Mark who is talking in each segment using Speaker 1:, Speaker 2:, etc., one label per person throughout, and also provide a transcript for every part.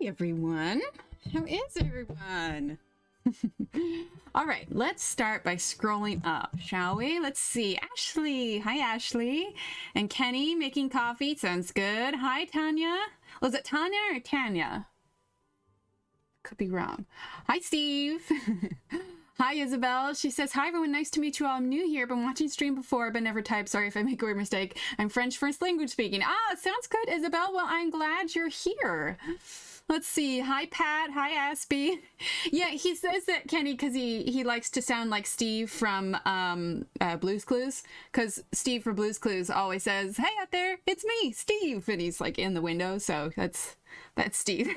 Speaker 1: everyone. How is everyone? All right, let's start by scrolling up, shall we? Let's see. Ashley. Hi, Ashley. And Kenny making coffee. Sounds good. Hi, Tanya. Was it Tanya or Tanya? Could be wrong. Hi, Steve. Hi, Isabel. She says, hi, everyone. Nice to meet you all. I'm new here. Been watching stream before, but never typed. Sorry if I make a weird mistake. I'm French first language speaking. Ah, sounds good, Isabel. Well, I'm glad you're here. Let's see. Hi, Pat. Hi, Aspie. Yeah, he says that, Kenny, because he likes to sound like Steve from Blue's Clues. Because Steve from Blue's Clues always says, hey, out there, it's me, Steve. And he's like in the window, so that's Steve.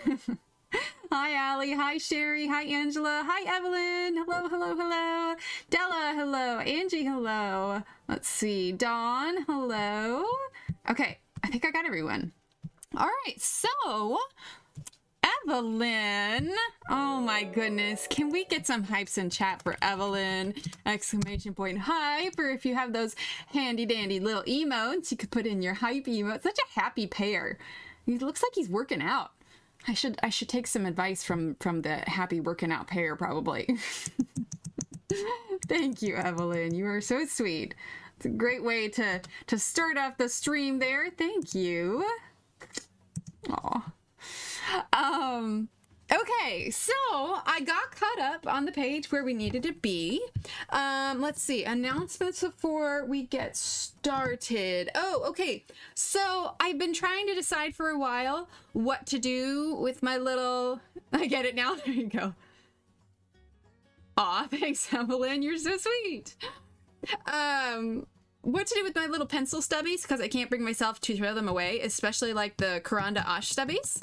Speaker 1: Hi, Allie. Hi, Sherry. Hi, Angela. Hi, Evelyn. Hello, hello, hello. Della, hello. Angie, hello. Let's see. Dawn, hello. Okay, I think I got everyone. All right, so Evelyn. Oh my goodness. Can we get some hypes in chat for Evelyn? Exclamation point hype. Or if you have those handy dandy little emotes, you could put in your hype emote. Such a happy pair. He looks like he's working out. I should take some advice from the happy working out pair, probably. Thank you, Evelyn. You are so sweet. It's a great way to start off the stream there. Thank you. Aw. Okay, so I got caught up on the page where we needed to be. Let's see, announcements before we get started. Oh, okay. So I've been trying to decide for a while what to do with my little, I get it now. There you go. Aw, thanks, Evelyn. You're so sweet. What to do with my little pencil stubbies, because I can't bring myself to throw them away, especially like the Karanda Ash stubbies.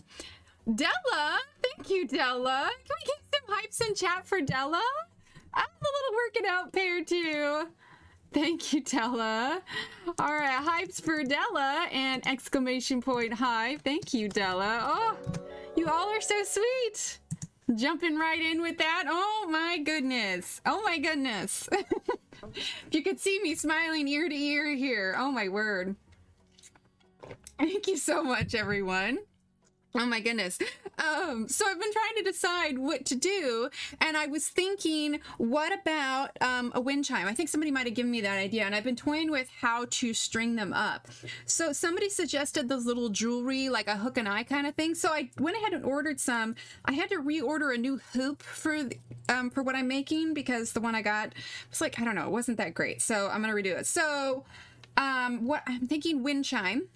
Speaker 1: Della, thank you, Della. Can we get some hypes in chat for Della? I'm a little working out pair too. Thank you, Della. All right, hypes for Della and exclamation point hype. Thank you, Della. Oh, you all are so sweet. Jumping right in with that. Oh my goodness. Oh my goodness. If you could see me smiling ear to ear here. Oh my word. Thank you so much, everyone. Oh my goodness. So I've been trying to decide what to do, and I was thinking, what about a wind chime? I think somebody might have given me that idea, and I've been toying with how to string them up. So somebody suggested those little jewelry, like a hook and eye kind of thing. So I went ahead and ordered some. I had to reorder a new hoop for what I'm making, because the one I got was like, I don't know, it wasn't that great. So I'm gonna redo it. So what I'm thinking, wind chime.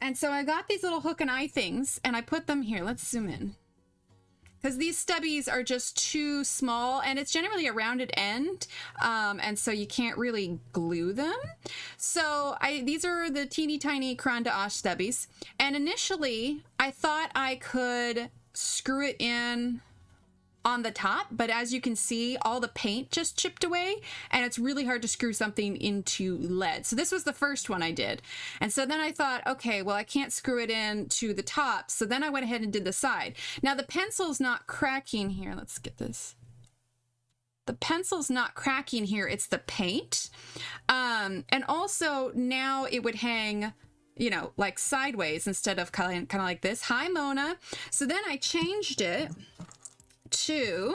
Speaker 1: And so I got these little hook and eye things, and I put them here. Let's zoom in. Because these stubbies are just too small, and it's generally a rounded end, and so you can't really glue them. So these are the teeny tiny Karanda Ash stubbies. And initially, I thought I could screw it in on the top, but as you can see, all the paint just chipped away, and it's really hard to screw something into lead. So this was the first one I did. And so then I thought, okay, well, I can't screw it in to the top. So then I went ahead and did the side. Now the pencil's not cracking here. Let's get this. The pencil's not cracking here. It's the paint. And also now it would hang, you know, like sideways instead of kind of like this. Hi, Mona. So then I changed it to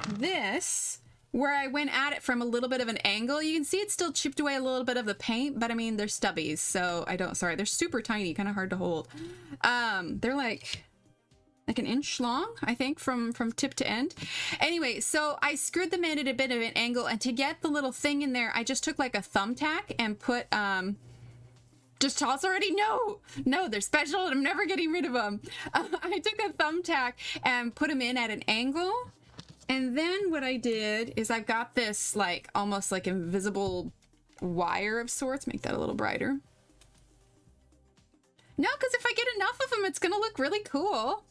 Speaker 1: this, where I went at it from a little bit of an angle. You can see it still chipped away a little bit of the paint, but I mean, they're stubbies, so sorry, they're super tiny, kind of hard to hold. They're like an inch long, I think, from tip to end. Anyway, so I screwed them in at a bit of an angle, and to get the little thing in there, I just took like a thumbtack and put just toss already? No, they're special and I'm never getting rid of them. I took a thumbtack and put them in at an angle. And then what I did is I've got this like almost like invisible wire of sorts. Make that a little brighter. No, because if I get enough of them, it's going to look really cool.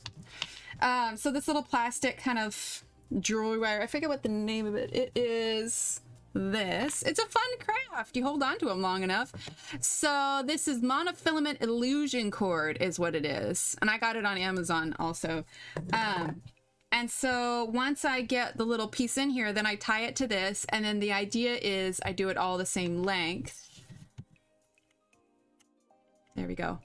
Speaker 1: So this little plastic kind of jewelry wire, I forget what the name of it is. This. It's a fun craft. You hold on to them long enough. So this is monofilament illusion cord is what it is. And I got it on Amazon also. And so once I get the little piece in here, then I tie it to this. And then the idea is I do it all the same length. There we go.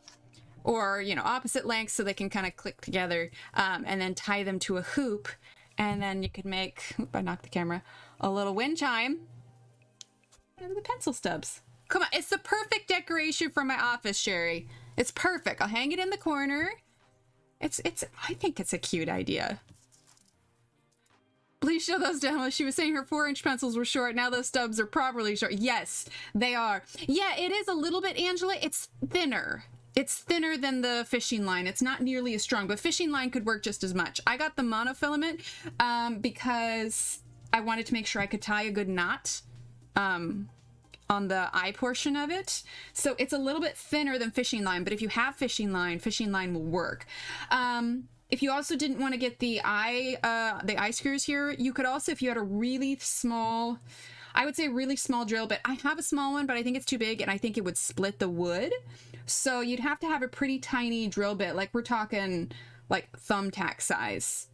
Speaker 1: or, you know, opposite lengths so they can kind of click together, and then tie them to a hoop. And then you could make, oop, I knocked the camera, a little wind chime out of the pencil stubs. Come on, it's the perfect decoration for my office, Sherry. It's perfect. I'll hang it in the corner. I think it's a cute idea. Please show those demos. She was saying her 4-inch pencils were short. Now those stubs are properly short. Yes, they are. Yeah, it is a little bit, Angela. It's thinner. It's thinner than the fishing line. It's not nearly as strong, but fishing line could work just as much. I got the monofilament because I wanted to make sure I could tie a good knot on the eye portion of it. So it's a little bit thinner than fishing line, but if you have fishing line will work. If you also didn't want to get the eye screws here, you could also, if you had a really small, I would say really small drill bit. I have a small one, but I think it's too big and I think it would split the wood. So you'd have to have a pretty tiny drill bit, like we're talking like thumbtack size.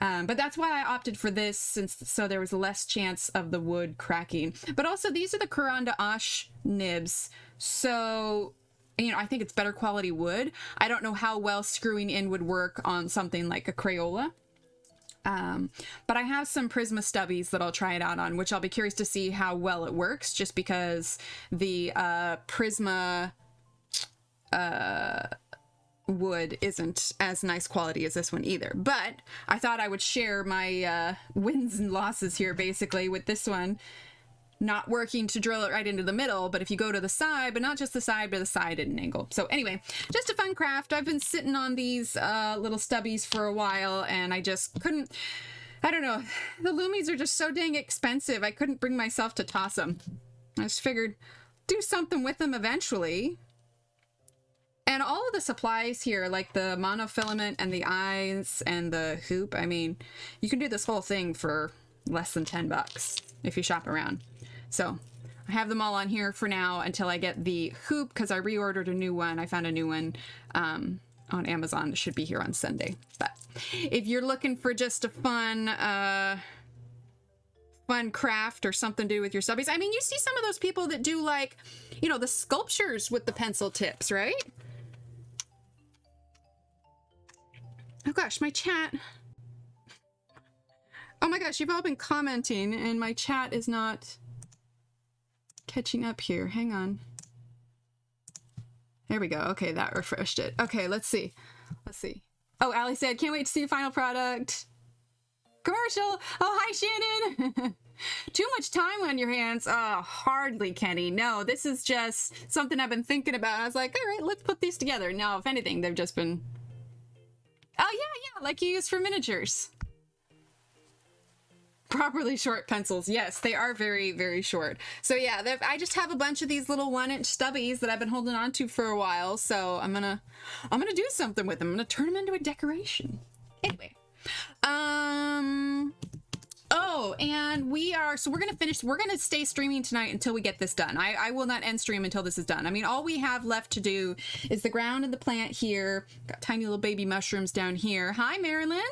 Speaker 1: But that's why I opted for this, so there was less chance of the wood cracking. But also these are the Caran d'Ache nibs. So, you know, I think it's better quality wood. I don't know how well screwing in would work on something like a Crayola. But I have some Prisma stubbies that I'll try it out on, which I'll be curious to see how well it works, just because the Prisma wood isn't as nice quality as this one either. But I thought I would share my wins and losses here, basically, with this one not working to drill it right into the middle, but if you go to the side, but not just the side, but the side at an angle. So anyway, just a fun craft. I've been sitting on these little stubbies for a while, and I just couldn't, I don't know, the Lumis are just so dang expensive. I couldn't bring myself to toss them. I just figured do something with them eventually. And all of the supplies here, like the monofilament and the eyes and the hoop, I mean, you can do this whole thing for less than $10 if you shop around. So I have them all on here for now until I get the hoop, because I reordered a new one. I found a new one on Amazon. It should be here on Sunday. But if you're looking for just a fun craft or something to do with your stubbies, I mean, you see some of those people that do, like, you know, the sculptures with the pencil tips, right? Oh gosh, my chat. Oh my gosh, you've all been commenting and my chat is not catching up here. Hang on. There we go. Okay, that refreshed it. Okay, let's see. Let's see. Oh, Allie said, can't wait to see the final product. Commercial. Oh, hi, Shannon. Too much time on your hands. Oh, hardly, Kenny. No, this is just something I've been thinking about. I was like, all right, let's put these together. Now, if anything, they've just been... Oh, yeah, like you use for miniatures. Properly short pencils. Yes, they are very, very short. So yeah, I just have a bunch of these little 1-inch stubbies that I've been holding on to for a while. So I'm gonna do something with them. I'm gonna turn them into a decoration. Anyway, oh, and we're gonna stay streaming tonight until we get this done. I will not end stream until this is done. I mean, all we have left to do is the ground and the plant here. Got tiny little baby mushrooms down here. Hi, Marilyn.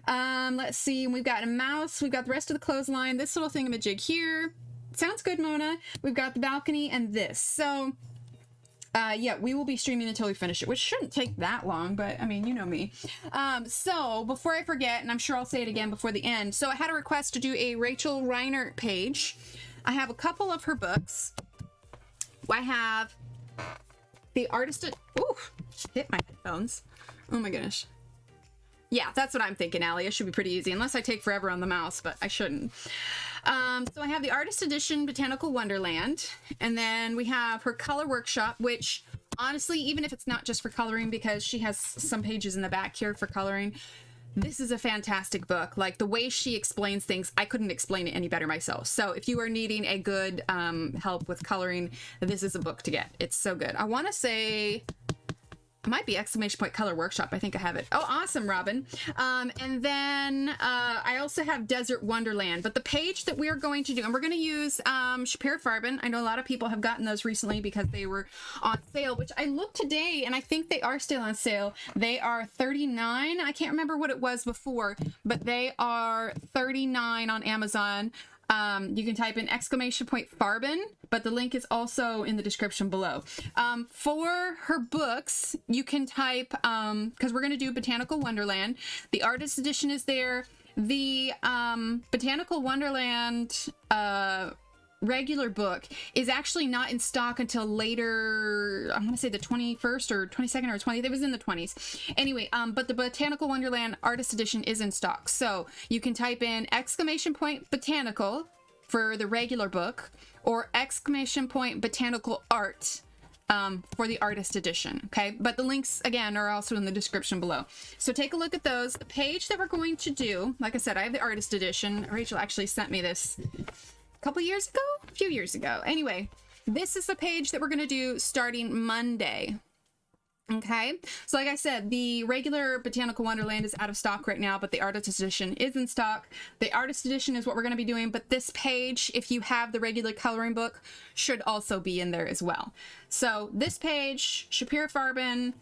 Speaker 1: Let's see. We've got a mouse. We've got the rest of the clothesline. This little thingamajig here. Sounds good, Mona. We've got the balcony and this. So, yeah, we will be streaming until we finish it, which shouldn't take that long, but I mean, you know me. So before I forget, and I'm sure I'll say it again before the end. So I had a request to do a Rachel Reinert page. I have a couple of her books. I have the artist. Ooh, hit my headphones. Oh my goodness. Yeah, that's what I'm thinking, Allie. It should be pretty easy, unless I take forever on the mouse, but I shouldn't. So I have the Artist Edition Botanical Wonderland, and then we have her Color Workshop, which, honestly, even if it's not just for coloring, because she has some pages in the back here for coloring, this is a fantastic book. Like, the way she explains things, I couldn't explain it any better myself. So if you are needing a good help with coloring, this is a book to get. It's so good. I want to say... might be exclamation point Color Workshop. I think I have it. Oh, awesome, Robin. And then I also have Desert Wonderland, but the page that we're going to do, and we're going to use Shapiro Farben. I know a lot of people have gotten those recently because they were on sale, which I looked today and I think they are still on sale. They are $39. I can't remember what it was before, but they are $39 on Amazon. You can type in !Farbin, but the link is also in the description below. For her books, you can type, because we're going to do Botanical Wonderland. The artist edition is there. The Botanical Wonderland regular book is actually not in stock until later. I'm gonna say the 21st or 22nd or 20th. It was in the 20s anyway. But the Botanical Wonderland artist edition is in stock, so you can type in !Botanical for the regular book, or !Botanical art for the artist edition. Okay, but the links again are also in the description below, so take a look at those. The page that we're going to do, like I said, I have the artist edition. Rachel actually sent me this couple years ago, a few years ago. Anyway, this is the page that we're going to do starting Monday. Okay, so like I said, the regular Botanical Wonderland is out of stock right now, but the artist edition is in stock. The artist edition is what we're going to be doing, but this page, if you have the regular coloring book, should also be in there as well. So this page, Shapira Farbin,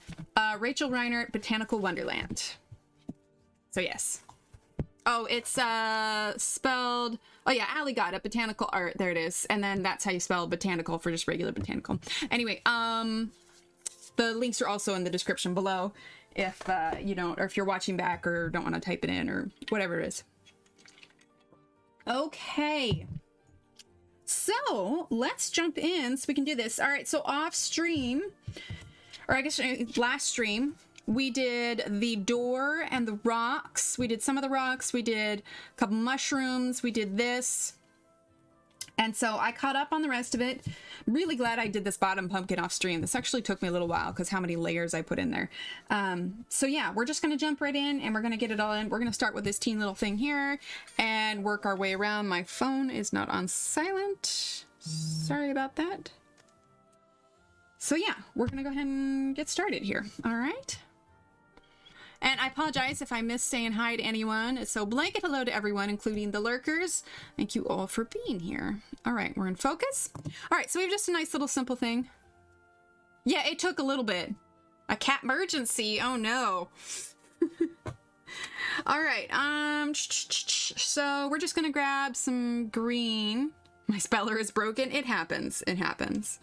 Speaker 1: Rachel Reinert, Botanical Wonderland. So yes. Oh, it's spelled, oh yeah, Allie got it, Botanical Art, there it is. And then that's how you spell botanical for just regular botanical. Anyway, the links are also in the description below if you don't, or if you're watching back or don't want to type it in or whatever it is. Okay. So let's jump in so we can do this. All right, so off stream, or I guess last stream, we did the door and the rocks. We did some of the rocks. We did a couple mushrooms. We did this. And so I caught up on the rest of it. Really glad I did this bottom pumpkin off stream. This actually took me a little while because how many layers I put in there. So yeah, we're just going to jump right in and we're going to get it all in. We're going to start with this teen little thing here and work our way around. My phone is not on silent. Sorry about that. So yeah, we're going to go ahead and get started here. All right. And I apologize if I missed saying hi to anyone. So blanket hello to everyone, including the lurkers. Thank you all for being here. All right, we're in focus. All right, so we have just a nice little simple thing. Yeah, it took a little bit. A cat emergency. Oh no. All right, so we're just gonna grab some green. My speller is broken. It happens. It happens.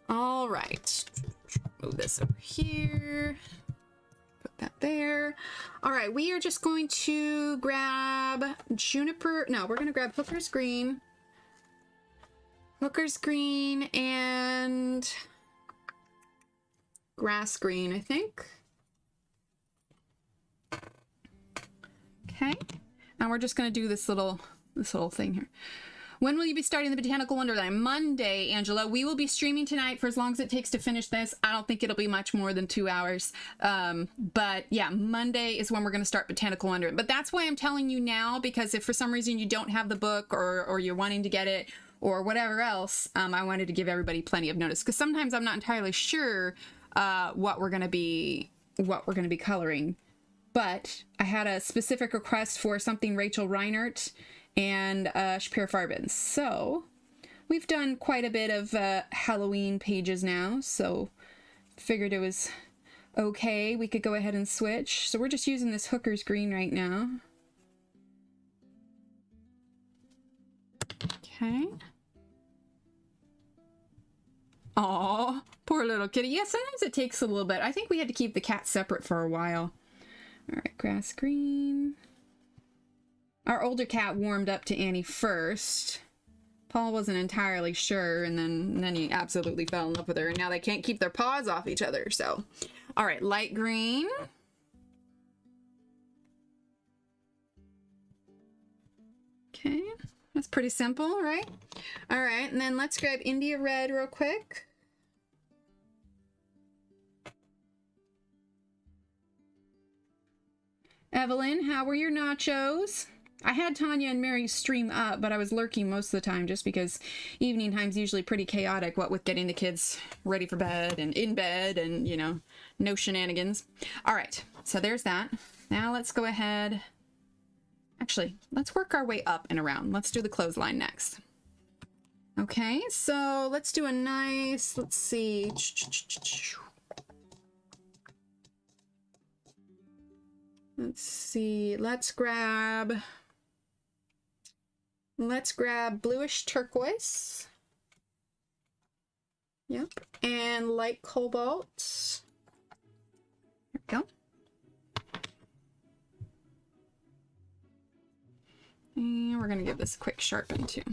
Speaker 1: All right. Move this over here. That there. All right, we are just going to grab juniper. No, we're going to grab Hooker's Green. Hooker's Green and Grass Green, I think. Okay. And we're just going to do this little thing here. When will you be starting the Botanical Wonderland? Monday, Angela. We will be streaming tonight for as long as it takes to finish this. I don't think it'll be much more than 2 hours. But yeah, Monday is when we're going to start Botanical Wonderland. But that's why I'm telling you now, because if for some reason you don't have the book or you're wanting to get it or whatever else, I wanted to give everybody plenty of notice. Because sometimes I'm not entirely sure what we're going to be coloring. But I had a specific request for something Rachel Reinert and Shapira Farbin. So we've done quite a bit of Halloween pages now, so figured it was okay. We could go ahead and switch. So we're just using this Hooker's Green right now. Okay. Aw, poor little kitty. Yeah, sometimes it takes a little bit. I think we had to keep the cat separate for a while. All right, Grass Green. Our older cat warmed up to Annie first. Paul wasn't entirely sure, and then he absolutely fell in love with her, and now they can't keep their paws off each other, so. All right, light green. Okay, that's pretty simple, right? All right, and then let's grab India Red real quick. Evelyn, how were your nachos? I had Tanya and Mary stream up, but I was lurking most of the time just because evening time's usually pretty chaotic, what with getting the kids ready for bed and in bed and, you know, no shenanigans. All right, so there's that. Now let's go ahead. Actually, let's work our way up and around. Let's do the clothesline next. Okay, so let's do a nice, let's see. Let's see, let's grab Let's grab bluish turquoise. Yep. And light cobalt. There we go. And we're going to give this a quick sharpen too.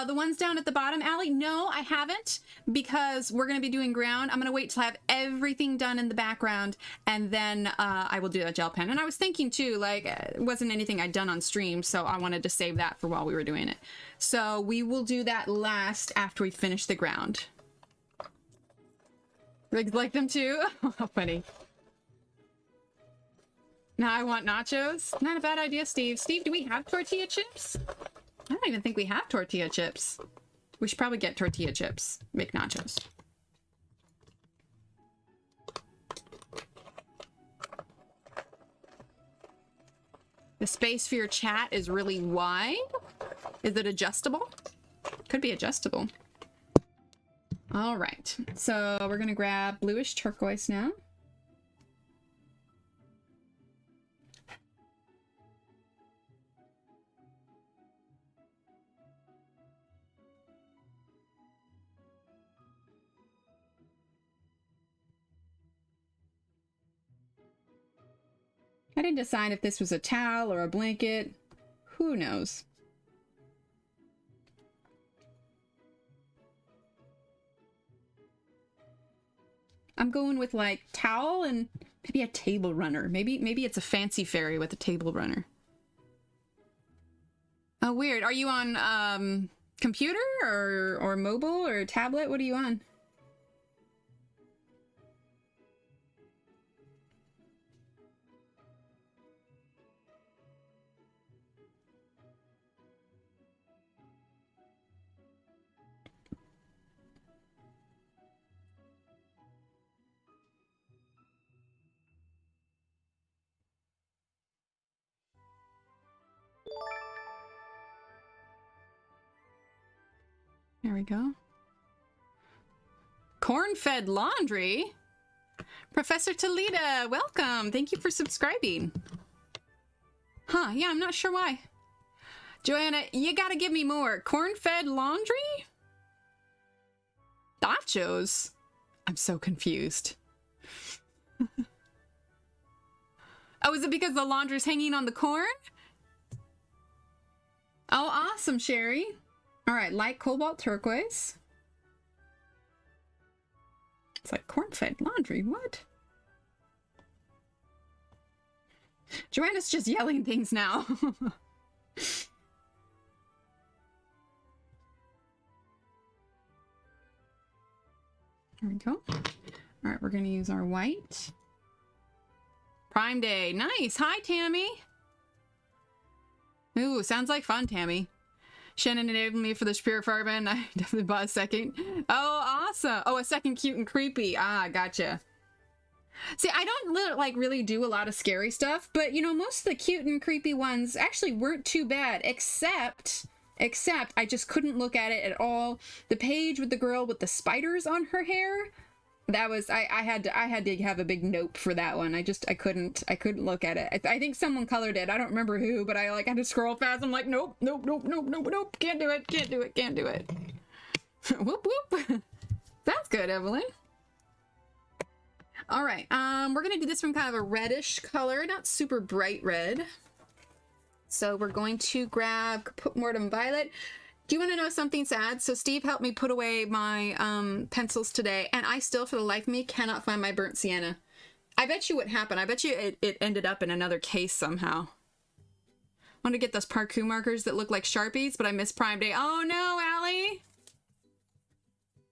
Speaker 1: The ones down at the bottom, Allie? No, I haven't, because we're going to be doing ground. I'm going to wait till I have everything done in the background, and then I will do a gel pen. And I was thinking too, like, it wasn't anything I'd done on stream, so I wanted to save that for while we were doing it. So we will do that last after we finish the ground. Rigs like them too? How funny. Now I want nachos. Not a bad idea, Steve. Steve, do we have tortilla chips? I don't even think we have tortilla chips. We should probably get tortilla chips. Make nachos. The space for your chat is really wide. Is it adjustable? Could be adjustable. All right. So we're going to grab bluish turquoise now. I didn't decide if this was a towel or a blanket. Who knows? I'm going with like towel and maybe a table runner. Maybe it's a fancy fairy with a table runner. Oh, weird. Are you on computer or mobile or tablet? What are you on? There we go. Corn-fed laundry? Professor Talita, welcome. Thank you for subscribing. Huh, yeah, I'm not sure why. Joanna, you gotta give me more. Corn-fed laundry? Nachos? I'm so confused. Oh, is it because the laundry's hanging on the corn? Oh, awesome, Sherry. All right, light cobalt turquoise. It's like corn-fed laundry, what? Joanna's just yelling things now. There we go. All right, we're gonna use our white. Prime Day, nice. Hi, Tammy. Ooh, sounds like fun, Tammy. Shannon enabled me for the Spear Farman. I definitely bought a second. Oh, awesome. Oh, a second cute and creepy. Ah, gotcha. See, I don't like really do a lot of scary stuff, but you know, most of the cute and creepy ones actually weren't too bad, except I just couldn't look at it at all. The page with the girl with the spiders on her hair, that was, I had to have a big nope for that one. I couldn't look at it. I think someone colored it. I don't remember who, but I like had to scroll fast. I'm like, nope, nope, nope, nope, nope, nope. Can't do it, can't do it, can't do it. Whoop, whoop. That's good, Evelyn. All right, we're gonna do this from kind of a reddish color, not super bright red. So we're going to grab Mortem Violet. Do you want to know something sad? So Steve helped me put away my pencils today, and I still, for the life of me, cannot find my burnt sienna. I bet you what happened. I bet you it ended up in another case somehow. I want to get those parkour markers that look like Sharpies, but I missed Prime Day. Oh no, Allie!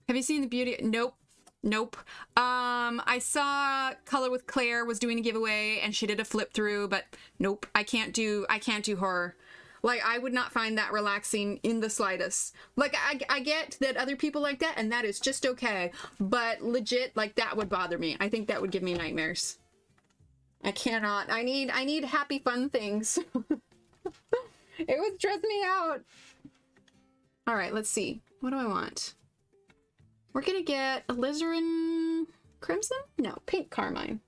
Speaker 1: Have you seen the beauty? Nope. Nope. I saw Color with Claire was doing a giveaway, and she did a flip through, but nope. I can't do horror. Like, I would not find that relaxing in the slightest. Like, I get that other people like that, and that is just okay. But legit, like, that would bother me. I think that would give me nightmares. I cannot. I need happy, fun things. It would stress me out. All right, let's see. What do I want? We're gonna get alizarin crimson? No, pink carmine.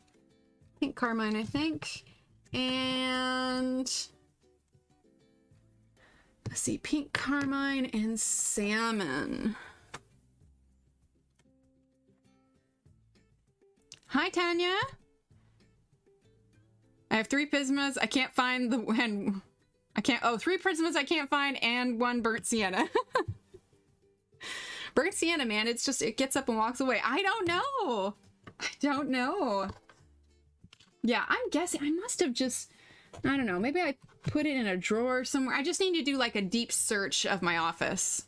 Speaker 1: Pink carmine, I think. And let's see, pink carmine and salmon. Hi, Tanya. I have 3 Pismas. I can't find the when I can't. Oh, 3 Prismas I can't find, and 1 burnt sienna. Burnt sienna, man. It's just, it gets up and walks away. I don't know. I don't know. Yeah, I'm guessing I must have just, I don't know. Maybe I put it in a drawer somewhere. I just need to do like a deep search of my office.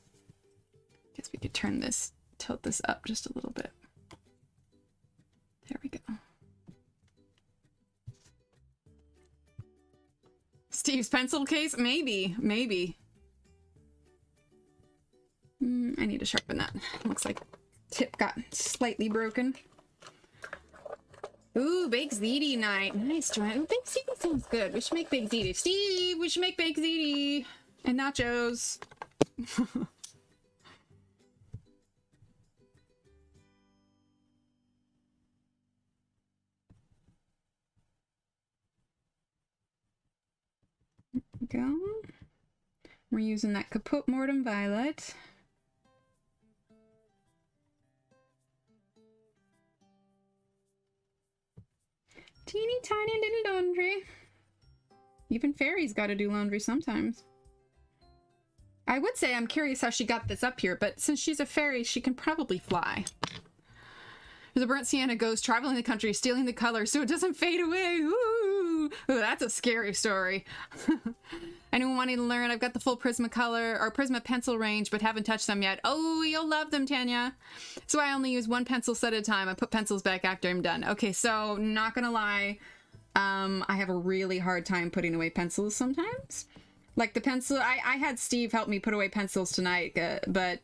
Speaker 1: Guess we could turn this, tilt this up just a little bit. There we go. Steve's pencil case? Maybe, maybe. I need to sharpen that. Looks like tip got slightly broken. Ooh, baked ziti night. Nice, Joanne. Ooh, baked ziti sounds good. We should make baked ziti. Steve, we should make baked ziti and nachos. Go. We're using that Caput Mortem Violet. Teeny tiny little laundry. Even fairies gotta do laundry sometimes. I would say I'm curious how she got this up here, but since she's a fairy, she can probably fly. The burnt sienna goes traveling the country, stealing the color so it doesn't fade away. Ooh, that's a scary story. Anyone wanting to learn? I've got the full Prismacolor or Prisma pencil range, but haven't touched them yet. Oh, you'll love them, Tanya. So I only use 1 pencil set at a time. I put pencils back after I'm done. Okay, so not gonna lie, I have a really hard time putting away pencils sometimes. Like the pencil, I had Steve help me put away pencils tonight, but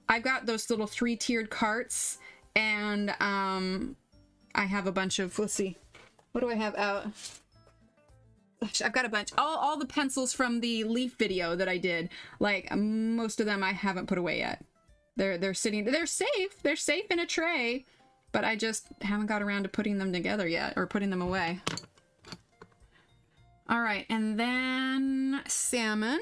Speaker 1: I've got those little 3-tiered carts. And I have a bunch of, let's see, what do I have out? I've got a bunch, all the pencils from the leaf video that I did. Like most of them I haven't put away yet. They're sitting, they're safe in a tray, but I just haven't got around to putting them together yet, or putting them away. All right, and then salmon.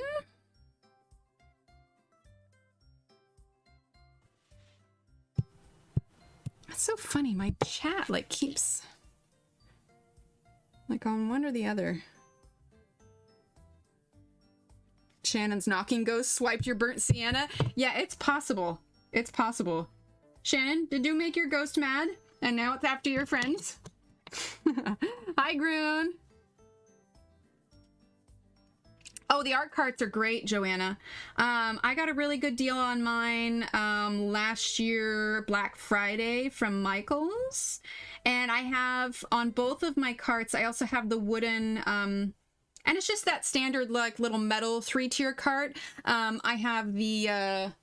Speaker 1: It's so funny, my chat like keeps like on one or the other. Shannon's knocking ghost swiped your burnt sienna. Yeah, it's possible. It's possible. Shannon, did you make your ghost mad? And now it's after your friends? Hi, Groon. Oh, the art carts are great, Joanna. I got a really good deal on mine last year, Black Friday from Michaels. And I have, on both of my carts, I also have the wooden, and it's just that standard like little metal 3-tier cart. I have the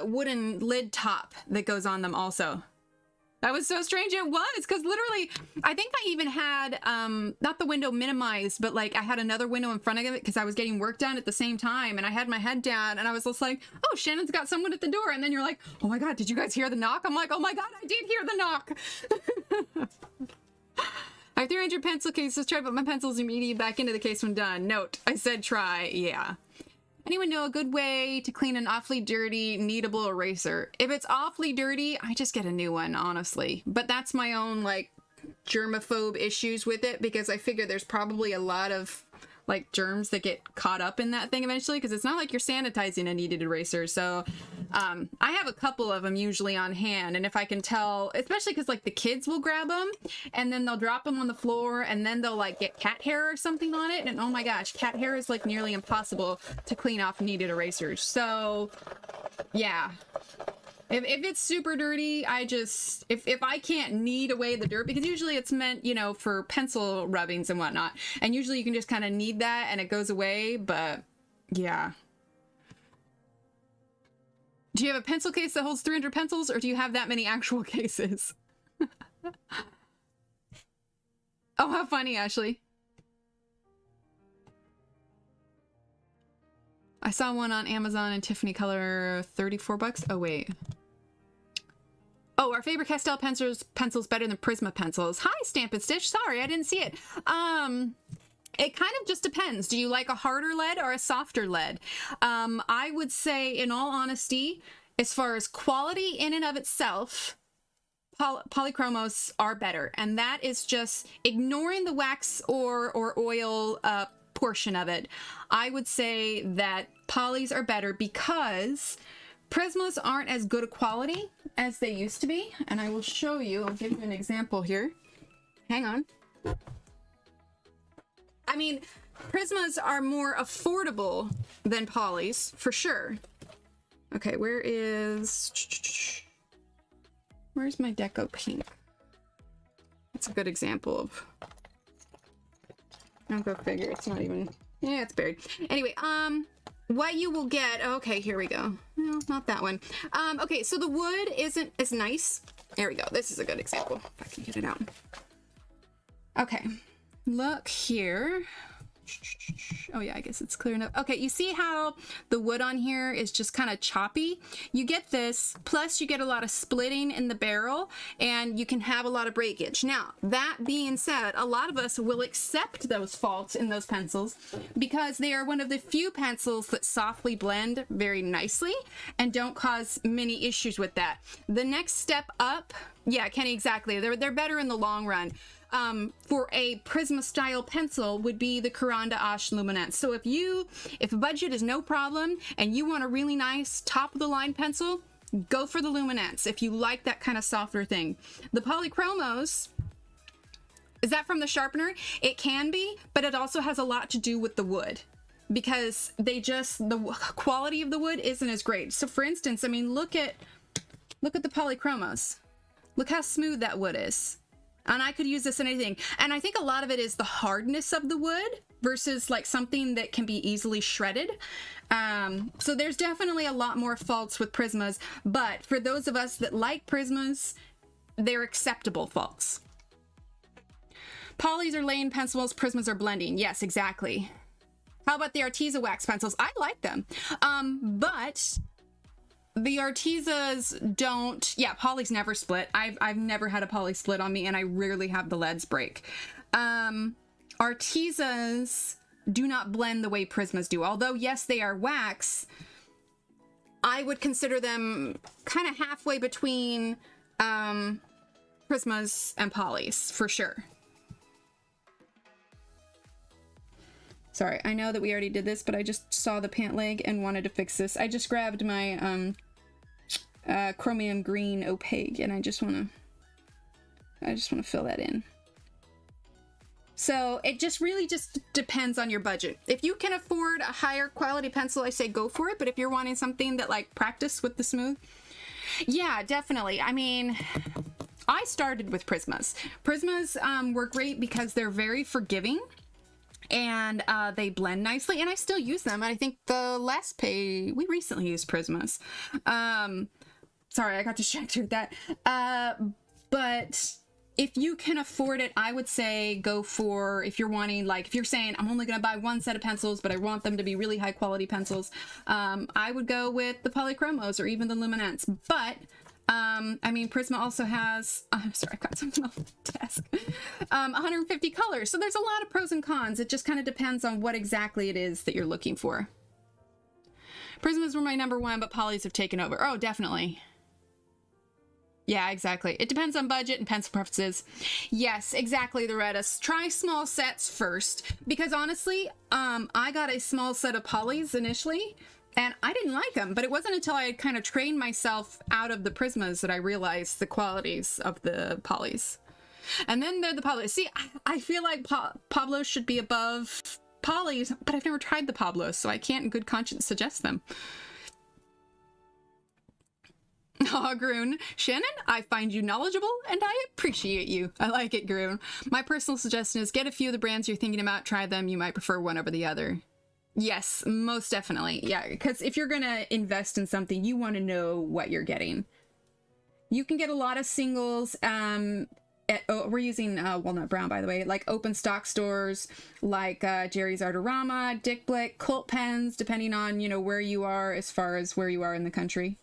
Speaker 1: wooden lid top that goes on them also. That was so strange. It was, because literally, I think I even had, not the window minimized, but like I had another window in front of it because I was getting work done at the same time, and I had my head down, and I was just like, oh, Shannon's got someone at the door. And then you're like, oh my God, did you guys hear the knock? I'm like, oh my God, I did hear the knock. I have 300 pencil cases. Try to put my pencils immediately back into the case when done. Note, I said try. Yeah. Anyone know a good way to clean an awfully dirty, kneadable eraser? If it's awfully dirty, I just get a new one, honestly. But that's my own, like, germaphobe issues with it, because I figure there's probably a lot of, like, germs that get caught up in that thing eventually, because it's not like you're sanitizing a kneaded eraser. So I have a couple of them usually on hand, and if I can tell, especially because, like, the kids will grab them, and then they'll drop them on the floor, and then they'll, like, get cat hair or something on it, and oh my gosh, cat hair is, like, nearly impossible to clean off kneaded erasers. So, yeah. If it's super dirty, I just, if I can't knead away the dirt, because usually it's meant, you know, for pencil rubbings and whatnot, and usually you can just kind of knead that and it goes away, but yeah. Do you have a pencil case that holds 300 pencils, or do you have that many actual cases? Oh, how funny, Ashley. I saw one on Amazon in Tiffany color, 34 bucks. Oh, wait. Oh, our Faber-Castell pencils better than Prisma pencils. Hi, Stamp and Stitch. Sorry, I didn't see it. It kind of just depends. Do you like a harder lead or a softer lead? I would say, in all honesty, as far as quality in and of itself, polychromos are better. And that is just ignoring the wax or oil portion of it. I would say that polys are better because Prismas aren't as good a quality as they used to be. And I will show you, I'll give you an example here. Hang on. I mean, Prismas are more affordable than polys, for sure. Okay, where's my Deco Pink? That's a good example of... I'll go figure, it's not even... Yeah, it's buried. Anyway, what you will get... Okay, here we go. No, not that one. Okay, so the wood isn't as nice. There we go. This is a good example, if I can get it out. Okay, look here. Oh yeah, I guess it's clear enough. Okay, you see how the wood on here is just kind of choppy? You get this, plus you get a lot of splitting in the barrel, and you can have a lot of breakage. Now, that being said, a lot of us will accept those faults in those pencils because they are one of the few pencils that softly blend very nicely and don't cause many issues with that. The next step up, yeah, Kenny, exactly. They're better in the long run. For a Prisma style pencil would be the Caran d'Ache Luminance. So if budget is no problem and you want a really nice top of the line pencil, go for the Luminance if you like that kind of softer thing. The Polychromos, is that from the sharpener? It can be, but it also has a lot to do with the wood because the quality of the wood isn't as great. So for instance, I mean, look at the Polychromos. Look how smooth that wood is. And I could use this in anything. And I think a lot of it is the hardness of the wood versus like something that can be easily shredded. So there's definitely a lot more faults with Prismas, but for those of us that like Prismas, they're acceptable faults. Polys are laying pencils, Prismas are blending. Yes, exactly. How about the Arteza wax pencils? I like them. But the Artezas don't, yeah, polys never split. I've never had a poly split on me, and I rarely have the leads break. Artezas do not blend the way Prismas do. Although, yes, they are wax, I would consider them kind of halfway between Prismas and polys, for sure. Sorry, I know that we already did this, but I just saw the pant leg and wanted to fix this. I just grabbed my chromium green opaque, and I just want to fill that in. So it just really just depends on your budget. If you can afford a higher quality pencil, I say go for it. But if you're wanting something that like practice with the smooth, yeah, definitely. I mean, I started with Prismas. Prismas were great because they're very forgiving. And they blend nicely, and I still use them. I think the last pay, we recently used Prismas. Sorry, I got distracted with that. But if you can afford it, I would say go for, if you're wanting, like, if you're saying, I'm only going to buy one set of pencils, but I want them to be really high quality pencils, I would go with the Polychromos or even the Luminance. But I mean, Prisma also has, sorry, I've got something off the desk, 150 colors. So there's a lot of pros and cons. It just kind of depends on what exactly it is that you're looking for. Prismas were my #1, but polys have taken over. Oh, definitely. Yeah, exactly. It depends on budget and pencil preferences. Yes, exactly, Loretta. Try small sets first, because honestly, I got a small set of polys initially, and I didn't like them, but it wasn't until I had kind of trained myself out of the Prismas that I realized the qualities of the polys. And then they're the polys. See, I feel like Pablos should be above polys, but I've never tried the Pablos, so I can't in good conscience suggest them. Aw, Groon. Shannon, I find you knowledgeable, and I appreciate you. I like it, Groon. My personal suggestion is get a few of the brands you're thinking about, try them. You might prefer one over the other. Yes, most definitely. Yeah, because if you're going to invest in something, you want to know what you're getting. You can get a lot of singles. We're using Walnut Brown, by the way, like open stock stores, like Jerry's Artorama, Dick Blick, Colt Pens, depending on, you know, where you are as far as where you are in the country.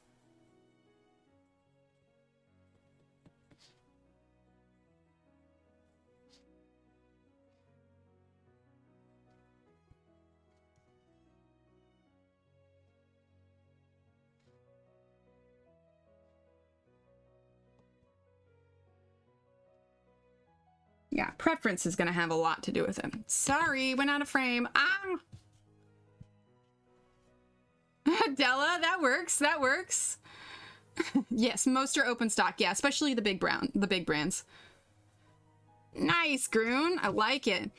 Speaker 1: Yeah, preference is going to have a lot to do with it. Sorry, went out of frame. Ah! Della, that works. That works. Yes, most are open stock. Yeah, especially the big brands. Nice, Groon. I like it.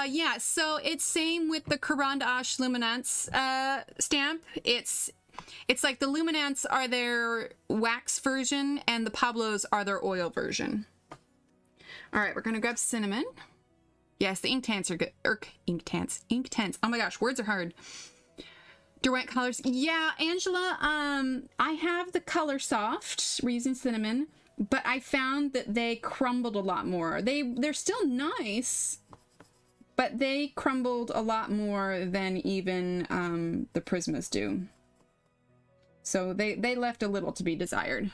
Speaker 1: Yeah, so it's same with the Caran d'Ache Luminance stamp. It's like the Luminance are their wax version and the Pablos are their oil version. All right, we're gonna grab cinnamon. Yes, the Inktense are good. Inktense. Oh my gosh, words are hard. Derwent colors. Yeah, Angela, I have the Color Soft. We're using cinnamon, but I found that they crumbled a lot more. They're still nice, but they crumbled a lot more than even the Prismas do. So they left a little to be desired.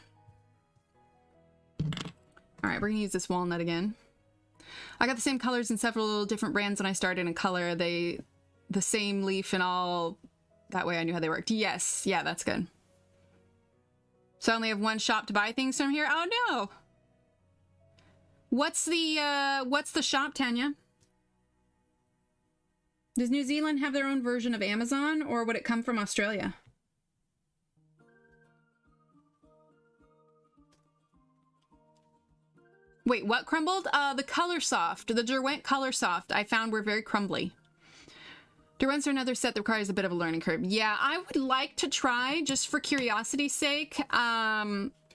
Speaker 1: All right, we're gonna use this walnut again. I got the same colors in several different brands when I started in color. The same leaf and all. That way I knew how they worked. Yes, yeah, that's good. So I only have one shop to buy things from here. Oh no! What's the shop, Tanya? Does New Zealand have their own version of Amazon, or would it come from Australia? Wait, what crumbled? The Color Soft. The Derwent Color Soft I found were very crumbly. Derwents are another set that requires a bit of a learning curve. Yeah, I would like to try, just for curiosity's sake,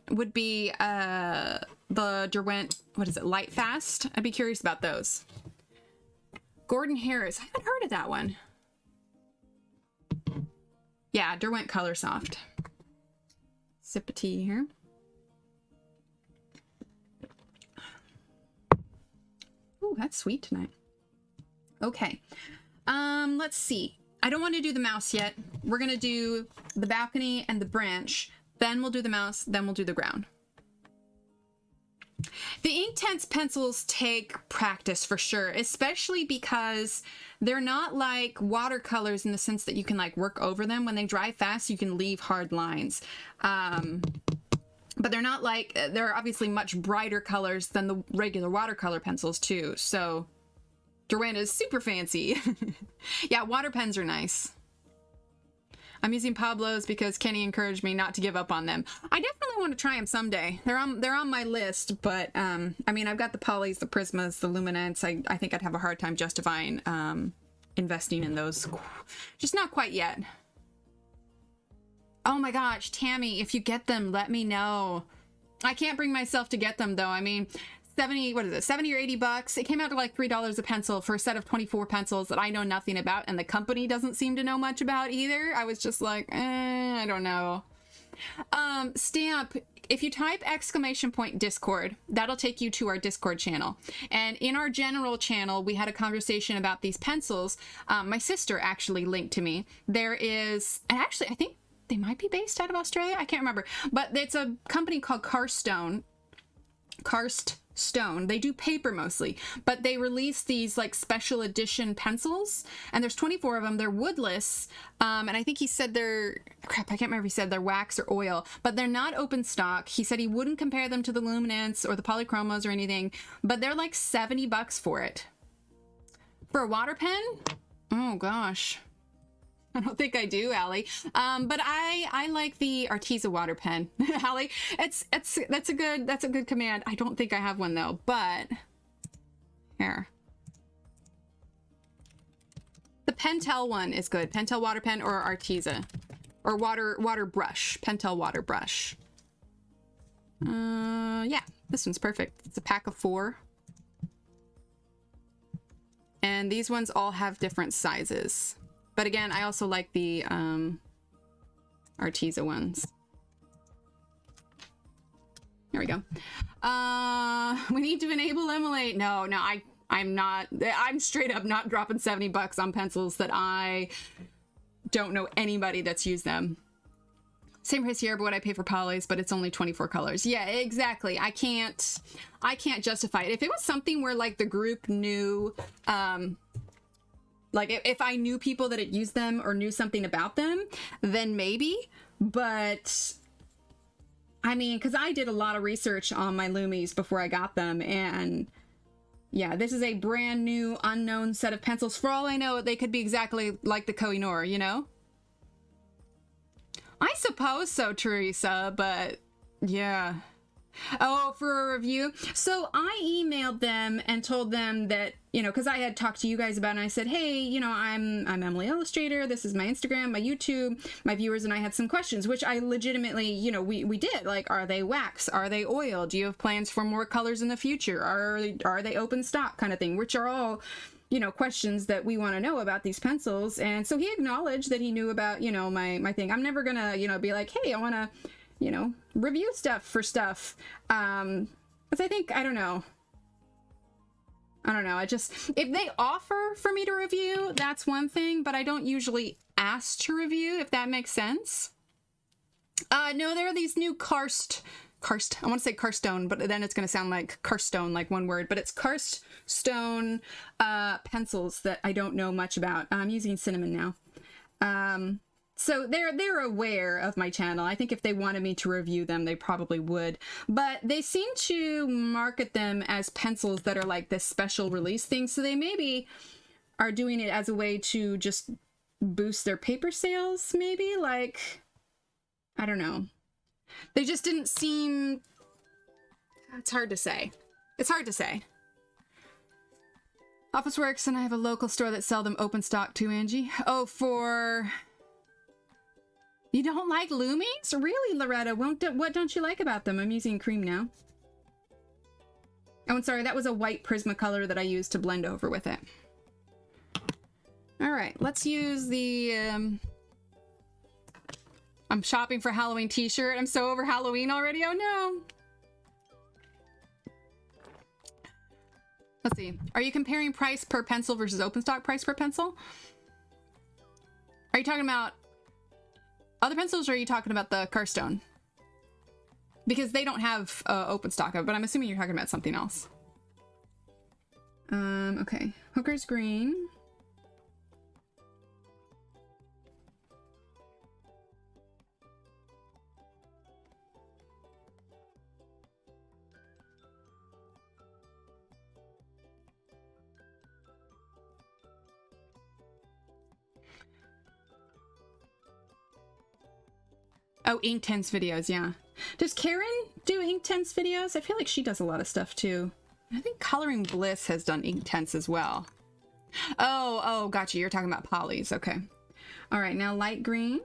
Speaker 1: would be the Derwent, what is it, Light Fast? I'd be curious about those. Gordon Harris. I haven't heard of that one. Yeah, Derwent Color Soft. Sip of tea here. Ooh, that's sweet tonight. Okay. Let's see. I don't want to do the mouse yet. We're going to do the balcony and the branch. Then we'll do the mouse. Then we'll do the ground. The Inktense pencils take practice for sure, especially because they're not like watercolors in the sense that you can like work over them. When they dry fast, you can leave hard lines. But they're not like, they're obviously much brighter colors than the regular watercolor pencils too. So Derwent is super fancy. Yeah, water pens are nice. I'm using Pablos because Kenny encouraged me not to give up on them. I definitely want to try them someday. They're on my list, but I mean, I've got the Polys, the Prismas, the Luminance. I think I'd have a hard time justifying investing in those. Just not quite yet. Oh my gosh, Tammy, if you get them, let me know. I can't bring myself to get them though. I mean, 70, what is it, 70 or 80 bucks? It came out to like $3 a pencil for a set of 24 pencils that I know nothing about and the company doesn't seem to know much about either. I was just like, I don't know. Stamp, if you type !Discord, that'll take you to our Discord channel. And in our general channel, we had a conversation about these pencils. My sister actually linked to me. There is, and actually I think they might be based out of Australia. I can't remember, but it's a company called Karstone. They do paper mostly, but they release these like special edition pencils, and there's 24 of them. They're woodless, and I think he said they're, crap, I can't remember if he said they're wax or oil, but they're not open stock. He said he wouldn't compare them to the Luminance or the Polychromos or anything, but they're like 70 bucks for it. For a water pen? Oh gosh. I don't think I do, Allie. But I like the Arteza water pen. Allie, that's a good command. I don't think I have one though, but here. The Pentel one is good. Pentel water pen or Arteza. Or water brush. Pentel water brush. Yeah, this one's perfect. It's a pack of 4. And these ones all have different sizes. But again, I also like the Arteza ones. Here we go. We need to enable Emulate. No, I'm straight up not dropping 70 bucks on pencils that I don't know anybody that's used them. Same price here, but what I pay for polys, but it's only 24 colors. Yeah, exactly. I can't justify it. If it was something where like the group knew, like if I knew people that had used them or knew something about them, then maybe. But I mean, because I did a lot of research on my Lumis before I got them, and Yeah, this is a brand new, unknown set of pencils. For all I know, they could be exactly like the Koh-i-Noor, you know? I suppose so, Teresa, but yeah. Oh, for a review? So I emailed them and told them that, you know, because I had talked to you guys about it, and I said, hey, you know, I'm Emily Illustrator. This is my Instagram, my YouTube. My viewers and I had some questions, which I legitimately, you know, we did. Like, are they wax? Are they oil? Do you have plans for more colors in the future? Are they open stock kind of thing? Which are all, you know, questions that we want to know about these pencils. And so he acknowledged that he knew about, you know, my thing. I'm never gonna, you know, be like, hey, I want to, you know, review stuff for stuff. Because I think, I don't know. I just, if they offer for me to review, that's one thing, but I don't usually ask to review, if that makes sense. No, there are these new karst, I want to say Karstone, but then it's going to sound like Karstone, like one word, but it's Karstone pencils that I don't know much about. I'm using cinnamon now. So they're aware of my channel. I think if they wanted me to review them, they probably would. But they seem to market them as pencils that are like this special release thing. So they maybe are doing it as a way to just boost their paper sales, maybe? Like, I don't know. They just didn't seem... It's hard to say. It's hard to say. Office Works, and I have a local store that sell them open stock too, Angie. Oh, for... You don't like Loomies? Really, Loretta? What don't you like about them? I'm using cream now. Oh, and sorry, that was a white Prismacolor that I used to blend over with it. All right, let's use the... I'm shopping for Halloween t-shirt. I'm so over Halloween already. Oh, no. Let's see. Are you comparing price per pencil versus open stock price per pencil? Are you talking about other pencils, or are you talking about the Karstone? Because they don't have open stock of, but I'm assuming you're talking about something else. Okay. Hooker's Green. Oh, Inktense videos, yeah. Does Karen do Inktense videos? I feel like she does a lot of stuff too. I think Coloring Bliss has done Inktense as well. Oh, gotcha. You're talking about polys. Okay. All right, now light green.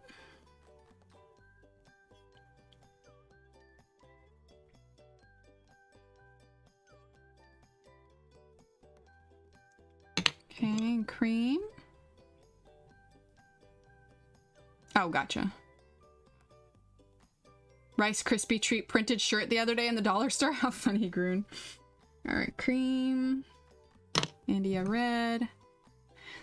Speaker 1: Okay, cream. Oh, gotcha. Rice Krispie Treat printed shirt the other day in the dollar store. How funny, Groon. All right, cream. India red.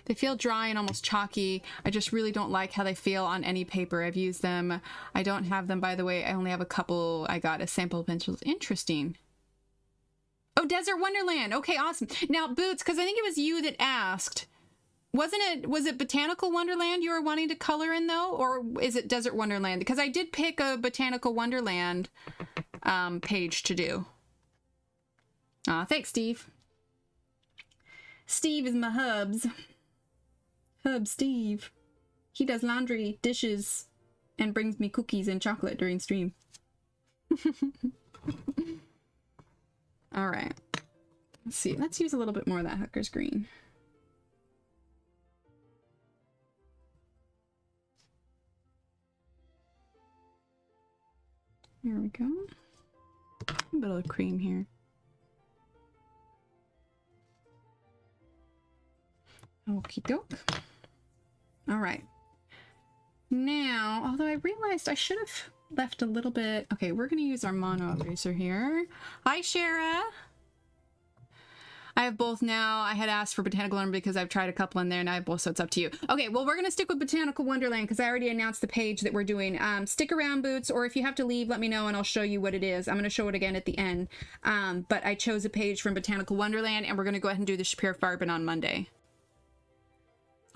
Speaker 1: They feel dry and almost chalky. I just really don't like how they feel on any paper. I've used them. I don't have them, by the way. I only have a couple. I got a sample pencils. Interesting. Oh, Desert Wonderland. Okay, awesome. Now, Boots, because I think it was you that asked. Was it Botanical Wonderland you were wanting to color in, though? Or is it Desert Wonderland? Because I did pick a Botanical Wonderland page to do. Aw, thanks, Steve. Steve is my hubs. Hub Steve. He does laundry, dishes, and brings me cookies and chocolate during stream. All right. Let's see. Let's use a little bit more of that Hooker's Green. Here we go. A bit of cream here. Okie doke. All right. Now, although I realized I should have left a little bit. Okay, we're going to use our mono eraser here. Hi, Shara. I have both now. I had asked for Botanical Wonderland because I've tried a couple in there and I have both, so it's up to you. Okay, well, we're going to stick with Botanical Wonderland because I already announced the page that we're doing. Stick around, Boots, or if you have to leave, let me know and I'll show you what it is. I'm going to show it again at the end. But I chose a page from Botanical Wonderland and we're going to go ahead and do the Shapiro Farben on Monday.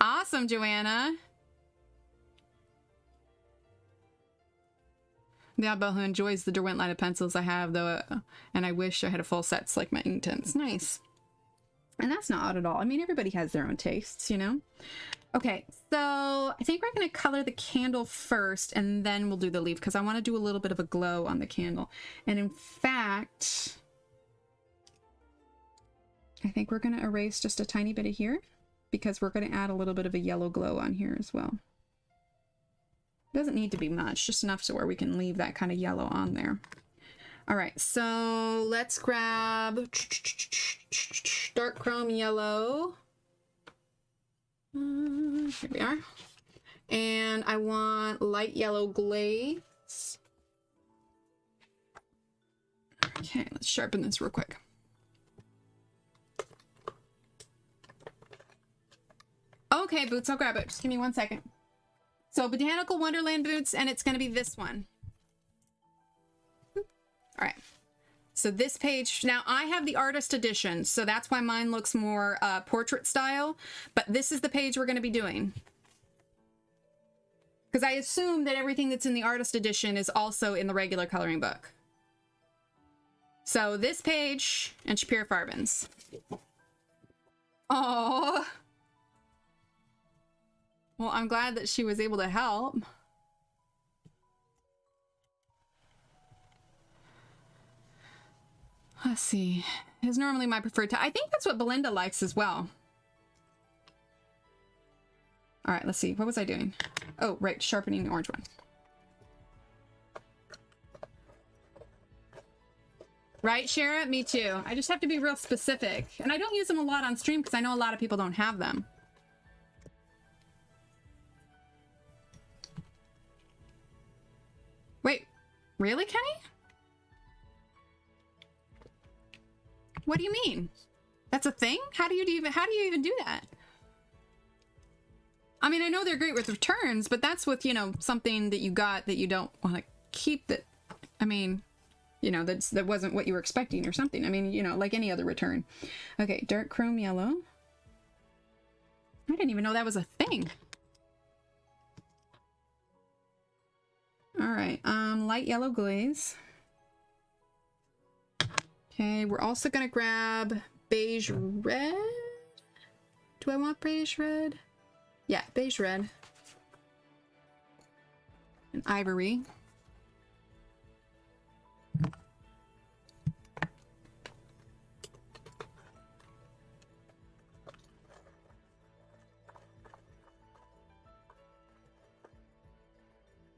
Speaker 1: Awesome, Joanna. The oddball who enjoys the Derwent line of pencils I have, though, and I wish I had a full set like my Inktense. Nice. And that's not odd at all. I mean, everybody has their own tastes, you know? Okay, so I think we're going to color the candle first, and then we'll do the leaf, because I want to do a little bit of a glow on the candle. And in fact, I think we're going to erase just a tiny bit of here, because we're going to add a little bit of a yellow glow on here as well. Doesn't need to be much, just enough so where we can leave that kind of yellow on there. All right, so let's grab dark chrome yellow. Here we are. And I want light yellow glaze. Okay, let's sharpen this real quick. Okay, Boots, I'll grab it. Just give me 1 second. So Botanical Wonderland Boots, and it's going to be this one. All right. So this page, now I have the artist edition, so that's why mine looks more portrait style, but this is the page we're going to be doing. Because I assume that everything that's in the artist edition is also in the regular coloring book. So this page and Shapiro Farbens. Oh. Well, I'm glad that she was able to help. Let's see. It's normally my preferred type. I think that's what Belinda likes as well. All right, let's see. What was I doing? Oh, right. Sharpening the orange one. Right, Shara? Me too. I just have to be real specific. And I don't use them a lot on stream because I know a lot of people don't have them. Wait, really, Kenny? What do you mean? That's a thing? How do you even do that? I mean, I know they're great with returns, but that's with, you know, something that you got that you don't want to keep that, I mean, you know, that wasn't what you were expecting or something. I mean, you know, like any other return. Okay, dark chrome yellow. I didn't even know that was a thing. All right, light yellow glaze. Okay, we're also gonna grab beige red. Do I want beige red? Yeah, beige red. And ivory.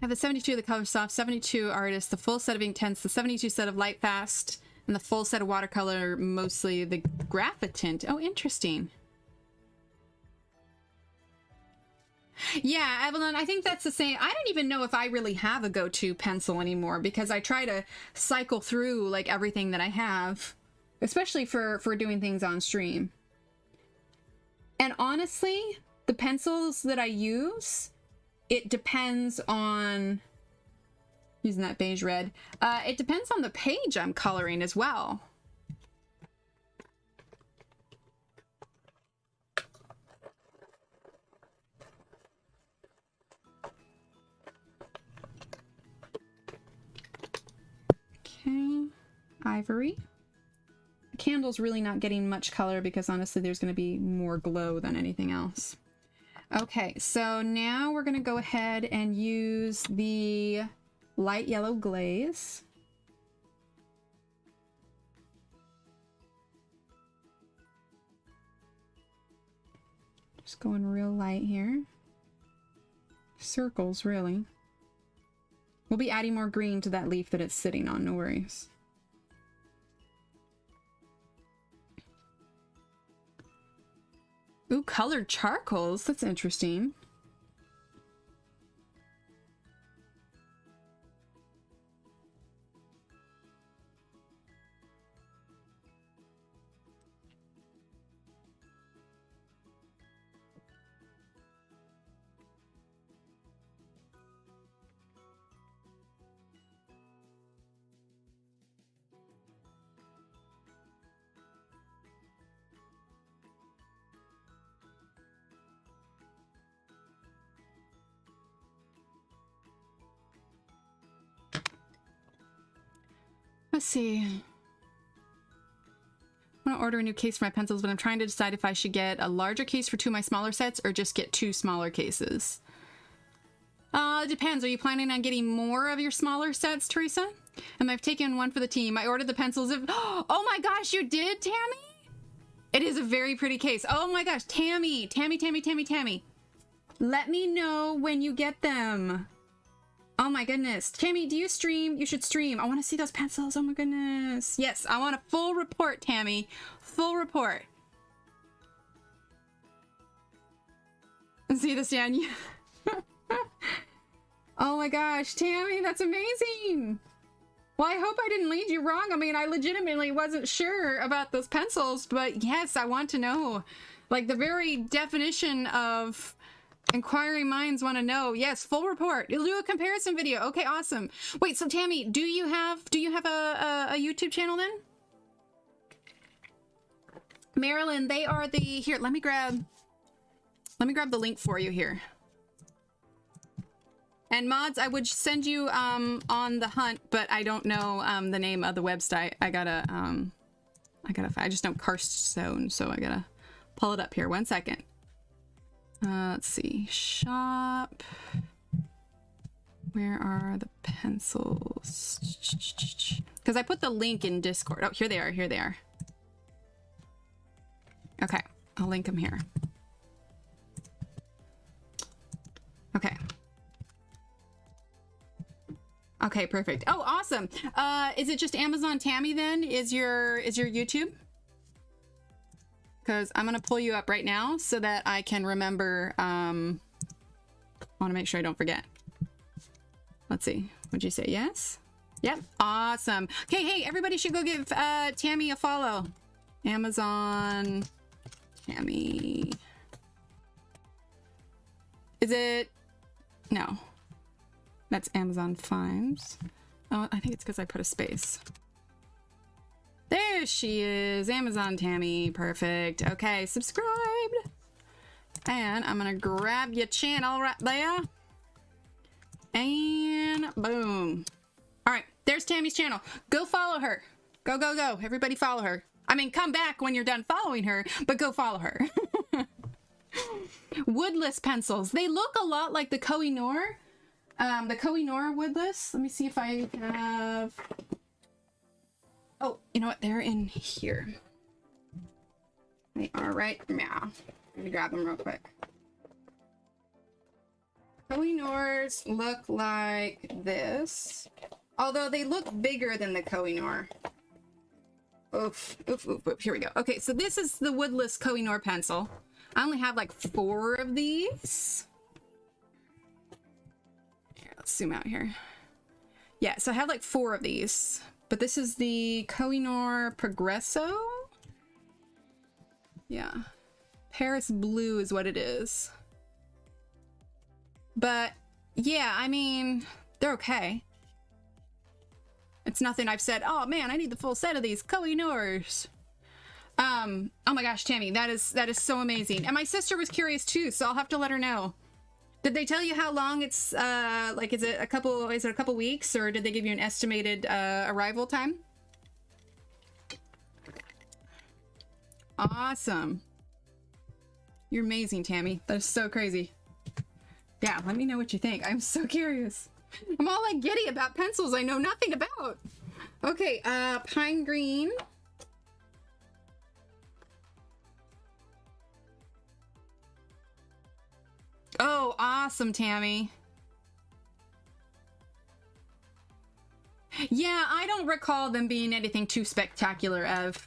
Speaker 1: I have the 72 of the Color Soft, 72 artists, the full set of ink tints, the 72 set of Light Fast, and the full set of watercolor, mostly the Graphitint. Oh, interesting. Yeah, Evelyn, I think that's the same. I don't even know if I really have a go-to pencil anymore because I try to cycle through like everything that I have, especially for doing things on stream. And honestly, the pencils that I use, it depends on, using that beige red, it depends on the page I'm coloring as well. Okay, ivory. The candle's really not getting much color because honestly there's going to be more glow than anything else. Okay, so now we're going to go ahead and use the light yellow glaze. Just going real light here. Circles, really. We'll be adding more green to that leaf that it's sitting on, no worries. Ooh, colored charcoals. That's interesting. Let's see. I want to order a new case for my pencils, but I'm trying to decide if I should get a larger case for 2 of my smaller sets or just get 2 smaller cases. It depends. Are you planning on getting more of your smaller sets, Teresa? And I've taken 1 for the team. I ordered the pencils. Oh my gosh, you did, Tammy? It is a very pretty case. Oh my gosh, Tammy. Let me know when you get them. Oh my goodness. Tammy, do you stream? You should stream. I want to see those pencils. Oh my goodness. Yes, I want a full report, Tammy. Full report. See this, Jan? Oh my gosh, Tammy, that's amazing. Well, I hope I didn't lead you wrong. I mean, I legitimately wasn't sure about those pencils, but yes, I want to know. Like, the very definition of inquiring minds want to know. Yes, full report. You'll do a comparison video. Okay, awesome. Wait, so Tammy, do you have a YouTube channel then? Marilyn, they are the, here, let me grab the link for you here. And mods, I would send you on the hunt, but I don't know the name of the website. I just know Karststone, so I gotta pull it up here. 1 second. Let's see. Shop. Where are the pencils? Because I put the link in Discord. Oh, here they are. Here they are. Okay, I'll link them here. Okay. Okay, perfect. Oh, awesome. Is it just Amazon Tammy then? Is your YouTube? Because I'm gonna pull you up right now so that I can remember. I want to make sure I don't forget. Let's see. Would you say yes? Yep. Awesome. Okay, hey, everybody should go give Tammy a follow. Amazon Tammy. Is it? No. That's Amazon Finds. Oh, I think it's because I put a space. There she is. Amazon Tammy. Perfect. Okay, subscribed. And I'm going to grab your channel right there. And boom. All right, there's Tammy's channel. Go follow her. Go, go, go. Everybody follow her. I mean, come back when you're done following her, but go follow her. Woodless pencils. They look a lot like the Koh-i-Noor. The Koh-i-Noor woodless. Let me see if I have... Oh, you know what? They're in here. They are right now. Let me grab them real quick. Koh-i-Noors look like this. Although they look bigger than the Koh-i-Noor. Oof, oof, oof, oof. Here we go. Okay, so this is the woodless Koh-i-Noor pencil. I only have like 4 of these. Let's zoom out here. Yeah, so I have like 4 of these, but this is the Koh-i-Noor Progresso. Yeah, Paris Blue is what it is. But yeah, I mean, they're okay. It's nothing I've said, oh man, I need the full set of these Koh-i-Noors. Oh my gosh, Tammy, that is so amazing. And my sister was curious too, so I'll have to let her know. Did they tell you how long it's, like, is it a couple weeks, or did they give you an estimated, arrival time? Awesome. You're amazing, Tammy. That is so crazy. Yeah, let me know what you think. I'm so curious. I'm all like giddy about pencils I know nothing about. Okay, pine green. Oh, awesome, Tammy. Yeah, I don't recall them being anything too spectacular, Ev.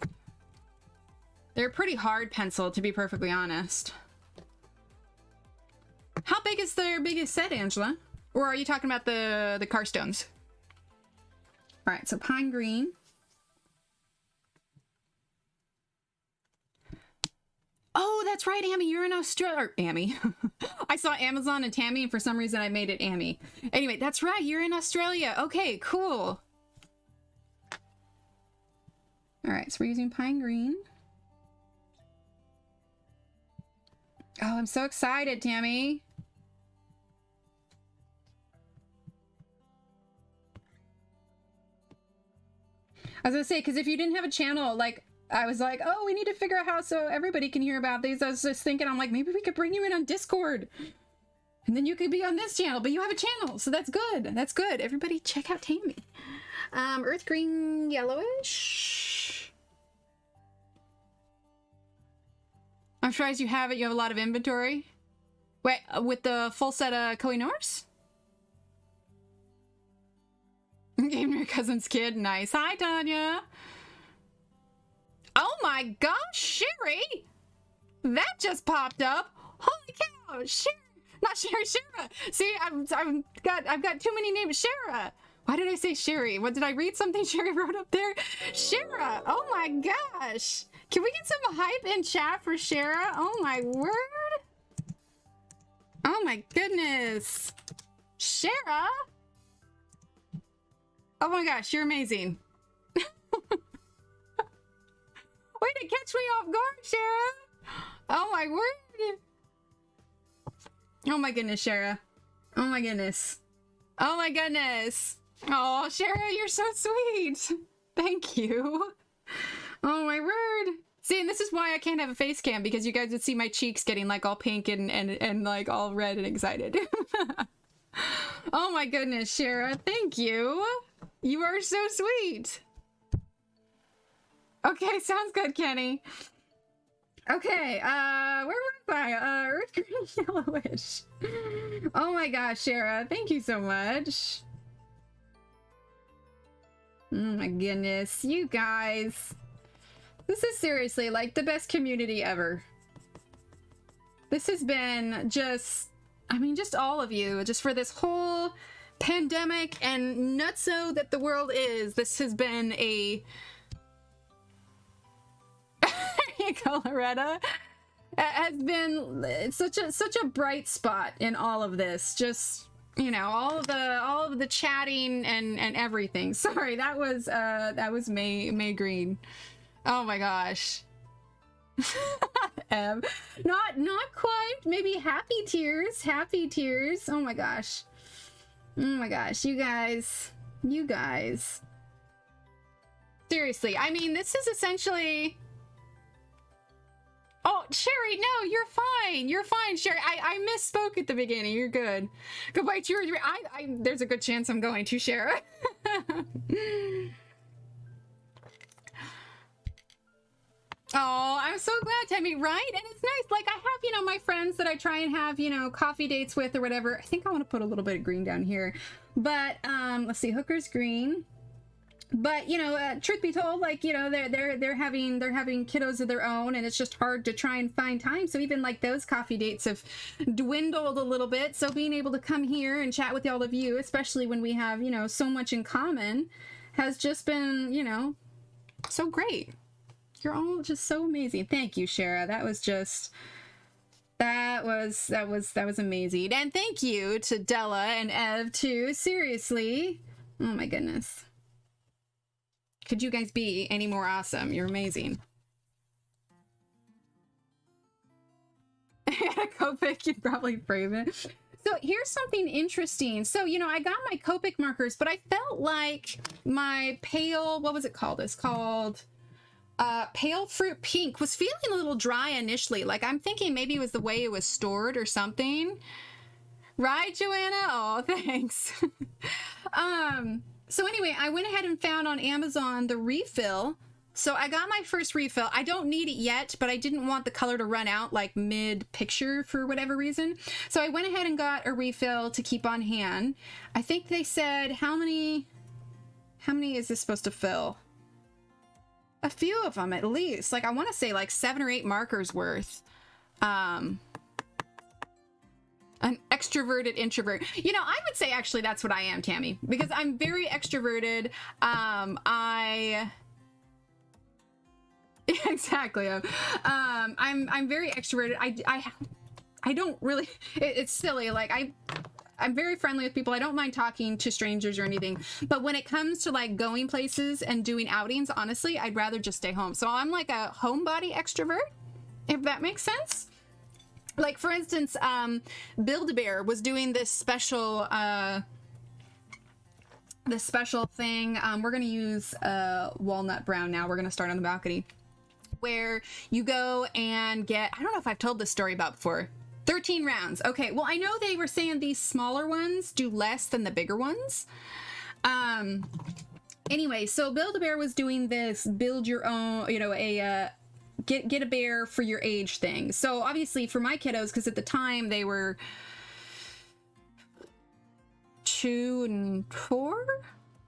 Speaker 1: They're a pretty hard pencil, to be perfectly honest. How big is their biggest set, Angela? Or are you talking about the Carstones? All right, so pine green. Oh, that's right, Amy, you're in Australia. Or Amy. I saw Amazon and Tammy, and for some reason I made it Amy. Anyway, that's right, you're in Australia. Okay, cool. All right, so we're using pine green. Oh, I'm so excited, Tammy. I was gonna say, because if you didn't have a channel, like, I was like, oh, we need to figure out how so everybody can hear about these. I was just thinking, I'm like, maybe we could bring you in on Discord. And then you could be on this channel, but you have a channel, so that's good. That's good. Everybody check out Tammy. Earth green yellowish. I'm surprised you have it. You have a lot of inventory. Wait, with the full set of Kohinoors? Gave your cousin's kid. Nice. Hi, Tanya. Oh my gosh, Sherry! That just popped up. Holy cow, Sherry! Not Sherry, Shara. See, I've got too many names. Shara. Why did I say Sherry? What did I read something Sherry wrote up there? Shara. Oh my gosh. Can we get some hype in chat for Shara? Oh my word. Oh my goodness. Shara. Oh my gosh, you're amazing. Way to catch me off guard, Shara. Oh my word. Oh my goodness, Shara. Oh my goodness. Oh my goodness. Oh, Shara, you're so sweet. Thank you. Oh my word. See, and this is why I can't have a face cam, because you guys would see my cheeks getting like all pink and like all red and excited. Oh my goodness, Shara. Thank you. You are so sweet. Okay, sounds good, Kenny. Okay, where was I? Earth green yellowish. Oh my gosh, Shara, thank you so much. Oh my goodness, you guys. This is seriously like the best community ever. This has been just, I mean, just all of you, just for this whole pandemic and nutso that the world is. This has been a... There you go, Loretta. Has been such a bright spot in all of this. Just, you know, all of the chatting and everything. Sorry, that was May Green. Oh my gosh. Not quite. Maybe happy tears. Happy tears. Oh my gosh. Oh my gosh, you guys. Seriously, I mean, this is essentially... Oh, Sherry, no, you're fine. You're fine, Sherry. I misspoke at the beginning. You're good. Goodbye, 2 or 3. There's a good chance I'm going to, Shara. Oh, I'm so glad, Tammy, right? And it's nice. Like, I have, you know, my friends that I try and have, you know, coffee dates with or whatever. I think I want to put a little bit of green down here. But, let's see, Hooker's green. But, you know, truth be told, like, you know, they're having kiddos of their own, and it's just hard to try and find time. So even like those coffee dates have dwindled a little bit. So being able to come here and chat with all of you, especially when we have, you know, so much in common, has just been, you know, so great. You're all just so amazing. Thank you, Shara. That was just, that was amazing. And thank you to Della and Ev too. Seriously. Oh my goodness. Could you guys be any more awesome? You're amazing. Copic, you'd probably frame it. So here's something interesting. So, you know, I got my Copic markers, but I felt like my pale, what was it called? It's called Pale Fruit Pink was feeling a little dry initially. Like, I'm thinking maybe it was the way it was stored or something. Right, Joanna? Oh, thanks. So anyway, I went ahead and found on Amazon the refill. So I got my first refill. I don't need it yet, but I didn't want the color to run out like mid-picture for whatever reason. So I went ahead and got a refill to keep on hand. I think they said, how many is this supposed to fill? A few of them at least. Like, I want to say like 7 or 8 markers worth. An extroverted introvert. You know, I would say actually that's what I am, Tammy, because I'm very extroverted. Exactly. I'm very extroverted. I don't really, it's silly. Like I'm very friendly with people. I don't mind talking to strangers or anything. But when it comes to like going places and doing outings, honestly, I'd rather just stay home. So I'm like a homebody extrovert, if that makes sense. Like, for instance, Build-A-Bear was doing this special thing. We're going to use walnut brown now. We're going to start on the balcony. where you go and get, I don't know if I've told this story about before, 13 rounds. Okay, well, I know they were saying these smaller ones do less than the bigger ones. Anyway, so Build-A-Bear was doing this build your own, you know, a get a bear for your age thing. So obviously for my kiddos, because at the time they were 2 and 4,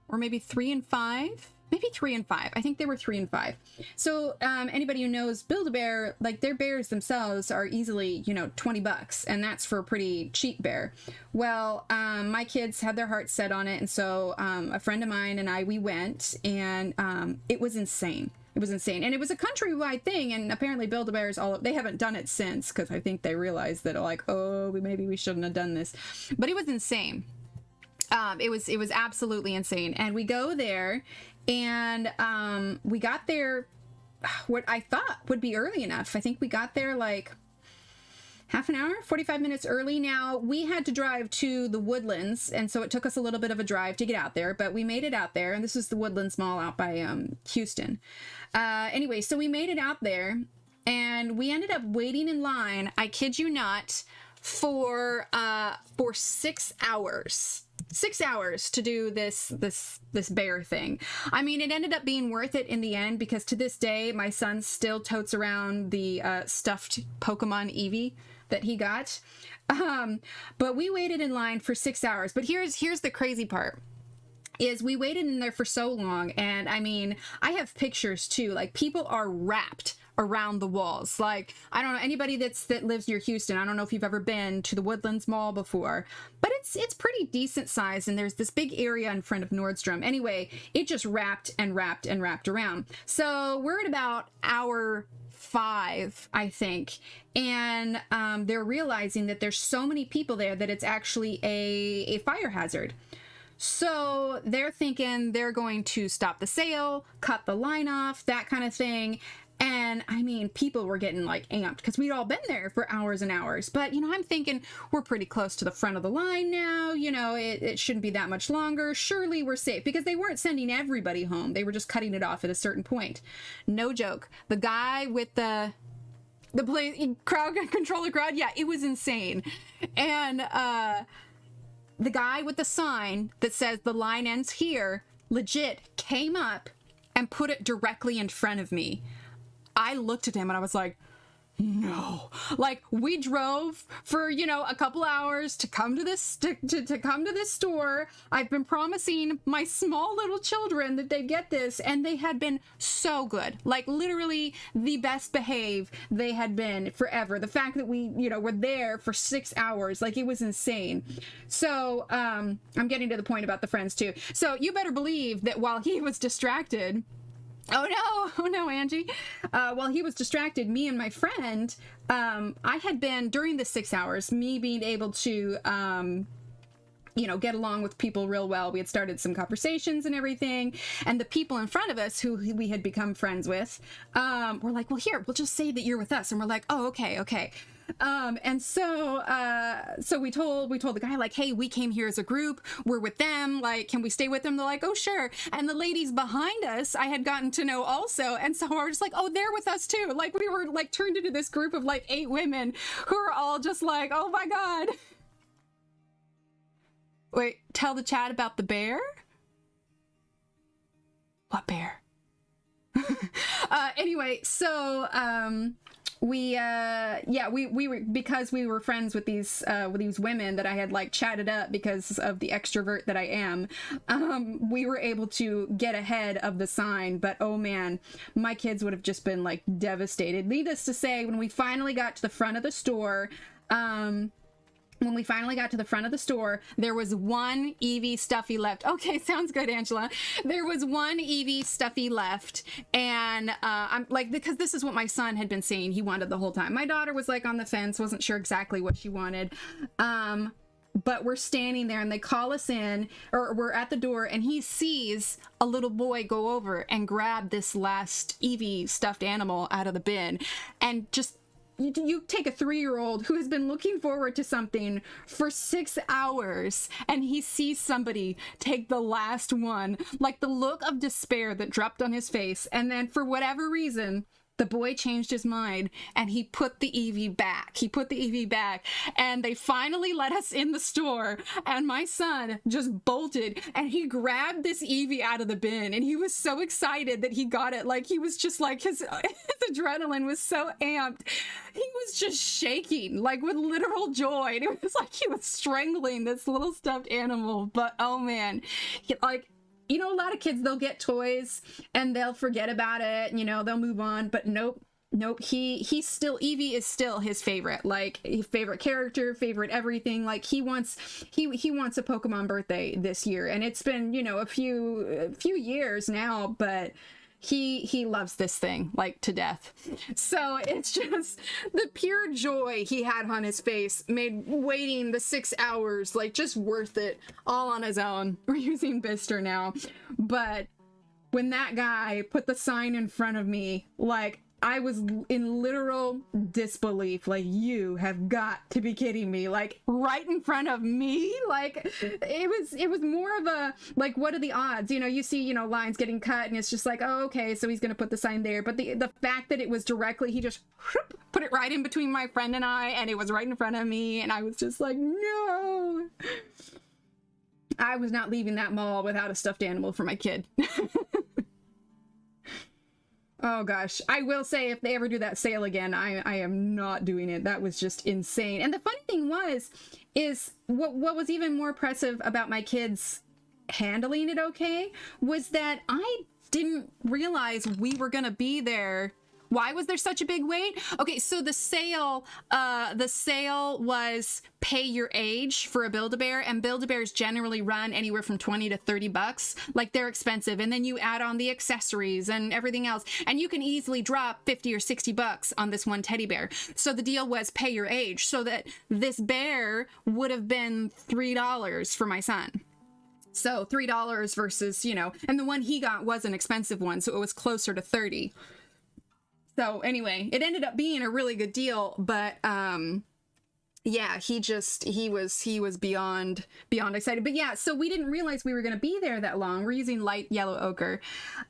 Speaker 1: or maybe 3 and 5. Maybe 3 and 5. I think they were 3 and 5. So anybody who knows Build-A-Bear, like their bears themselves are easily, you know, $20, and that's for a pretty cheap bear. Well, my kids had their hearts set on it, and so a friend of mine and I, we went, and it was insane. It was insane. And it was a countrywide thing, and apparently Build-A-Bears, they haven't done it since, because I think they realized that, like, oh, maybe we shouldn't have done this. But it was insane. It was absolutely insane. And we go there, and we got there what I thought would be early enough. I think we got there like half an hour, 45 minutes early. Now, we had to drive to the Woodlands, and so it took us a little bit of a drive to get out there, but we made it out there, and this is the Woodlands Mall out by Houston. Anyway, so we made it out there, and we ended up waiting in line, I kid you not, for 6 hours. 6 hours to do this bear thing. I mean, it ended up being worth it in the end, because to this day my son still totes around the stuffed Pokemon Eevee that he got. But we waited in line for 6 hours. But here's the crazy part. Is we waited in there for so long, and I mean, I have pictures too, like people are wrapped around the walls. Like, I don't know, anybody that lives near Houston, I don't know if you've ever been to the Woodlands Mall before, but it's pretty decent size, and there's this big area in front of Nordstrom. Anyway, it just wrapped and wrapped and wrapped around. So we're at about hour 5, I think, and they're realizing that there's so many people there that it's actually a fire hazard. So they're thinking they're going to stop the sale, cut the line off, that kind of thing. And I mean, people were getting like amped because we'd all been there for hours and hours. But, you know, I'm thinking we're pretty close to the front of the line now. You know, it shouldn't be that much longer. Surely we're safe, because they weren't sending everybody home. They were just cutting it off at a certain point. No joke. The guy with the crowd control the crowd. Yeah, it was insane. And, the guy with the sign that says the line ends here legit came up and put it directly in front of me. I looked at him and I was like, no. Like, we drove for, you know, a couple hours to come to this to come to this store. I've been promising my small little children that they'd get this, and they had been so good. Like, literally the best behaved they had been forever. The fact that we, you know, were there for 6 hours, like, it was insane. So I'm getting to the point about the friends too. So you better believe that while he was distracted, oh no, Angie. While he was distracted, me and my friend, I had been, during the 6 hours, me being able to, you know, get along with people real well. We had started some conversations and everything. And the people in front of us who we had become friends with, were like, well, here, we'll just say that you're with us. And we're like, oh, okay. And so we told the guy, like, hey, we came here as a group, we're with them, like, can we stay with them? They're like, oh, sure. And the ladies behind us, I had gotten to know also. And so I was just like, oh, they're with us too. Like, we were like turned into this group of like 8 women who are all just like, oh my God. Wait, tell the chat about the bear? What bear? Anyway, so, we were, because we were friends with these women that I had like chatted up because of the extrovert that I am, we were able to get ahead of the sign. But oh man, my kids would have just been like devastated. Needless to say, when we finally got to the front of the store, there was one Eevee stuffy left. Okay, sounds good, Angela. There was one Eevee stuffy left, and I'm like, because this is what my son had been saying he wanted the whole time. My daughter was like on the fence, wasn't sure exactly what she wanted. But we're standing there and they call us in, or we're at the door, and he sees a little boy go over and grab this last Eevee stuffed animal out of the bin, and just, you take a 3-year-old who has been looking forward to something for 6 hours, and he sees somebody take the last one, like the look of despair that dropped on his face. And then for whatever reason, the boy changed his mind and he put the Eevee back. He put the Eevee back, and they finally let us in the store, and my son just bolted and he grabbed this Eevee out of the bin, and he was so excited that he got it. Like, he was just like, his adrenaline was so amped. He was just shaking, like, with literal joy. And it was like he was strangling this little stuffed animal. But oh man, like, you know, a lot of kids, they'll get toys and they'll forget about it, you know, they'll move on. But nope, he's still, Eevee is still his favorite, like, favorite character, favorite everything. Like, he wants a Pokemon birthday this year, and it's been, you know, a few years now, but he loves this thing like to death. So it's just the pure joy he had on his face made waiting the 6 hours like just worth it, all on his own. We're using Bister now, but when that guy put the sign in front of me, like, I was in literal disbelief. Like, you have got to be kidding me. Like, right in front of me. Like, it was more of a, like, what are the odds? You know, you see, you know, lines getting cut and it's just like, oh, okay, so he's going to put the sign there. But the fact that it was directly, he just put it right in between my friend and I, and it was right in front of me. And I was just like, no. I was not leaving that mall without a stuffed animal for my kid. Oh gosh, I will say, if they ever do that sale again, I am not doing it. That was just insane. And the funny thing is what was even more impressive about my kids handling it okay was that I didn't realize we were gonna be there. Why was there such a big wait? Okay, so the sale was pay your age for a Build-A-Bear, and Build-A-Bears generally run anywhere from 20 to 30 bucks. Like, they're expensive, and then you add on the accessories and everything else, and you can easily drop 50 or 60 bucks on this one teddy bear. So the deal was pay your age, so that this bear would have been $3 for my son. So $3 versus, you know, and the one he got was an expensive one, so it was closer to 30. So anyway, it ended up being a really good deal, but yeah, he was beyond excited. But yeah, so we didn't realize we were going to be there that long. We're using light yellow ochre.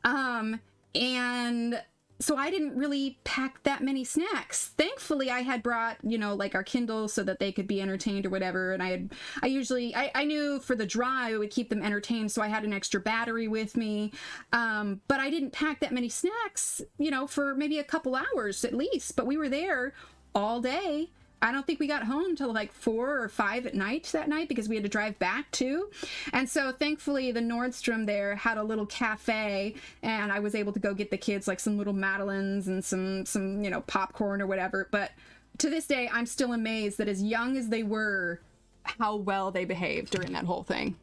Speaker 1: And so I didn't really pack that many snacks. Thankfully, I had brought, you know, like our Kindle so that they could be entertained or whatever. And I knew for the drive it would keep them entertained, so I had an extra battery with me. But I didn't pack that many snacks, you know, for maybe a couple hours at least. But we were there all day. I don't think we got home till like 4 or 5 at night that night, because we had to drive back too. And so thankfully the Nordstrom there had a little cafe, and I was able to go get the kids like some little Madeleines and some you know, popcorn or whatever. But to this day, I'm still amazed that as young as they were, how well they behaved during that whole thing.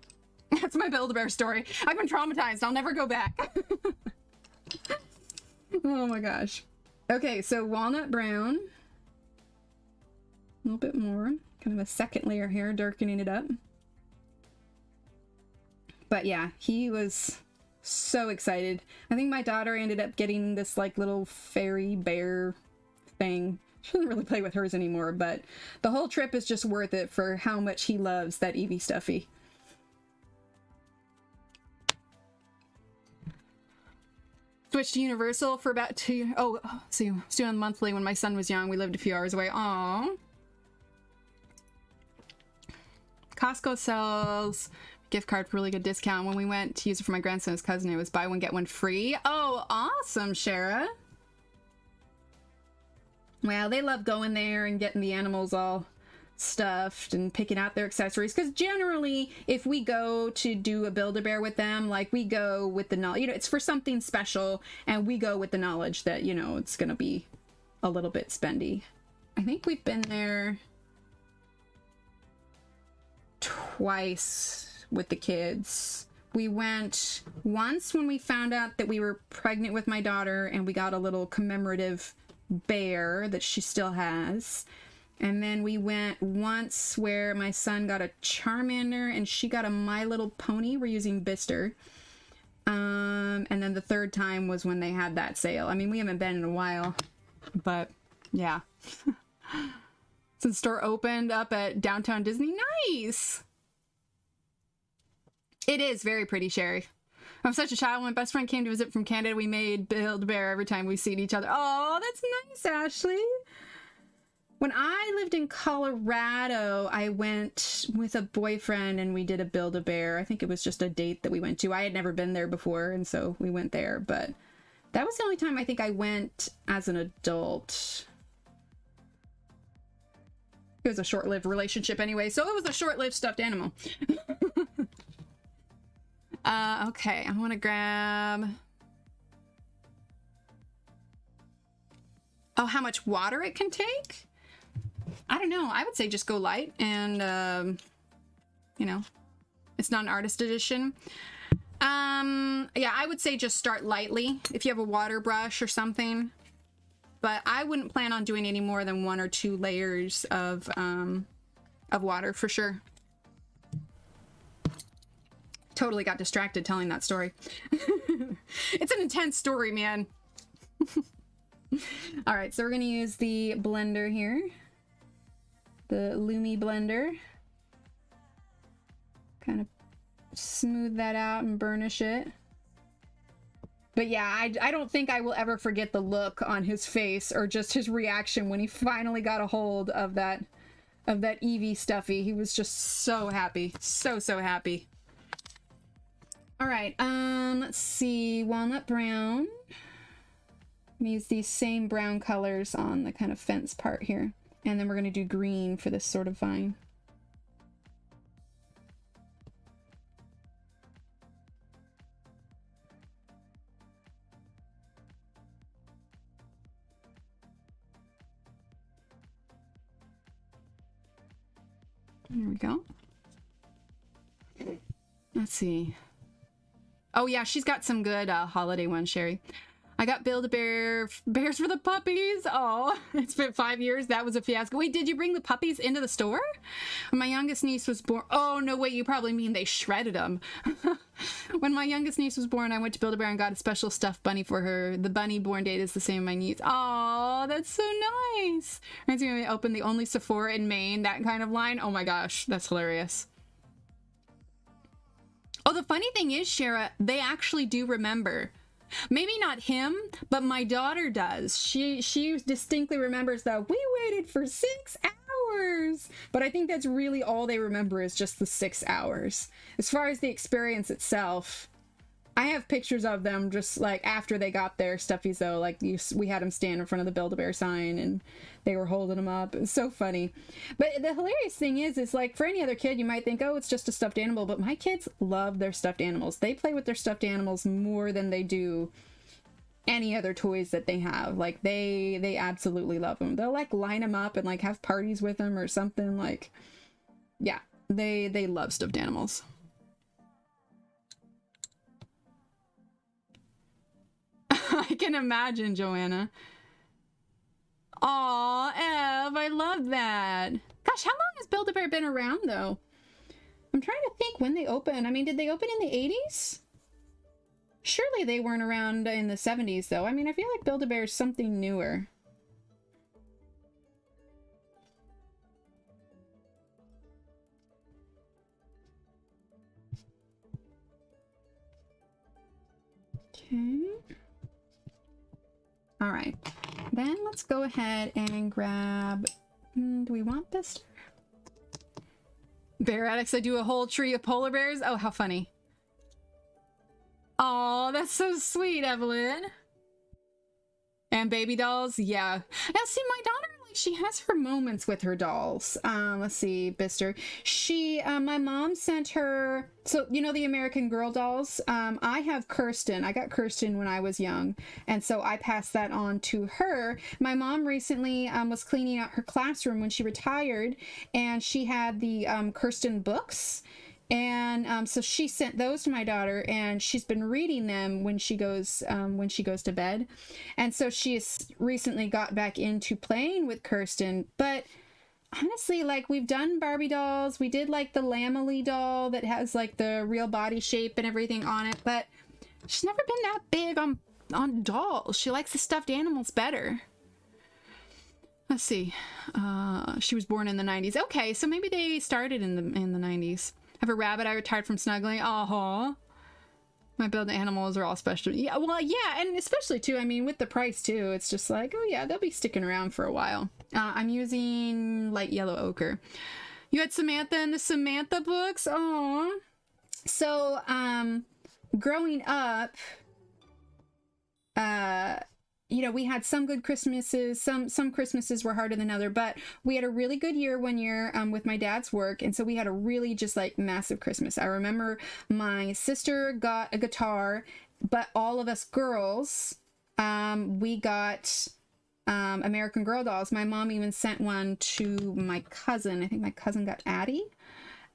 Speaker 1: That's my Build-A-Bear story. I've been traumatized. I'll never go back. Oh my gosh. Okay, so walnut brown. A little bit more, kind of a second layer here, darkening it up. But yeah, he was so excited. I think my daughter ended up getting this like little fairy bear thing. She doesn't really play with hers anymore, but the whole trip is just worth it for how much he loves that Eevee stuffy. Switched to Universal for about 2 years. Oh, see, I was doing monthly when my son was young. We lived a few hours away. Aww. Costco sells gift card for really good discount. When we went to use it for my grandson's cousin, it was buy one, get one free. Oh, awesome, Shara. Well, they love going there and getting the animals all stuffed and picking out their accessories, because generally if we go to do a Build-A-Bear with them, like, we go with the knowledge, you know, it's for something special, and we go with the knowledge that, you know, it's gonna be a little bit spendy. I think we've been there twice with the kids. We went once when we found out that we were pregnant with my daughter, and we got a little commemorative bear that she still has. And then we went once where my son got a Charmander and she got a My Little Pony. We're using Bister. And then the third time was when they had that sale. I mean, we haven't been in a while, but yeah. So the store opened up at Downtown Disney. Nice! It is very pretty, Sherry. I'm such a child. When my best friend came to visit from Canada, we made Build-A-Bear every time we seen each other. Oh, that's nice, Ashley. When I lived in Colorado, I went with a boyfriend and we did a Build-A-Bear. I think it was just a date that we went to. I had never been there before, and so we went there. But that was the only time I think I went as an adult. It was a short-lived relationship anyway, so it was a short-lived stuffed animal. Okay, I want to grab... Oh, how much water it can take? I don't know. I would say just go light and, you know, it's not an artist edition. Yeah, I would say just start lightly if you have a water brush or something. But I wouldn't plan on doing any more than 1 or 2 layers of water for sure. Totally got distracted telling that story. It's an intense story, man. All right, so we're gonna use the blender here. The Lumi blender. Kind of smooth that out and burnish it. But yeah, I don't think I will ever forget the look on his face or just his reaction when he finally got a hold of that Eevee stuffy. He was just so happy. So happy. All right, let's see. Walnut brown. I'm gonna use these same brown colors on the kind of fence part here. And then we're gonna do green for this sort of vine. There we go. Let's see. Oh yeah, she's got some good holiday ones, Sherry. I got Build-A-Bear bears for the puppies. Oh, it's been 5 years. That was a fiasco. Wait, did you bring the puppies into the store? When my youngest niece was born. Oh, no, wait, you probably mean they shredded them. When my youngest niece was born, I went to Build-A-Bear and got a special stuffed bunny for her. The bunny born date is the same as my niece. Oh, that's so nice. Reminds me when we opened the only Sephora in Maine, that kind of line. Oh my gosh, that's hilarious. Oh, the funny thing is, Shara, they actually do remember. Maybe not him, but my daughter does. She distinctly remembers that we waited for 6 hours. But I think that's really all they remember is just the 6 hours. As far as the experience itself, I have pictures of them just like after they got their stuffies though. Like we had them stand in front of the Build-A-Bear sign and they were holding them up. It was so funny. But the hilarious thing is like for any other kid, you might think, oh, it's just a stuffed animal. But my kids love their stuffed animals. They play with their stuffed animals more than they do any other toys that they have. Like they absolutely love them. They'll like line them up and like have parties with them or something. Like, yeah, they love stuffed animals. I can imagine, Joanna. Aw, Ev, I love that. Gosh, how long has Build-A-Bear been around, though? I'm trying to think when they opened. I mean, did they open in the 80s? Surely they weren't around in the 70s, though. I mean, I feel like Build-A-Bear is something newer. Okay. All right, then let's go ahead and grab, do we want this? Bear Addicts, I do a whole tree of polar bears. Oh, how funny. Oh, that's so sweet, Evelyn. And baby dolls, yeah. Now, see, my daughter, like, she has her moments with her dolls. Let's see, Bister. My mom sent her, so, you know the American Girl dolls? I have Kirsten. I got Kirsten when I was young, and so I passed that on to her. My mom recently was cleaning out her classroom when she retired, and she had the Kirsten books. And so she sent those to my daughter, and she's been reading them when she goes to bed. And so she has recently got back into playing with Kirsten. But honestly, like, we've done Barbie dolls. We did like the Lamely doll that has like the real body shape and everything on it. But she's never been that big on dolls. She likes the stuffed animals better. Let's see. She was born in the 90s. Okay, so maybe they started in the 90s. I have a rabbit I retired from snuggling. Oh, My build animals are all special. Yeah, well, yeah, and especially too, I mean, with the price too, it's just like, oh yeah, they'll be sticking around for a while. I'm using light yellow ochre. You had Samantha in the Samantha books? Oh. So, growing up, you know, we had some good Christmases, some Christmases were harder than other, but we had a really good year one year with my dad's work, and so we had a really just like massive Christmas. I remember my sister got a guitar, but all of us girls, we got American Girl dolls. My mom even sent one to my cousin. I think my cousin got Addie.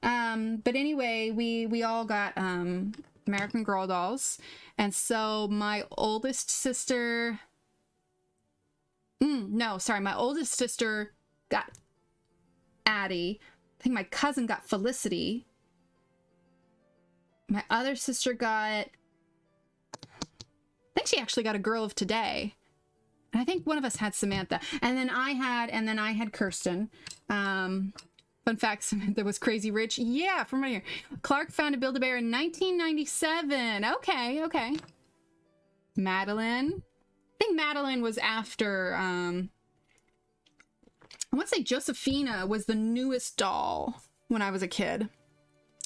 Speaker 1: But anyway, we all got American Girl dolls, and so my oldest sister... my oldest sister got Addie. I think my cousin got Felicity. My other sister got... I think she actually got a Girl of Today. And I think one of us had Samantha. And then I had Kirsten. Fun fact, Samantha was crazy rich. Yeah, from right here. Clark found a Build-A-Bear in 1997. Okay. Madeline. I think Madeline was after, I want to say Josephina was the newest doll when I was a kid.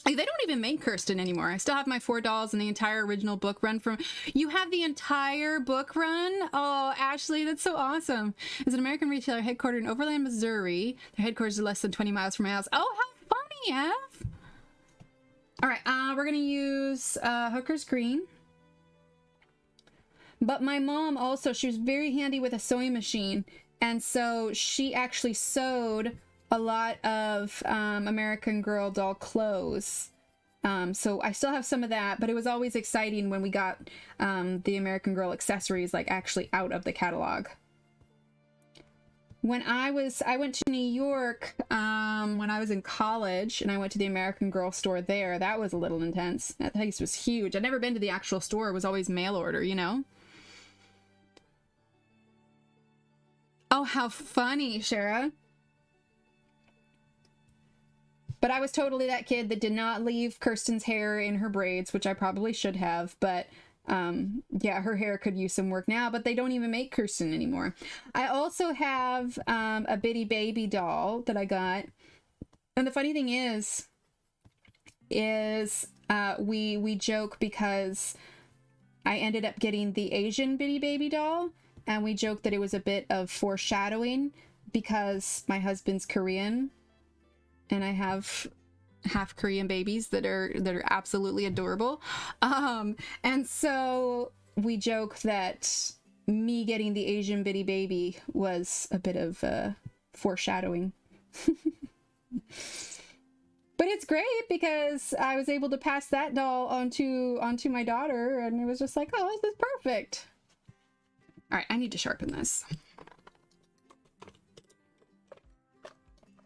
Speaker 1: Like, they don't even make Kirsten anymore. I still have my 4 dolls and the entire original book run from... You have the entire book run? Oh, Ashley, that's so awesome. It's an American retailer headquartered in Overland, Missouri. Their headquarters are less than 20 miles from my house. Oh, how funny, Ev! All right, we're going to use Hooker's Green. But my mom also, she was very handy with a sewing machine. And so she actually sewed a lot of American Girl doll clothes. So I still have some of that, but it was always exciting when we got the American Girl accessories like actually out of the catalog. When I went to New York when I was in college, and I went to the American Girl store there. That was a little intense. That place was huge. I'd never been to the actual store. It was always mail order, you know? Oh, how funny, Shara. But I was totally that kid that did not leave Kirsten's hair in her braids, which I probably should have. But yeah, her hair could use some work now, but they don't even make Kirsten anymore. I also have a Bitty Baby doll that I got. And the funny thing is we joke because I ended up getting the Asian Bitty Baby doll. And we joked that it was a bit of foreshadowing because my husband's Korean and I have half Korean babies that are absolutely adorable. And so we joke that me getting the Asian Bitty Baby was a bit of foreshadowing. But it's great because I was able to pass that doll onto my daughter, and it was just like, oh, this is perfect. All right, I need to sharpen this.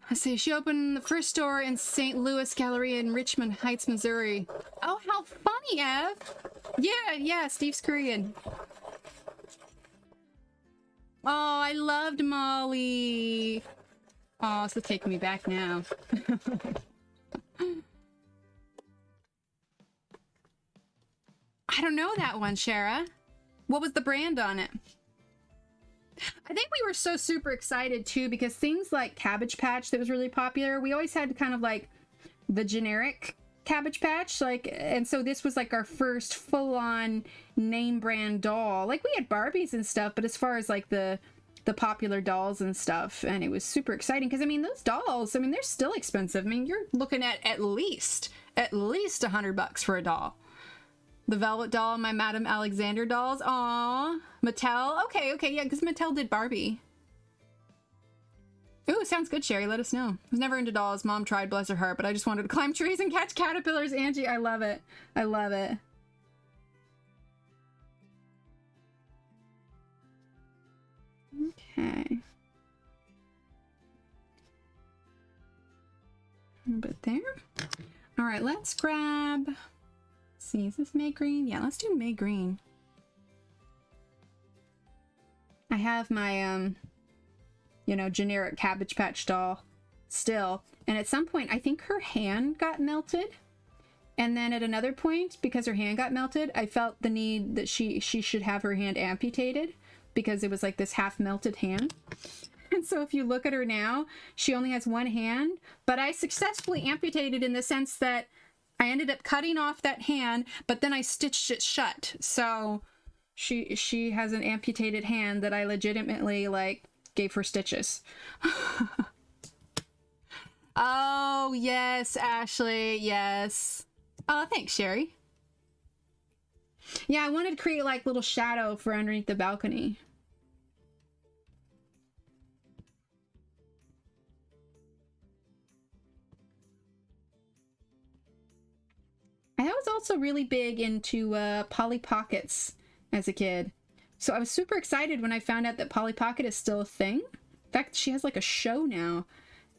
Speaker 1: Let's see, she opened the first store in St. Louis Galleria in Richmond Heights, Missouri. Oh, how funny, Ev! Yeah, Steve's Korean. Oh, I loved Molly. Oh, it's taking me back now. I don't know that one, Shara. What was the brand on it? I think we were so super excited too because things like Cabbage Patch that was really popular, we always had kind of like the generic Cabbage Patch, like, and so this was like our first full-on name brand doll. Like, we had Barbies and stuff, but as far as like the popular dolls and stuff, and it was super exciting because I mean those dolls, I mean they're still expensive. I mean you're looking at least $100 for a doll. The Velvet doll and my Madame Alexander dolls. Aww. Mattel. Okay, yeah, because Mattel did Barbie. Ooh, sounds good, Sherry. Let us know. I was never into dolls. Mom tried, bless her heart, but I just wanted to climb trees and catch caterpillars. Angie, I love it. I love it. Okay. A bit there. All right, let's grab... see, is this May Green? Yeah, let's do May Green. I have my, you know, generic Cabbage Patch doll still. And at some point, I think her hand got melted. And then at another point, because her hand got melted, I felt the need that she should have her hand amputated because it was like this half melted hand. And so if you look at her now, she only has one hand, but I successfully amputated in the sense that I ended up cutting off that hand, but then I stitched it shut. So she has an amputated hand that I legitimately like gave her stitches. Oh, yes, Ashley. Yes. Oh, thanks, Sherry. Yeah, I wanted to create like little shadow for underneath the balcony. I was also really big into Polly Pockets as a kid. So I was super excited when I found out that Polly Pocket is still a thing. In fact, she has like a show now.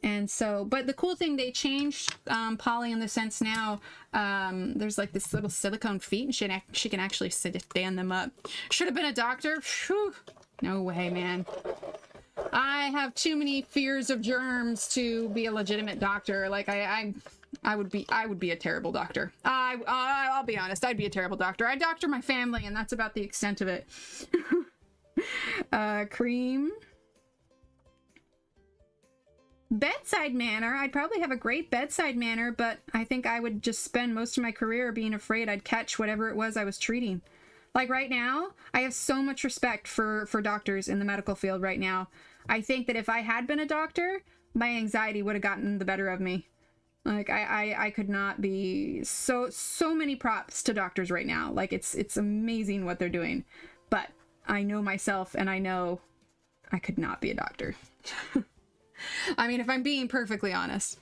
Speaker 1: And so, but the cool thing, they changed Polly in the sense now, there's like this little silicone feet and she can actually stand them up. Should have been a doctor? Whew. No way, man. I have too many fears of germs to be a legitimate doctor. Like I would be a terrible doctor. I'll be honest, I'd be a terrible doctor. I doctor my family and that's about the extent of it. Cream. Bedside manner. I'd probably have a great bedside manner, but I think I would just spend most of my career being afraid I'd catch whatever it was I was treating. Like right now, I have so much respect for doctors in the medical field right now. I think that if I had been a doctor, my anxiety would have gotten the better of me. Like I could not be so many props to doctors right now. Like it's amazing what they're doing. But I know myself and I know I could not be a doctor. I mean, if I'm being perfectly honest.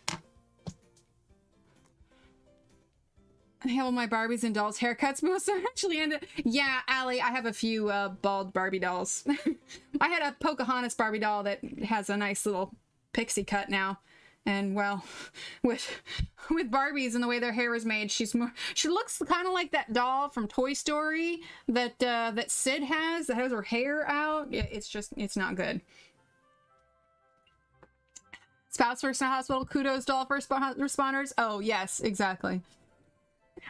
Speaker 1: I have all my Barbies and dolls haircuts. Most eventually end up... Yeah, Allie, I have a few bald Barbie dolls. I had a Pocahontas Barbie doll that has a nice little pixie cut now. And well, with Barbies and the way their hair is made, she looks kind of like that doll from Toy Story that Sid has, that has her hair out. It's not good. Spouse first in hospital, kudos doll first responders. Oh, yes, exactly.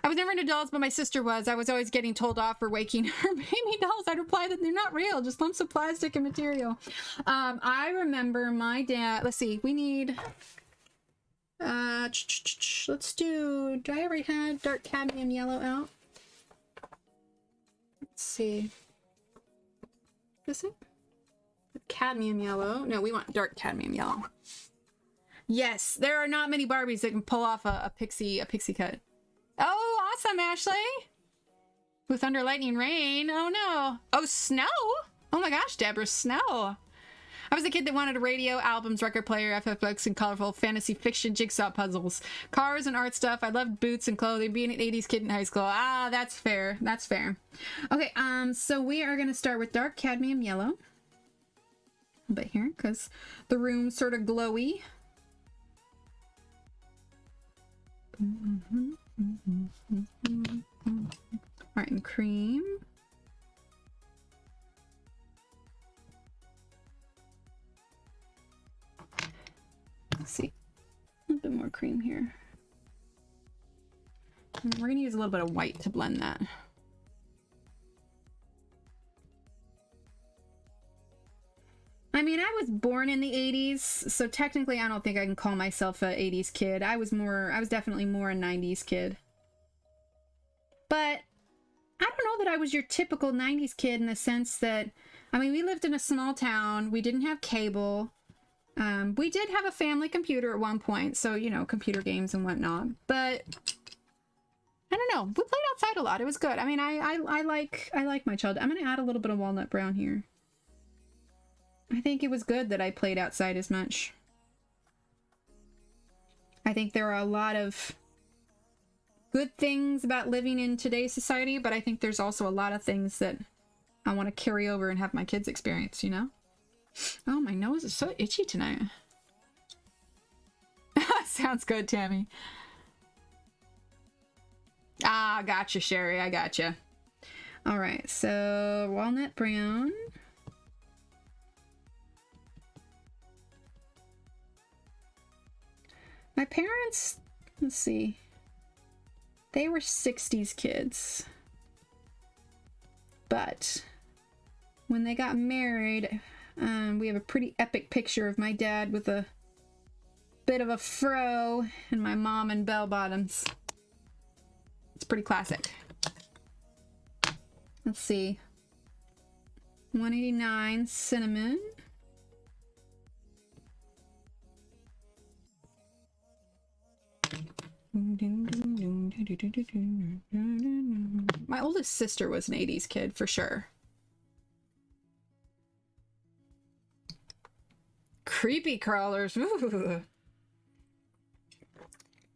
Speaker 1: I was never into dolls, but my sister was. I was always getting told off for waking her baby dolls. I'd reply that they're not real, just lumps of plastic and material. I remember my dad, let's see, we need, let's do I already had dark cadmium yellow out? Let's see. This thing? Cadmium yellow. No, we want dark cadmium yellow. Yes, there are not many Barbies that can pull off a pixie cut. Oh, awesome, Ashley! With thunder, lightning, rain. Oh no. Oh, snow! Oh my gosh, Deborah, snow! I was a kid that wanted a radio, albums, record player, FF books, and colorful fantasy fiction jigsaw puzzles. Cars and art stuff. I loved boots and clothing, being an 80s kid in high school. Ah, that's fair. That's fair. Okay, so we are gonna start with dark cadmium yellow. A bit here, because the room's sort of glowy. Alright, and cream. Let's see. A little bit more cream here. And we're going to use a little bit of white to blend that. I mean, I was born in the 80s, so technically I don't think I can call myself a 80s kid. I was definitely more a 90s kid. But I don't know that I was your typical 90s kid in the sense that, I mean, we lived in a small town. We didn't have cable. We did have a family computer at one point, so, you know, computer games and whatnot. But I don't know. We played outside a lot. It was good. I mean, I like my childhood. I'm going to add a little bit of walnut brown here. I think it was good that I played outside as much. I think there are a lot of good things about living in today's society, but I think there's also a lot of things that I want to carry over and have my kids experience, you know? Oh, my nose is so itchy tonight. Sounds good, Tammy. Ah, gotcha, Sherry. I gotcha. All right, so walnut brown. My parents, let's see. They were 60s kids. But when they got married, we have a pretty epic picture of my dad with a bit of a fro and my mom in bell bottoms. It's pretty classic. Let's see. 189 cinnamon. My oldest sister was an 80s kid for sure. Creepy crawlers. Ooh.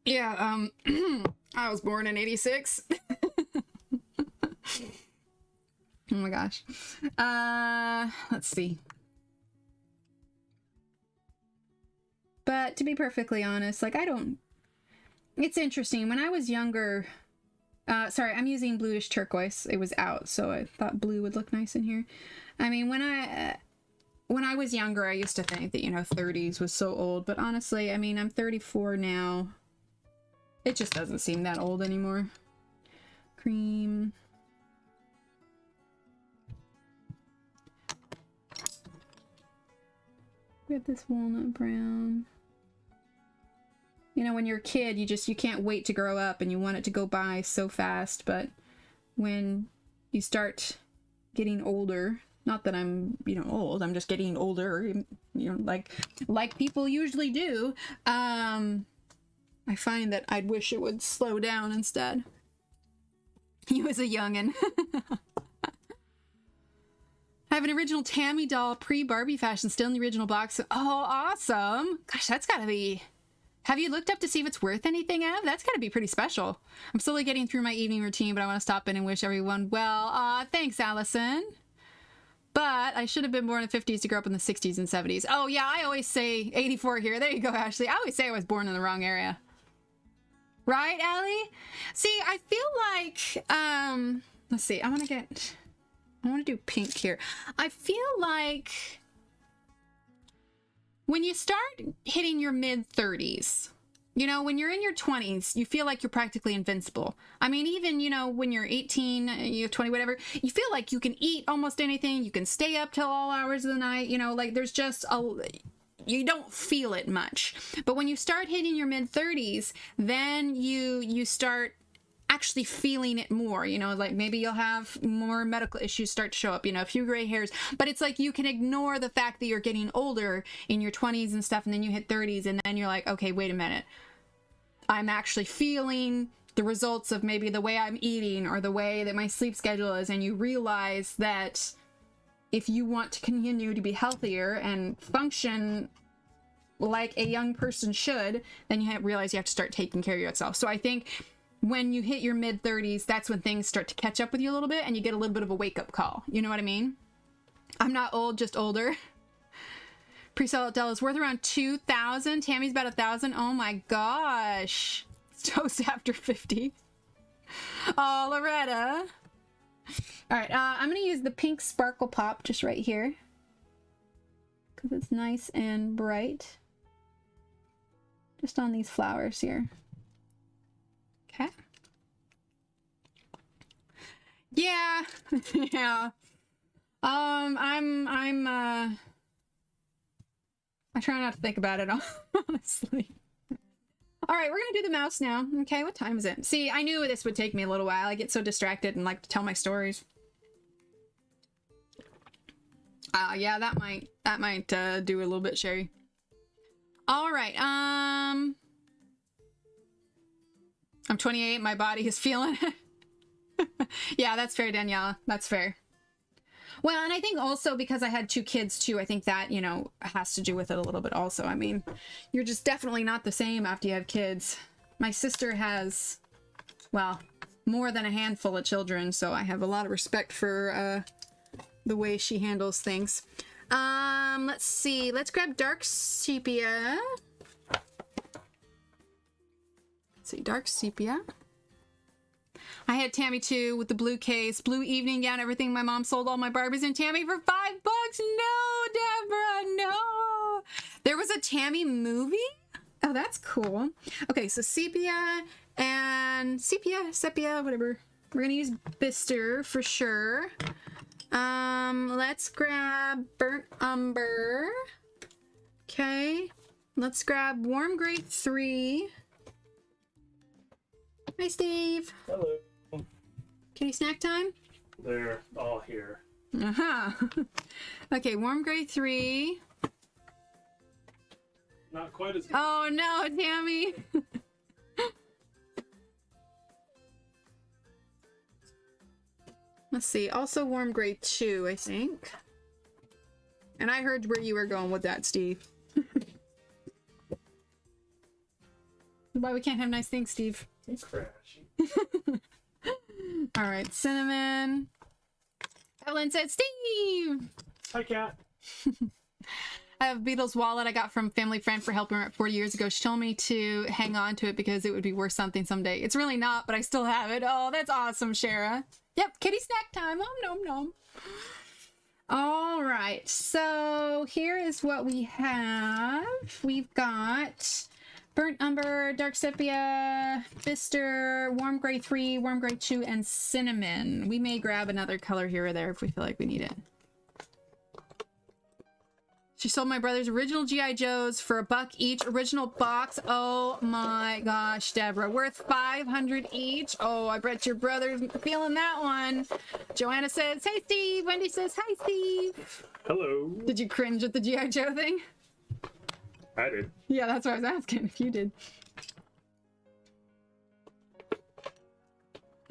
Speaker 1: Yeah, I was born in 86. Oh my gosh. Let's see. But to be perfectly honest, like, I don't... It's interesting. When I was younger... sorry, I'm using bluish turquoise. It was out, so I thought blue would look nice in here. I mean, when I was younger, I used to think that, you know, 30s was so old. But honestly, I mean, I'm 34 now. It just doesn't seem that old anymore. Cream... We have this walnut brown. You know, when you're a kid, you can't wait to grow up and you want it to go by so fast. But when you start getting older, not that I'm, you know, old, I'm just getting older, you know, like people usually do. I find that I'd wish it would slow down instead. You as a youngin'. I have an original Tammy doll pre-Barbie fashion still in the original box. Oh, awesome. Gosh, that's gotta be... Have you looked up to see if it's worth anything, Ev? That's gotta be pretty special. I'm slowly getting through my evening routine, but I want to stop in and wish everyone well. Thanks, Allison. But I should have been born in the 50s to grow up in the 60s and 70s. Oh, yeah, I always say 84 here. There you go, Ashley. I always say I was born in the wrong area. Right, Allie? See, I feel like... let's see. I want to do pink here. I feel like when you start hitting your mid-30s, you know, when you're in your 20s, you feel like you're practically invincible. I mean, even, you know, when you're 18, you're 20, whatever, you feel like you can eat almost anything. You can stay up till all hours of the night. You know, like there's just you don't feel it much. But when you start hitting your mid-30s, then you start actually feeling it more, you know, like maybe you'll have more medical issues start to show up, you know, a few gray hairs, but it's like you can ignore the fact that you're getting older in your 20s and stuff, and then you hit 30s and then you're like, okay, wait a minute, I'm actually feeling the results of maybe the way I'm eating or the way that my sleep schedule is, and you realize that if you want to continue to be healthier and function like a young person should, then you realize you have to start taking care of yourself. So I think when you hit your mid-30s, that's when things start to catch up with you a little bit and you get a little bit of a wake-up call. You know what I mean? I'm not old, just older. Pre-sale Dell is worth around 2,000. Tammy's about 1,000. Oh my gosh. Toast after 50. Oh, Loretta. All right, I'm going to use the pink Sparkle Pop just right here because it's nice and bright. Just on these flowers here. Okay. Yeah. Yeah. I try not to think about it, honestly. All right, we're gonna do the mouse now. Okay, what time is it? See, I knew this would take me a little while. I get so distracted and like to tell my stories. Yeah, that might do a little bit, Sherry. All right, I'm 28, my body is feeling it. Yeah, that's fair, Daniela. That's fair. Well, and I think also because I had 2 kids too, I think that, you know, has to do with it a little bit also. I mean, you're just definitely not the same after you have kids. My sister has, well, more than a handful of children, so I have a lot of respect for the way she handles things. Let's see. Let's grab dark sepia. Let's see, dark sepia. I had Tammy too with the blue case, blue evening gown, everything. My mom sold all my Barbies and Tammy for $5. No, Deborah, no. There was a Tammy movie? Oh, that's cool. Okay, so sepia and sepia, whatever. We're gonna use Bister for sure. Let's grab Burnt Umber. Okay. Let's grab Warm Gray 3. Hi, Steve.
Speaker 2: Hello.
Speaker 1: Kitty snack time?
Speaker 2: They're all here.
Speaker 1: Uh-huh. Okay, Warm Gray 3.
Speaker 2: Not quite as good.
Speaker 1: Oh no, Tammy. Let's see. Also Warm Gray 2, I think. And I heard where you were going with that, Steve. Why we can't have nice things, Steve?
Speaker 2: Crash.
Speaker 1: All right, cinnamon. Evelyn said, Steve!
Speaker 2: Hi, Cat.
Speaker 1: I have Beetle's wallet I got from family friend for helping her out 40 years ago. She told me to hang on to it because it would be worth something someday. It's really not, but I still have it. Oh, that's awesome, Shara. Yep, kitty snack time. Nom, nom, nom. All right, so here is what we have. We've got Burnt Umber, Dark Sepia, Bister, Warm Gray 3, Warm Gray 2, and Cinnamon. We may grab another color here or there if we feel like we need it. She sold my brother's original G.I. Joes for $1 each. Original box. Oh my gosh, Deborah. Worth $500 each. Oh, I bet your brother's feeling that one. Joanna says, hey, Steve. Wendy says, hi, Steve.
Speaker 2: Hello.
Speaker 1: Did you cringe at the G.I. Joe thing?
Speaker 2: I did.
Speaker 1: Yeah, that's what I was asking if you did.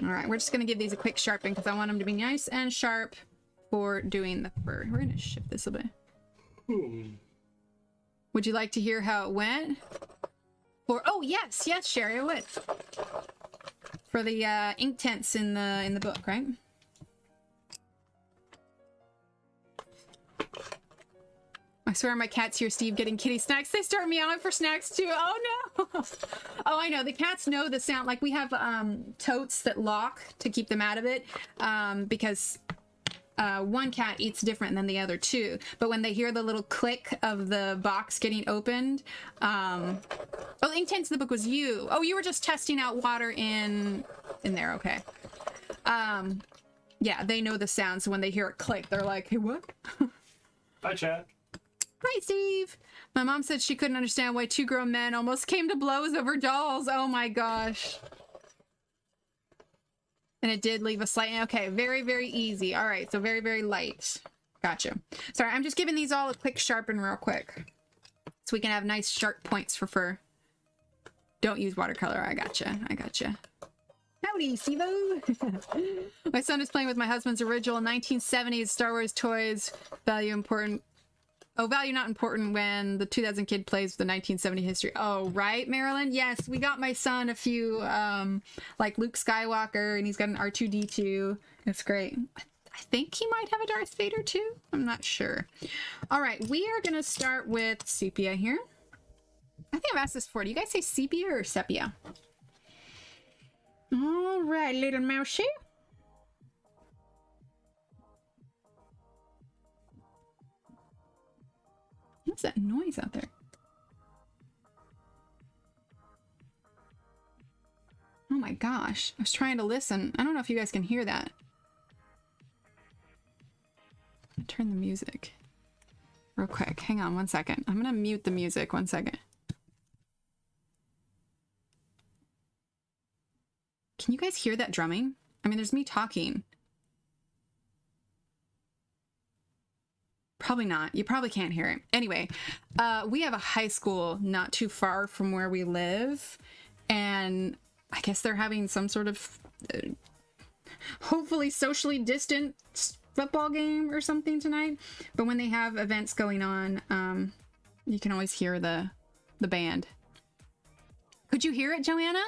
Speaker 1: All right, we're just going to give these a quick sharpen because I want them to be nice and sharp for doing the fur. We're going to shift this a bit. Would you like to hear how it went? Oh yes, Sherry, I would. For the ink tints in the book, right? I swear my cats hear Steve getting kitty snacks. They start meowing for snacks too. Oh no! Oh, I know. The cats know the sound. Like we have totes that lock to keep them out of it because one cat eats different than the other two, but when they hear the little click of the box getting opened, oh, the ink tints in the book was you. Oh, you were just testing out water in there. Okay. Yeah, they know the sound, so when they hear it click, they're like, hey, what?
Speaker 2: Hi, chat.
Speaker 1: Hi, Steve. My mom said she couldn't understand why two grown men almost came to blows over dolls. Oh my gosh. And it did leave a slight, okay, very, very easy. All right, so very, very light. Gotcha. Sorry, I'm just giving these all a quick sharpen real quick. So we can have nice sharp points for fur. Don't use watercolor, I gotcha, I gotcha. Howdy, Steve-o. My son is playing with my husband's original 1970s Star Wars toys. Value important. Oh, value not important when the 2000 kid plays with the 1970 history. Oh, right, Marilyn? Yes, we got my son a few, like Luke Skywalker, and he's got an R2-D2. It's great. I think he might have a Darth Vader, too. I'm not sure. All right, we are going to start with sepia here. I think I've asked this before. Do you guys say sepia or sepia? All right, little mousey. What's that noise out there? Oh my gosh. I was trying to listen. I don't know if you guys can hear that. Turn the music real quick. Hang on one second. I'm gonna mute the music 1 second. Can you guys hear that drumming? I mean, there's me talking. Probably not. You probably can't hear it. Anyway, we have a high school not too far from where we live, and I guess they're having some sort of hopefully socially distant football game or something tonight. But when they have events going on, you can always hear the band. Could you hear it, Joanna?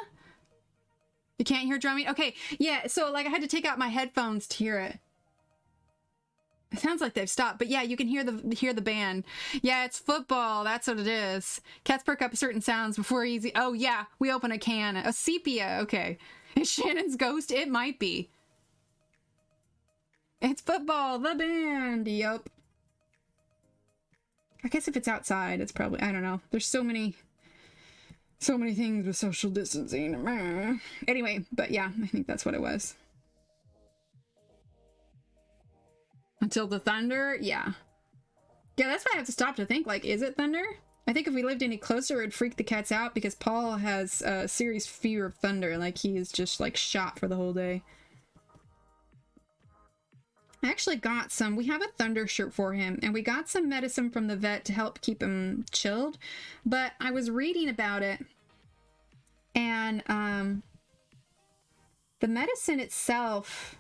Speaker 1: You can't hear drumming? Okay, yeah, so like I had to take out my headphones to hear it. It sounds like they've stopped, but yeah, you can hear the band. Yeah, it's football. That's what it is. Cats perk up certain sounds before easy. Oh yeah, we open a can. A sepia. Okay. Is Shannon's ghost? It might be. It's football. The band. Yup. I guess if it's outside, it's probably, I don't know. There's so many So many things with social distancing. Anyway, but yeah, I think that's what it was. Until the thunder? Yeah. Yeah, that's why I have to stop to think, like, is it thunder? I think if we lived any closer, it'd freak the cats out because Paul has a serious fear of thunder. Like, he is just, like, shot for the whole day. I actually got some. We have a thunder shirt for him, and we got some medicine from the vet to help keep him chilled. But I was reading about it, and the medicine itself,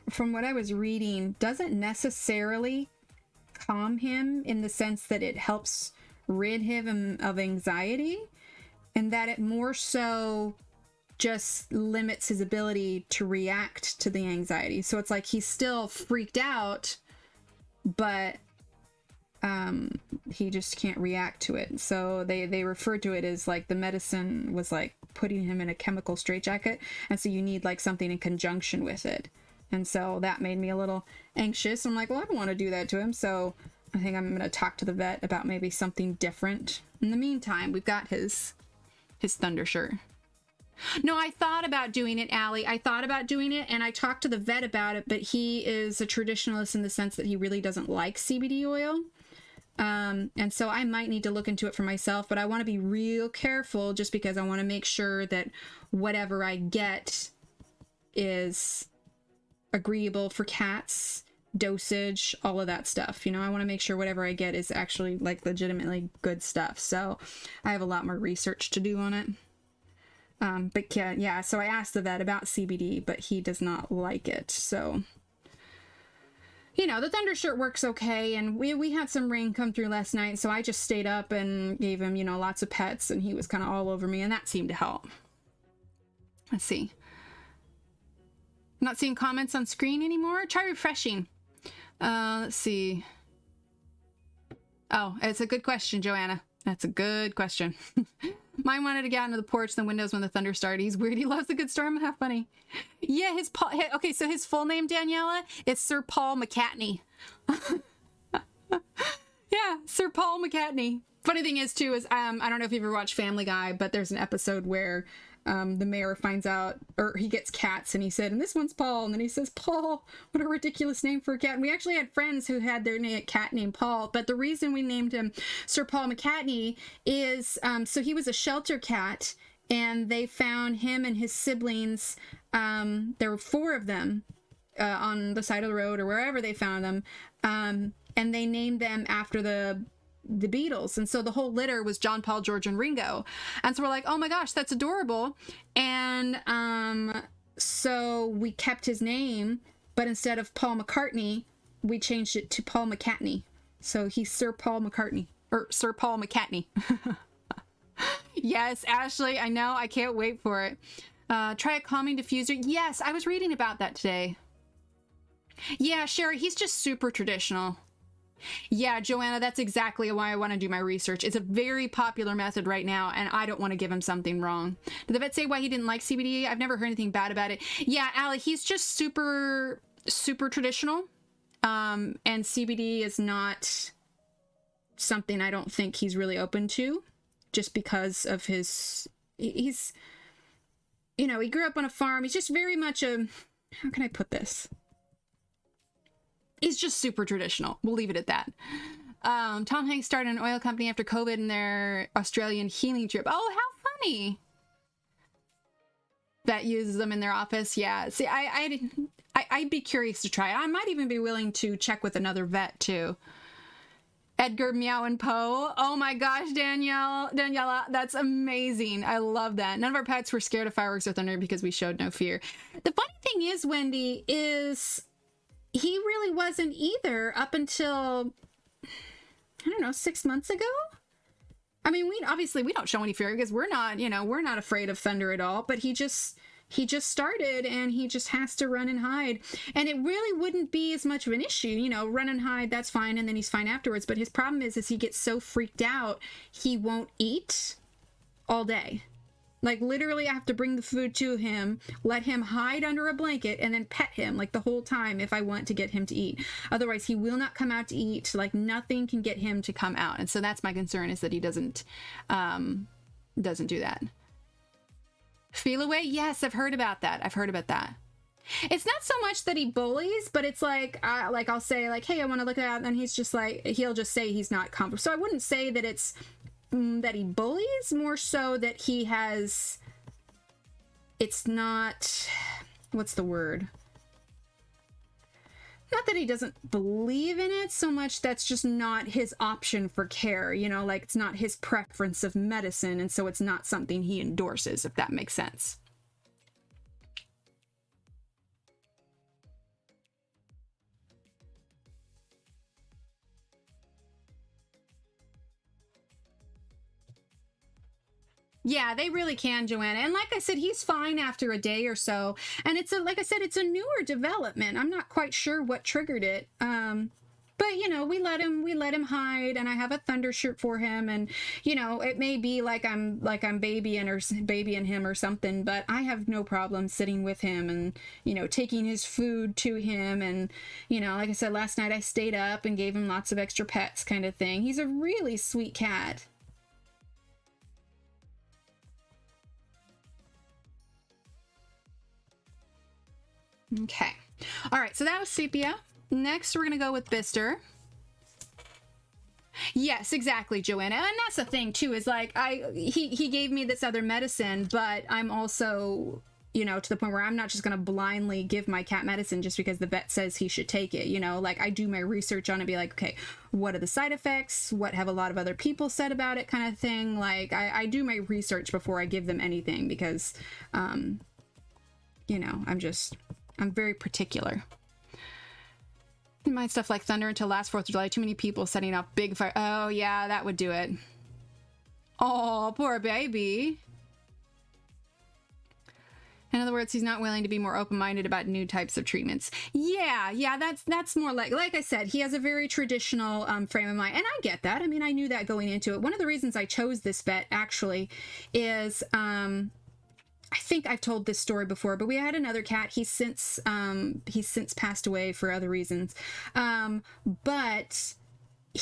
Speaker 1: from what I was reading, doesn't necessarily calm him in the sense that it helps rid him of anxiety, and that it more so just limits his ability to react to the anxiety. So it's like he's still freaked out, but he just can't react to it. So they refer to it as like the medicine was like putting him in a chemical straitjacket, and so you need like something in conjunction with it. And so that made me a little anxious. I'm like, well, I don't want to do that to him. So I think I'm going to talk to the vet about maybe something different. In the meantime, we've got his thunder shirt. No, I thought about doing it, Allie. I thought about doing it, and I talked to the vet about it, but he is a traditionalist in the sense that he really doesn't like CBD oil. And so I might need to look into it for myself, but I want to be real careful just because I want to make sure that whatever I get is agreeable for cats, dosage, all of that stuff. You know, I want to make sure whatever I get is actually like legitimately good stuff. So I have a lot more research to do on it. But yeah, so I asked the vet about CBD, but he does not like it. So, you know, the thunder shirt works okay. And we had some rain come through last night. So I just stayed up and gave him, you know, lots of pets, and he was kind of all over me, and that seemed to help. Let's see. Not seeing comments on screen anymore. Try refreshing. Let's see. Oh, it's a good question, Joanna. That's a good question. Mine wanted to get onto the porch, the windows when the thunder started. He's weird. He loves a good storm. How funny. Yeah, okay, so his full name, Daniela, is Sir Paul McCartney. Yeah, Sir Paul McCartney. Funny thing is, too, is I don't know if you've ever watched Family Guy, but there's an episode where the mayor finds out, or he gets cats, and he said, and this one's Paul, and then he says, Paul, what a ridiculous name for a cat. And we actually had friends who had their cat named Paul, but the reason we named him Sir Paul McCartney is, so he was a shelter cat, and they found him and his siblings, there were 4 of them, on the side of the road, or wherever they found them, and they named them after the Beatles, and so the whole litter was John, Paul, George, and Ringo. And so we're like, oh my gosh, that's adorable. And so we kept his name, but instead of Paul McCartney, we changed it to Paul McCartney. So he's Sir Paul McCartney, or Sir Paul McCartney. Yes, Ashley, I know, I can't wait for it. Try a calming diffuser. Yes, I was reading about that today. Yeah, Sherry, he's just super traditional. Yeah, Joanna, that's exactly why I want to do my research. It's a very popular method right now, and I don't want to give him something wrong. Did the vet say why he didn't like CBD? I've never heard anything bad about it. Yeah, Allie, he's just super, super traditional. And CBD is not something I don't think he's really open to, just because of he's, you know, he grew up on a farm. He's just very much how can I put this? He's just super traditional. We'll leave it at that. Tom Hanks started an oil company after COVID in their Australian healing trip. Oh, how funny. Vet uses them in their office. Yeah. See, I'd be curious to try it. I might even be willing to check with another vet too. Edgar, Meow, and Poe. Oh my gosh, Daniela, that's amazing. I love that. None of our pets were scared of fireworks or thunder because we showed no fear. The funny thing is, Wendy, is he really wasn't either up until, I don't know, 6 months ago. I mean, we don't show any fear because we're not afraid of thunder at all, but he just started and he just has to run and hide. And it really wouldn't be as much of an issue, you know, run and hide, that's fine, and then he's fine afterwards. But his problem is he gets so freaked out, he won't eat all day. Like, literally, I have to bring the food to him, let him hide under a blanket, and then pet him, like, the whole time if I want to get him to eat. Otherwise, he will not come out to eat. Like, nothing can get him to come out. And so that's my concern, is that he doesn't doesn't do that. Feel away? Yes, I've heard about that. I've heard about that. It's not so much that he bullies, but it's like I'll say like, hey, I want to look at that, and then he's just like, he'll just say he's not comfortable. So I wouldn't say that it's that he bullies, more so that he has, it's not, what's the word? Not that he doesn't believe in it so much, that's just not his option for care, you know, like it's not his preference of medicine, and so it's not something he endorses, if that makes sense. Yeah, they really can, Joanna. And like I said, he's fine after a day or so. And it's like I said, it's a newer development. I'm not quite sure what triggered it. But you know, we let him hide, and I have a thunder shirt for him, and you know, it may be like I'm babying him or something, but I have no problem sitting with him and, you know, taking his food to him, and you know, like I said, last night I stayed up and gave him lots of extra pets kind of thing. He's a really sweet cat. Okay. All right, so that was Sepia. Next, we're going to go with Bister. Yes, exactly, Joanna. And that's the thing, too, is like, he gave me this other medicine, but I'm also, you know, to the point where I'm not just going to blindly give my cat medicine just because the vet says he should take it. You know, like I do my research on it, be like, okay, what are the side effects? What have a lot of other people said about it, kind of thing. Like I do my research before I give them anything because, you know, I'm very particular. Mind stuff like thunder until last 4th of July. Too many people setting off big fire. Oh, yeah, that would do it. Oh, poor baby. In other words, he's not willing to be more open-minded about new types of treatments. Yeah, that's more like I said, he has a very traditional frame of mind, and I get that. I mean, I knew that going into it. One of the reasons I chose this vet actually is I think I've told this story before, but we had another cat. He's since passed away for other reasons. But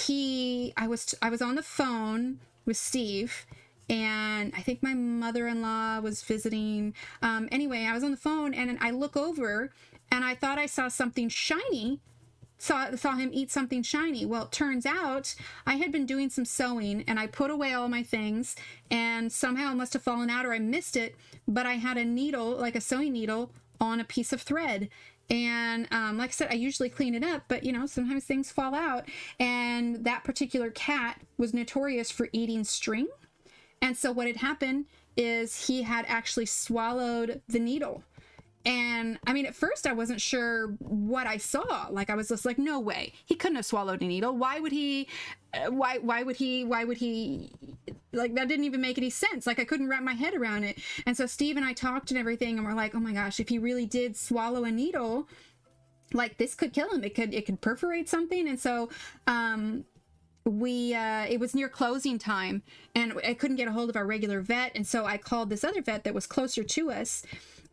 Speaker 1: I was on the phone with Steve, and I think my mother-in-law was visiting. Anyway, I was on the phone, and I look over, and I thought I saw something shiny. Saw him eat something shiny. Well, it turns out I had been doing some sewing, and I put away all my things, and somehow it must have fallen out, or I missed it, but I had a needle, like a sewing needle, on a piece of thread. And like I said, I usually clean it up, but you know, sometimes things fall out. And that particular cat was notorious for eating string. And so what had happened is he had actually swallowed the needle. And I mean, at first I wasn't sure what I saw. Like I was just like, no way, he couldn't have swallowed a needle. Why would he, like that didn't even make any sense. Like I couldn't wrap my head around it. And so Steve and I talked and everything, and we're like, oh my gosh, if he really did swallow a needle, like this could kill him. It could perforate something. And so, it was near closing time, and I couldn't get a hold of our regular vet. And so I called this other vet that was closer to us.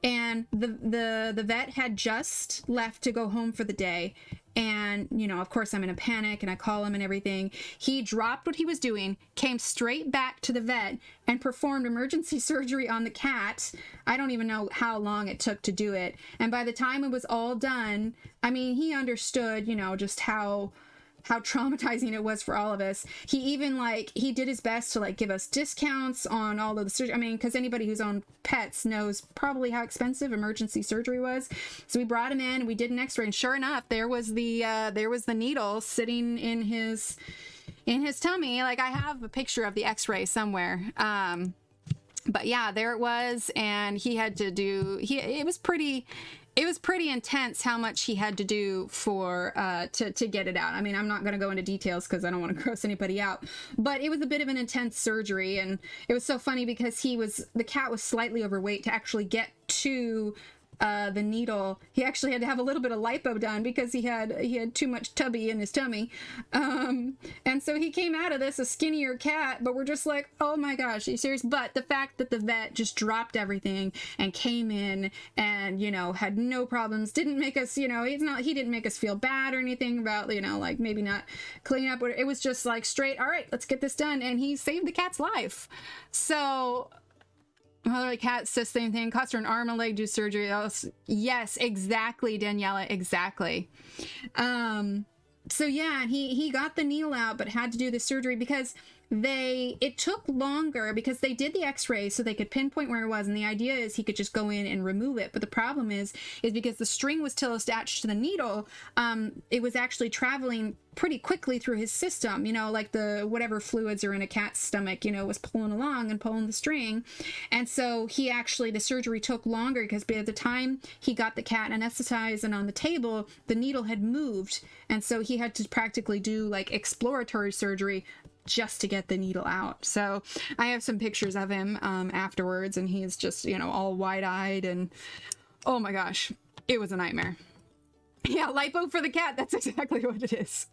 Speaker 1: And the vet had just left to go home for the day. And, you know, of course I'm in a panic, and I call him and everything. He dropped what he was doing, came straight back to the vet, and performed emergency surgery on the cat. I don't even know how long it took to do it. And by the time it was all done, I mean, he understood, you know, just how traumatizing it was for all of us. He even he did his best to give us discounts on all of the surgery. I mean, because anybody who's owned pets knows probably how expensive emergency surgery was. So we brought him in, and we did an x-ray, and sure enough, there was the needle sitting in his tummy. Like I have a picture of the x-ray somewhere. But yeah, there it was. And he had to do, it was pretty intense how much he had to do for to get it out. I mean, I'm not going to go into details because I don't want to gross anybody out, but it was a bit of an intense surgery. And it was so funny because the cat was slightly overweight to actually get to the needle. He actually had to have a little bit of lipo done because he had too much tubby in his tummy. And so he came out of this a skinnier cat, but we're just like, oh my gosh, are you serious? But the fact that the vet just dropped everything and came in and, you know, had no problems, didn't make us, you know, he didn't make us feel bad or anything about, you know, like maybe not cleaning up. It was just like straight, all right, let's get this done. And he saved the cat's life. So my cat says the same thing. Cost her an arm and leg, do surgery. Yes, exactly, Daniela, exactly. So yeah, he got the needle out, but had to do the surgery because it took longer because they did the x-rays so they could pinpoint where it was, and the idea is he could just go in and remove it. But the problem is because the string was still attached to the needle, it was actually traveling pretty quickly through his system, you know, like the whatever fluids are in a cat's stomach, you know, was pulling along and pulling the string. And so the surgery took longer because by the time he got the cat anesthetized and on the table, the needle had moved, and so he had to practically do like exploratory surgery just to get the needle out. So I have some pictures of him afterwards, and he's just, you know, all wide-eyed, and oh my gosh, it was a nightmare. Yeah, lipo for the cat, that's exactly what it is.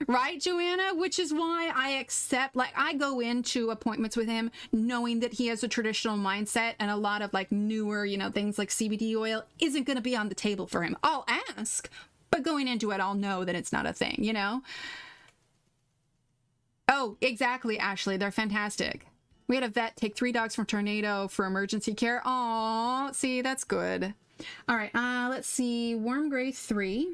Speaker 1: Right, Joanna? Which is why I accept, like, I go into appointments with him knowing that he has a traditional mindset, and a lot of like newer, you know, things like CBD oil isn't going to be on the table for him. I'll ask, but going into it, I'll know that it's not a thing, you know? Oh, exactly, Ashley. They're fantastic. We had a vet take 3 dogs from tornado for emergency care. Aw, see, that's good. All right, let's see. Warm Gray 3.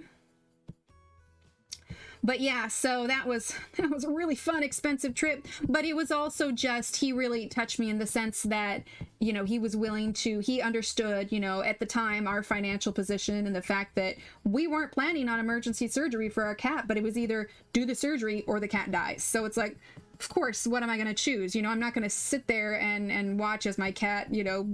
Speaker 1: But yeah, so that was a really fun, expensive trip. But it was also just, he really touched me in the sense that, you know, he was willing to, he understood, you know, at the time, our financial position and the fact that we weren't planning on emergency surgery for our cat, but it was either do the surgery or the cat dies. So it's like, of course, what am I going to choose? You know, I'm not going to sit there and watch as my cat, you know,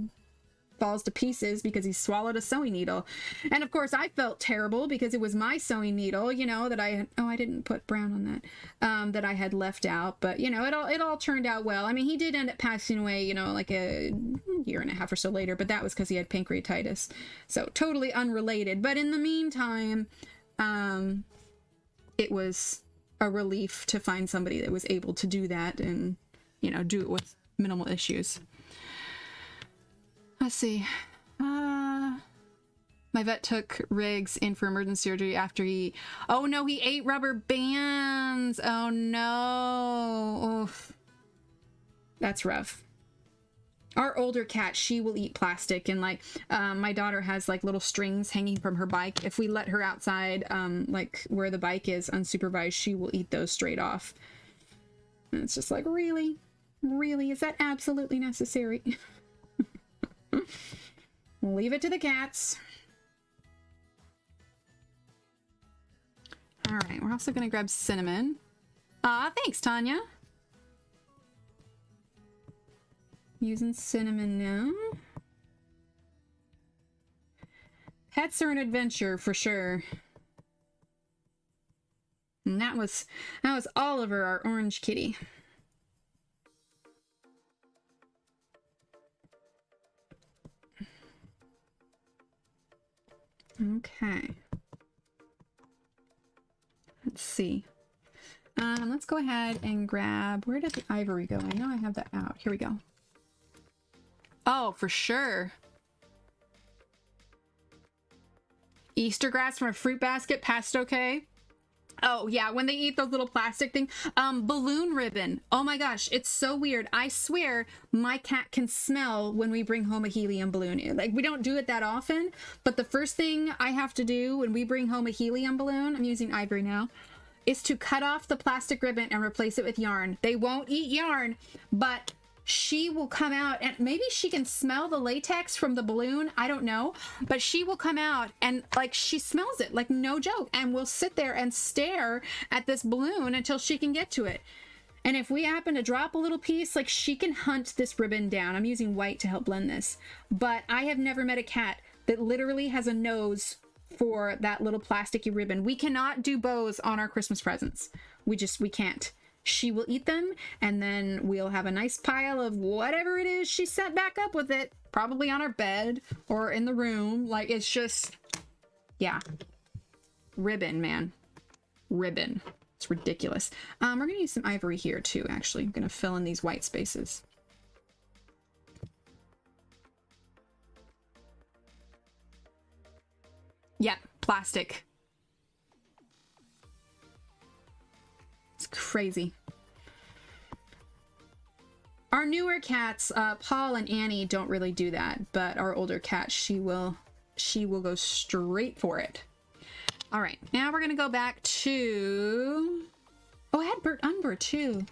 Speaker 1: falls to pieces because he swallowed a sewing needle. And of course I felt terrible because it was my sewing needle, you know, that I didn't put brown on that, that I had left out. But you know, it all turned out well. I mean, he did end up passing away, you know, like a year and a half or so later, but that was because he had pancreatitis, so totally unrelated. But in the meantime, it was a relief to find somebody that was able to do that and, you know, do it with minimal issues. Let's see. My vet took Riggs in for emergency surgery after oh no, he ate rubber bands. Oh no. Oof. That's rough. Our older cat, she will eat plastic, and like my daughter has like little strings hanging from her bike. If we let her outside, like where the bike is unsupervised, she will eat those straight off. And it's just like, really? Really? Is that absolutely necessary? We'll leave it to the cats. All right, we're also going to grab cinnamon. Thanks, Tanya. Using cinnamon now. Pets are an adventure for sure. And that was Oliver, our orange kitty. Okay. Let's see. Let's go ahead and grab, where did the ivory go? I know I have that out. Here we go. Oh, for sure. Easter grass from a fruit basket, passed okay. Oh yeah, when they eat those little plastic things. Balloon ribbon. Oh my gosh, it's so weird. I swear my cat can smell when we bring home a helium balloon. Like, we don't do it that often, but the first thing I have to do when we bring home a helium balloon, I'm using ivory now, is to cut off the plastic ribbon and replace it with yarn. They won't eat yarn, but she will come out, and maybe she can smell the latex from the balloon, I don't know, but she will come out and like she smells it, like no joke, and we'll sit there and stare at this balloon until she can get to it. And if we happen to drop a little piece, like, she can hunt this ribbon down. I'm using white to help blend this, but I have never met a cat that literally has a nose for that little plasticky ribbon. We cannot do bows on our Christmas presents. We can't. she will eat them, and then we'll have a nice pile of whatever it is she set back up with it, probably on our bed or in the room. Like, it's just, yeah. Ribbon, man. Ribbon. It's ridiculous. We're gonna use some ivory here too, actually. I'm gonna fill in these white spaces. Yep, plastic. It's crazy. Our newer cats, Paul and Annie, don't really do that, but our older cat, she will go straight for it. All right, now we're gonna go back to, oh, I had burnt umber too.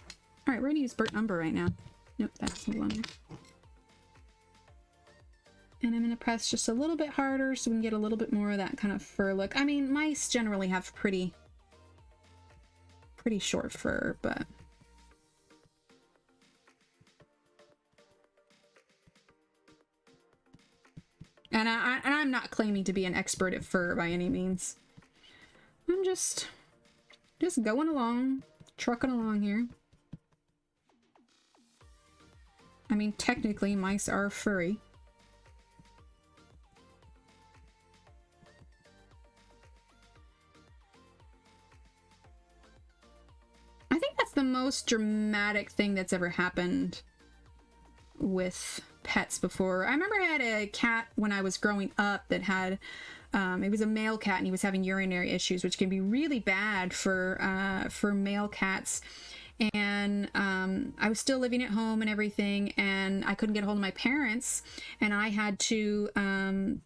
Speaker 1: All right, we're gonna use burnt umber right now. Nope, that's no longer. And I'm gonna press just a little bit harder so we can get a little bit more of that kind of fur look. I mean, mice generally have pretty short fur, but and I'm not claiming to be an expert at fur by any means. I'm just going along, trucking along here. I mean, technically mice are furry. I think that's the most dramatic thing that's ever happened with pets before. I remember I had a cat when I was growing up that had, it was a male cat, and he was having urinary issues, which can be really bad for male cats. And I was still living at home and everything, and I couldn't get a hold of my parents, and I had to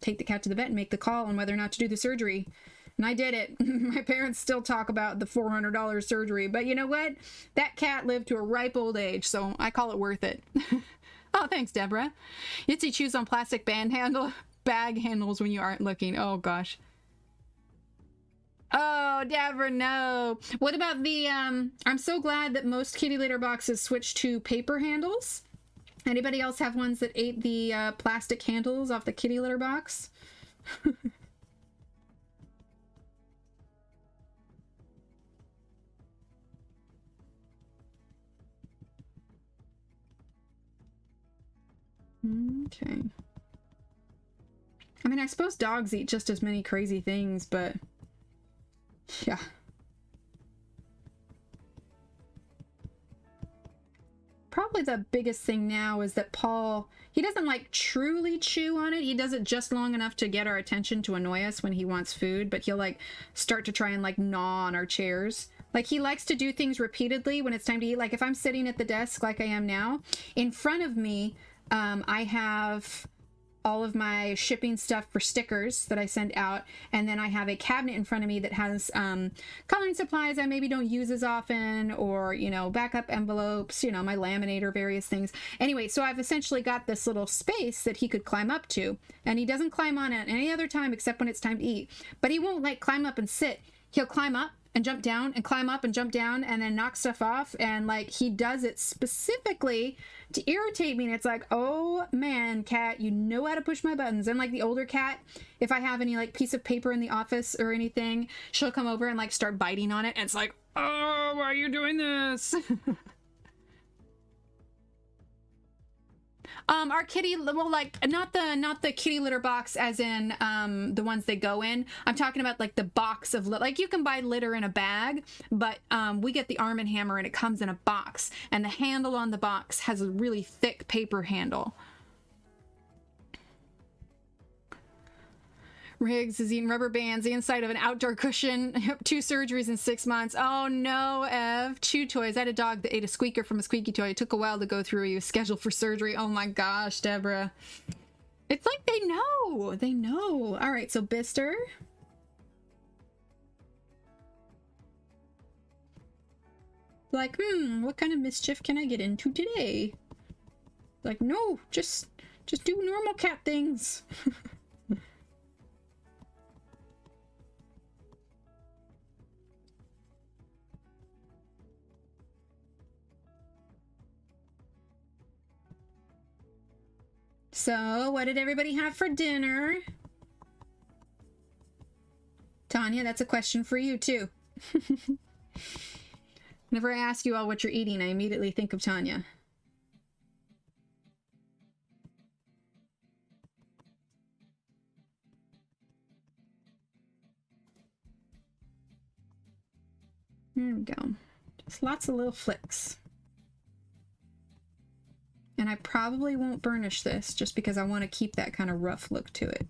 Speaker 1: take the cat to the vet and make the call on whether or not to do the surgery. And I did it. My parents still talk about the $400 surgery, but you know what? That cat lived to a ripe old age, so I call it worth it. Oh, thanks, Deborah. Itsy chews on plastic bag handles when you aren't looking. Oh, gosh. Oh, Deborah, no. What about the, I'm so glad that most kitty litter boxes switched to paper handles. Anybody else have ones that ate the plastic handles off the kitty litter box? Okay. I mean, I suppose dogs eat just as many crazy things, but yeah. Probably the biggest thing now is that Paul, he doesn't like truly chew on it. He does it just long enough to get our attention to annoy us when he wants food, but he'll like start to try and like gnaw on our chairs. Like, he likes to do things repeatedly when it's time to eat. Like, if I'm sitting at the desk like I am now, in front of me, I have all of my shipping stuff for stickers that I send out, and then I have a cabinet in front of me that has coloring supplies I maybe don't use as often, or, you know, backup envelopes, you know, my laminator, various things. Anyway, so I've essentially got this little space that he could climb up to, and he doesn't climb on it any other time except when it's time to eat. But he won't like climb up and sit. He'll climb up and jump down and climb up and jump down and then knock stuff off, and like, he does it specifically to irritate me. And it's like, oh man, cat, you know how to push my buttons. And like, the older cat, if I have any like piece of paper in the office or anything, she'll come over and like start biting on it, and it's like, oh, why are you doing this? Our kitty, well, like, not the kitty litter box as in the ones they go in. I'm talking about like the box of, like, you can buy litter in a bag, but we get the Arm & Hammer and it comes in a box, and the handle on the box has a really thick paper handle. Riggs is eating rubber bands, the inside of an outdoor cushion, 2 surgeries in 6 months. Oh no, Ev. Chew toys. I had a dog that ate a squeaker from a squeaky toy. It took a while to go through. He was scheduled for surgery. Oh my gosh, Deborah. It's like they know. They know. All right, so Bister. Like, what kind of mischief can I get into today? Like, no, just do normal cat things. So, what did everybody have for dinner? Tanya, that's a question for you, too. Whenever I ask you all what you're eating, I immediately think of Tanya. There we go. Just lots of little flicks. And I probably won't burnish this just because I want to keep that kind of rough look to it.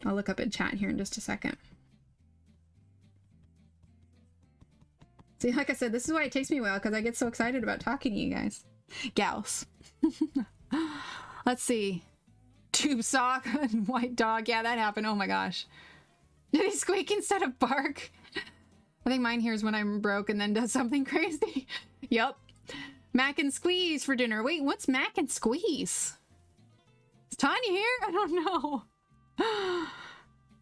Speaker 1: I'll look up in chat here in just a second. See, like I said, this is why it takes me a while, because I get so excited about talking to you guys. Gals. Let's see. Tube sock and white dog. Yeah, that happened. Oh my gosh. Did he squeak instead of bark? I think mine hears when I'm broke and then does something crazy. Yup. Mac and squeeze for dinner. Wait, what's mac and squeeze? Is Tanya here? I don't know.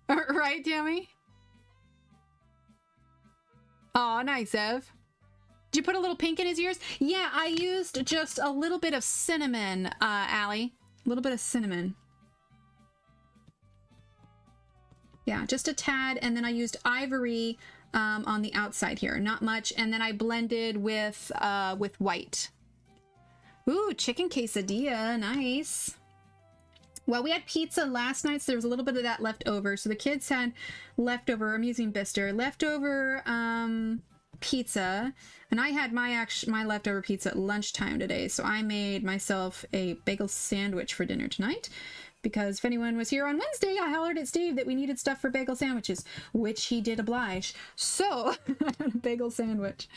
Speaker 1: Right, Tammy? Oh, nice, Ev. Did you put a little pink in his ears? Yeah, I used just a little bit of cinnamon, Allie. A little bit of cinnamon. Yeah, just a tad, and then I used ivory on the outside here. Not much, and then I blended with white. Ooh, chicken quesadilla, nice. Well, we had pizza last night, so there was a little bit of that left over. So the kids had leftover, I'm using Bister, leftover pizza, and I had my leftover pizza at lunchtime today. So I made myself a bagel sandwich for dinner tonight, because if anyone was here on Wednesday, I hollered at Steve that we needed stuff for bagel sandwiches, which he did oblige. So I had a bagel sandwich.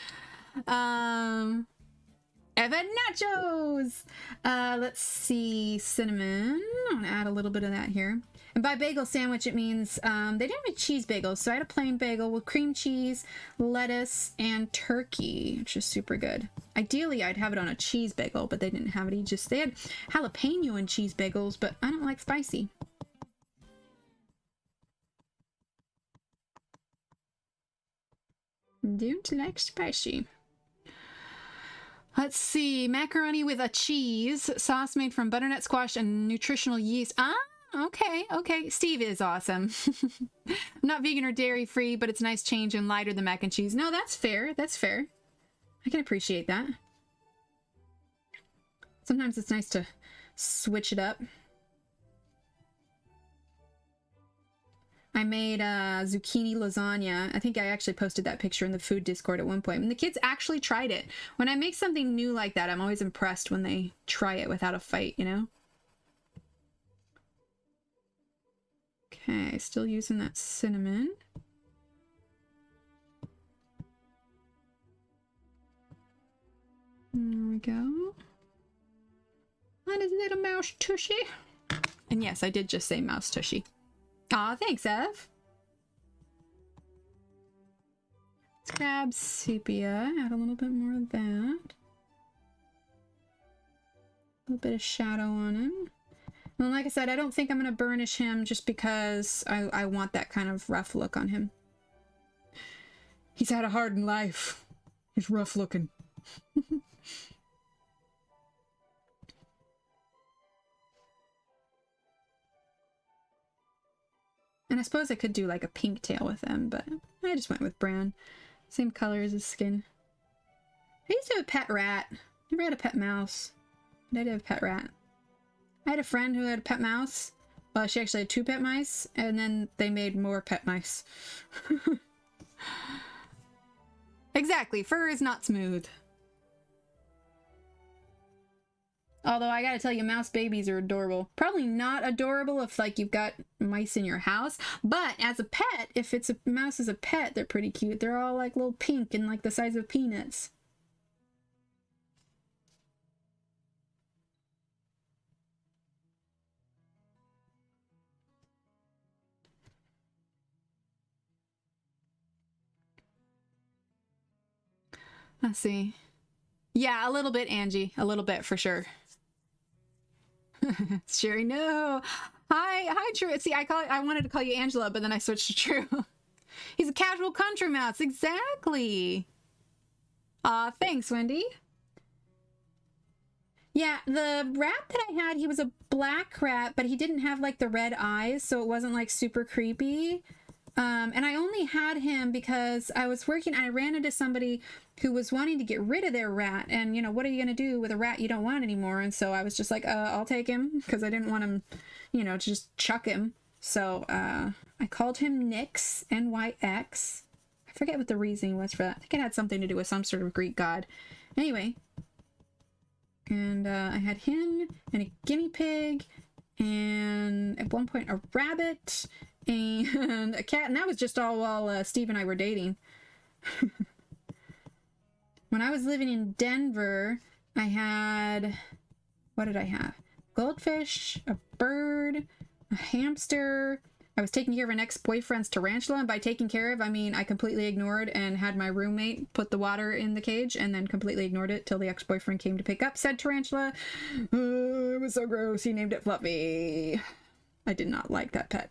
Speaker 1: Evan nachos! Let's see, cinnamon. I'm gonna add a little bit of that here. And by bagel sandwich, it means they didn't have cheese bagels, so I had a plain bagel with cream cheese, lettuce, and turkey, which is super good. Ideally, I'd have it on a cheese bagel, but they didn't have it. They had jalapeno and cheese bagels, but I don't like spicy. Don't like spicy. Let's see, macaroni with a cheese, sauce made from butternut squash and nutritional yeast. Ah, okay. Steve is awesome. I'm not vegan or dairy free, but it's a nice change and lighter than mac and cheese. No, that's fair. That's fair. I can appreciate that. Sometimes it's nice to switch it up. I made zucchini lasagna. I think I actually posted that picture in the food Discord at one point. And the kids actually tried it. When I make something new like that, I'm always impressed when they try it without a fight, you know? Okay, still using that cinnamon. There we go. That is little mouse tushy. And yes, I did just say mouse tushy. Aw, thanks, Ev. Let's grab sepia, add a little bit more of that. A little bit of shadow on him. And like I said, I don't think I'm going to burnish him just because I want that kind of rough look on him. He's had a hardened life. He's rough looking. And I suppose I could do like a pink tail with them, but I just went with brown. Same color as his skin. I used to have a pet rat. Never had a pet mouse. But I did have a pet rat. I had a friend who had a pet mouse. Well, she actually had 2 pet mice, and then they made more pet mice. Exactly, fur is not smooth. Although I gotta tell you, mouse babies are adorable. Probably not adorable if like you've got mice in your house, but as a pet, if it's a mouse as a pet, they're pretty cute. They're all like little pink and like the size of peanuts. Let's see. Yeah, a little bit, Angie. A little bit for sure. Sherry, no. Hi, True. See, I wanted to call you Angela, but then I switched to True. He's a casual country mouse. Exactly. Thanks, Wendy. Yeah, the rat that I had, he was a black rat, but he didn't have like the red eyes, so it wasn't like super creepy. And I only had him because I was working, I ran into somebody who was wanting to get rid of their rat. And, you know, what are you going to do with a rat you don't want anymore? And so I was just like, I'll take him, because I didn't want him, you know, to just chuck him. So I called him Nyx, Nyx. I forget what the reasoning was for that. I think it had something to do with some sort of Greek god. Anyway. And I had him and a guinea pig and at one point a rabbit and a cat. And that was just all while Steve and I were dating. When I was living in Denver, I had, what did I have? Goldfish, a bird, a hamster. I was taking care of an ex-boyfriend's tarantula, and by taking care of, I mean I completely ignored and had my roommate put the water in the cage and then completely ignored it till the ex-boyfriend came to pick up said tarantula. It was so gross. He named it Fluffy. I did not like that pet.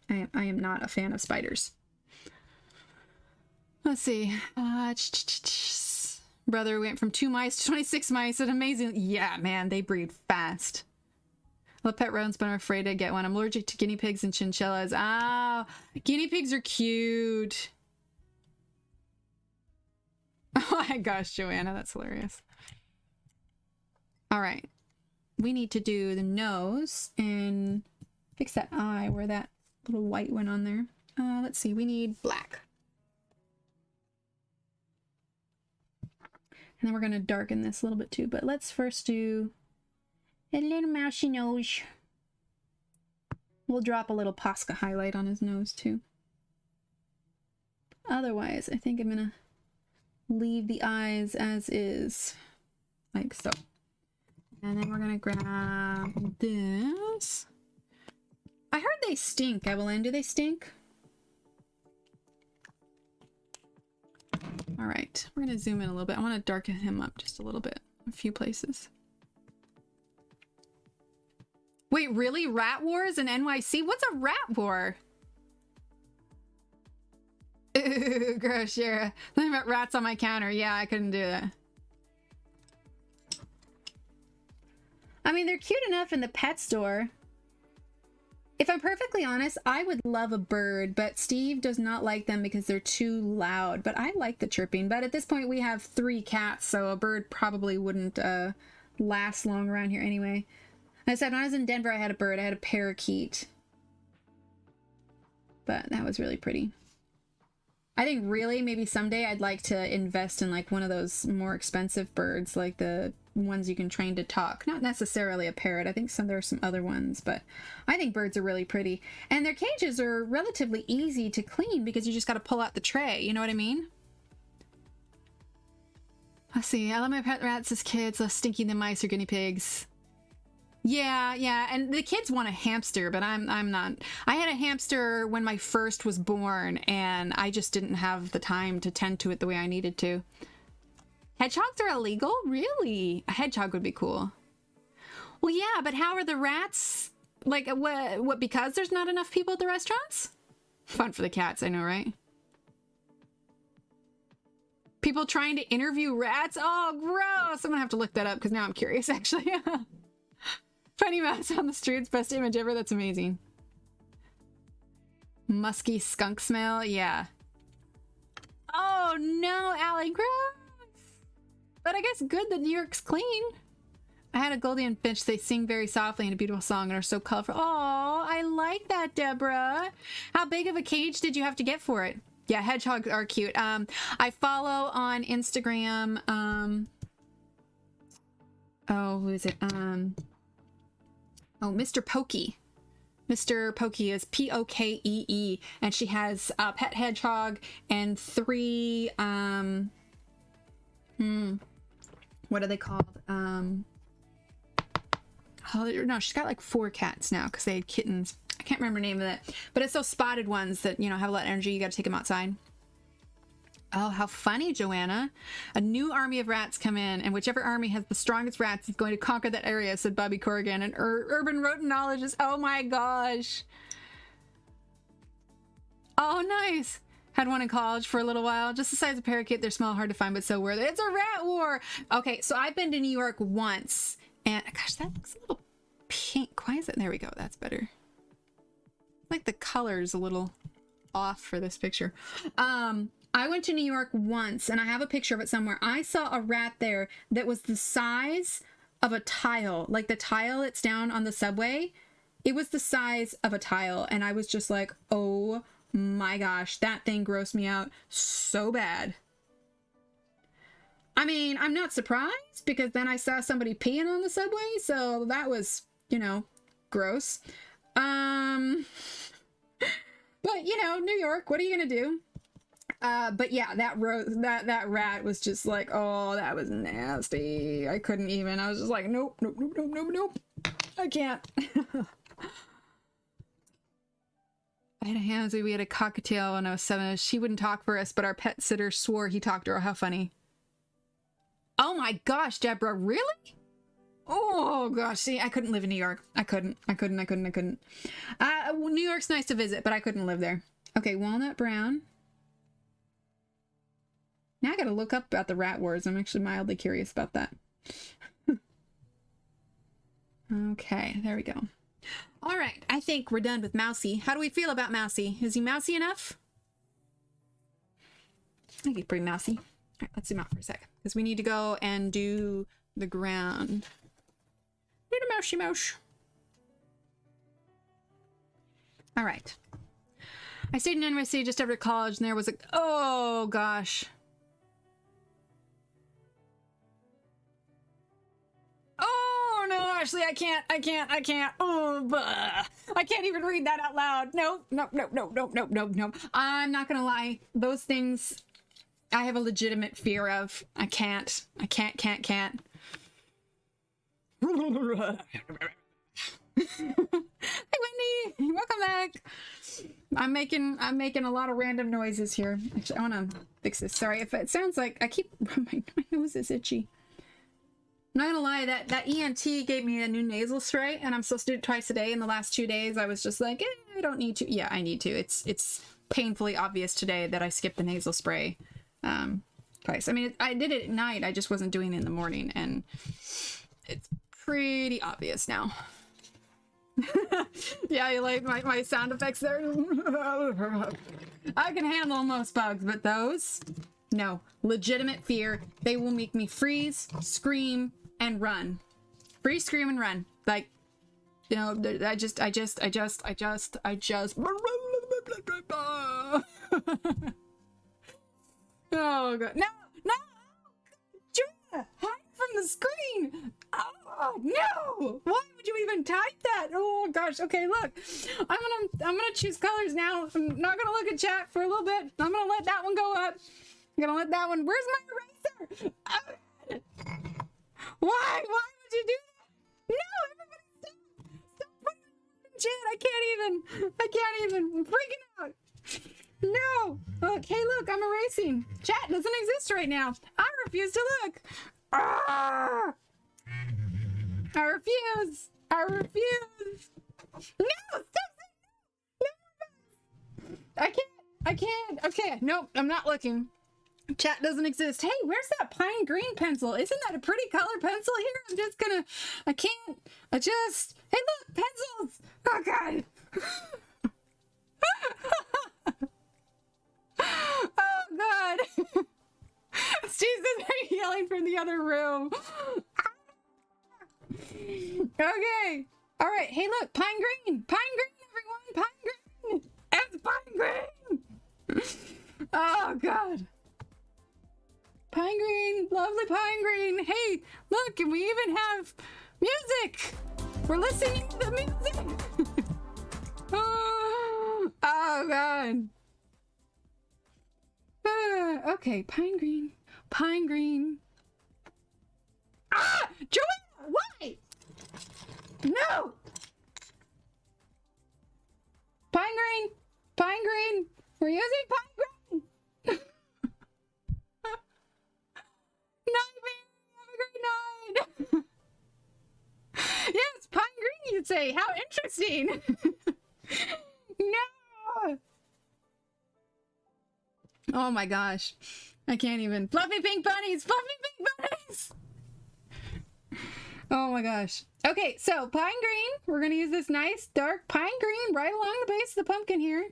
Speaker 1: I am not a fan of spiders. Let's see. Brother went from 2 mice to 26 mice. An amazing. Yeah, man, they breed fast. Love pet rodents, but I'm afraid to get one. I'm allergic to guinea pigs and chinchillas. Ah, guinea pigs are cute. Oh my gosh, Joanna, that's hilarious. All right. We need to do the nose and fix that eye where that little white went on there. Let's see, we need black. And then we're going to darken this a little bit too, but let's first do a little mousy nose. We'll drop a little Posca highlight on his nose too. Otherwise, I think I'm gonna leave the eyes as is, like so. And then we're gonna grab this. I heard they stink, Evelyn. Do they stink? All right, we're gonna zoom in a little bit. I want to darken him up just a little bit, a few places. Wait, really? Rat wars in NYC? What's a rat war? Ooh, gross, Shara. Something about rats on my counter. Yeah, I couldn't do that. I mean, they're cute enough in the pet store. If I'm perfectly honest, I would love a bird, but Steve does not like them because they're too loud. But I like the chirping. But at this point, we have 3 cats, so a bird probably wouldn't last long around here anyway. I said when I was in Denver, I had a bird. I had a parakeet. But that was really pretty. I think really maybe someday I'd like to invest in like one of those more expensive birds, like the ones you can train to talk. Not necessarily a parrot. I think there are some other ones, but I think birds are really pretty. And their cages are relatively easy to clean because you just got to pull out the tray. You know what I mean? Let's see. I love my pet rats as kids, less stinky than mice or guinea pigs. Yeah, and the kids want a hamster, but I'm not. I had a hamster when my first was born, and I just didn't have the time to tend to it the way I needed to. Hedgehogs are illegal? Really? A hedgehog would be cool. Well, yeah, but how are the rats? Like, what, because there's not enough people at the restaurants? Fun for the cats, I know, right? People trying to interview rats? Oh, gross! I'm gonna have to look that up, because now I'm curious, actually. Funny mouse on the streets, best image ever. That's amazing. Musky skunk smell, yeah. Oh no, Allie, gross. But I guess good that New York's clean. I had a Goldie and Finch. They sing very softly in a beautiful song and are so colorful. Oh, I like that, Deborah. How big of a cage did you have to get for it? Yeah, hedgehogs are cute. I follow on Instagram. Oh, who is it? Oh, Mr. Pokey. Mr. Pokey is Pokee, and she has a pet hedgehog and 3, what are they called? Oh, no, she's got like 4 cats now because they had kittens. I can't remember the name of it, but it's those spotted ones that, you know, have a lot of energy. You got to take them outside. Oh, how funny, Joanna. A new army of rats come in, and whichever army has the strongest rats is going to conquer that area, said Bobby Corrigan. And urban rodentologist. Oh my gosh. Oh, nice. Had one in college for a little while. Just the size of a parakeet. They're small, hard to find, but so worth it. It's a rat war. Okay, so I've been to New York once, and gosh, that looks a little pink. Why is it? There we go. That's better. Like the color's a little off for this picture. I went to New York once, and I have a picture of it somewhere. I saw a rat there that was the size of a tile, like the tile that's down on the subway. It was the size of a tile, and I was just like, oh my gosh, that thing grossed me out so bad. I mean, I'm not surprised, because then I saw somebody peeing on the subway, so that was, you know, gross. But, you know, New York, what are you gonna do? But yeah, that rat was just like, oh, that was nasty. I couldn't even. I was just like, nope, nope, nope, nope, nope, nope. I can't. I had a Hansy. We had a cockatiel when I was 7. She wouldn't talk for us, but our pet sitter swore he talked to her. How funny. Oh my gosh, Deborah, really? Oh gosh, see, I couldn't live in New York. I couldn't. New York's nice to visit, but I couldn't live there. Okay, walnut brown. Now I gotta look up about the rat wars. I'm actually mildly curious about that. Okay, there we go. All right, I think we're done with Mousy. How do we feel about Mousy? Is he mousy enough? I think he's pretty mousy. All right, let's zoom out for a second, because we need to go and do the ground. Need a mousey mouse. All right. I stayed in NYC just after college, and there was a... Oh, gosh. Oh, no, Ashley, I can't. Oh, bah. I can't even read that out loud. No. I'm not gonna lie. Those things, I have a legitimate fear of. I can't. Hey, Wendy, welcome back. I'm making a lot of random noises here. Actually, I want to fix this. Sorry if it sounds like I keep my nose is itchy. I'm not gonna lie, that ENT gave me a new nasal spray, and I'm supposed to do it twice a day. In the last 2 days, I was just like, I don't need to. Yeah, I need to. It's painfully obvious today that I skipped the nasal spray twice. I mean, I did it at night. I just wasn't doing it in the morning, and it's pretty obvious now. Yeah, you like my sound effects there? I can handle most bugs, but those, no. Legitimate fear. They will make me freeze, scream, and run. Freeze, scream, and run. Like, you know, I just. Oh, God. No! Julia! Hide from the screen! Oh, no! Why would you even type that? Oh, gosh. Okay, look. I'm gonna choose colors now. I'm not gonna look at chat for a little bit. I'm gonna let that one go up. I'm gonna let that one... Where's my eraser? Why? Why would you do that? No, everybody stop putting it in chat. I can't even. I'm freaking out. No. Okay, look, I'm erasing. Chat doesn't exist right now. I refuse to look. Ah! I refuse. No, stop. No. I can't. Okay, nope, I'm not looking. Chat doesn't exist. Hey, where's that pine green pencil? Isn't that a pretty color pencil here? I can't adjust. Hey, look, pencils. Oh, God. Oh, God. Steve's yelling from the other room. Okay. All right. Hey, look, pine green. Pine green, everyone. Pine green. It's pine green. Oh, God. Pine green, lovely pine green. Hey, look, and we even have music. We're listening to the music. Oh, God. Okay, pine green. Ah, Joanna, why? No. Pine green. We're using pine green. Have a great night. Yes, pine green, you'd say. How interesting. No. Oh my gosh. I can't even. Fluffy pink bunnies. Oh my gosh. Okay, so pine green. We're gonna use this nice dark pine green right along the base of the pumpkin here.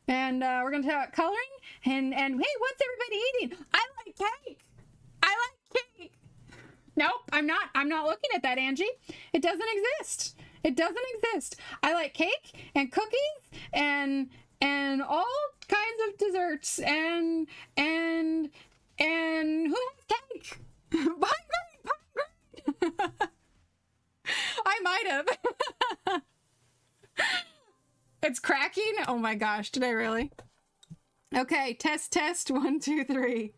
Speaker 1: And we're gonna talk about coloring. And hey, what's everybody eating? I like cake. I like cake. Nope, I'm not looking at that, Angie. It doesn't exist. It doesn't exist. I like cake and cookies and all kinds of desserts and who has cake? Pine green. I might have. It's cracking. Oh my gosh, did I really? Okay, test 1 2 3.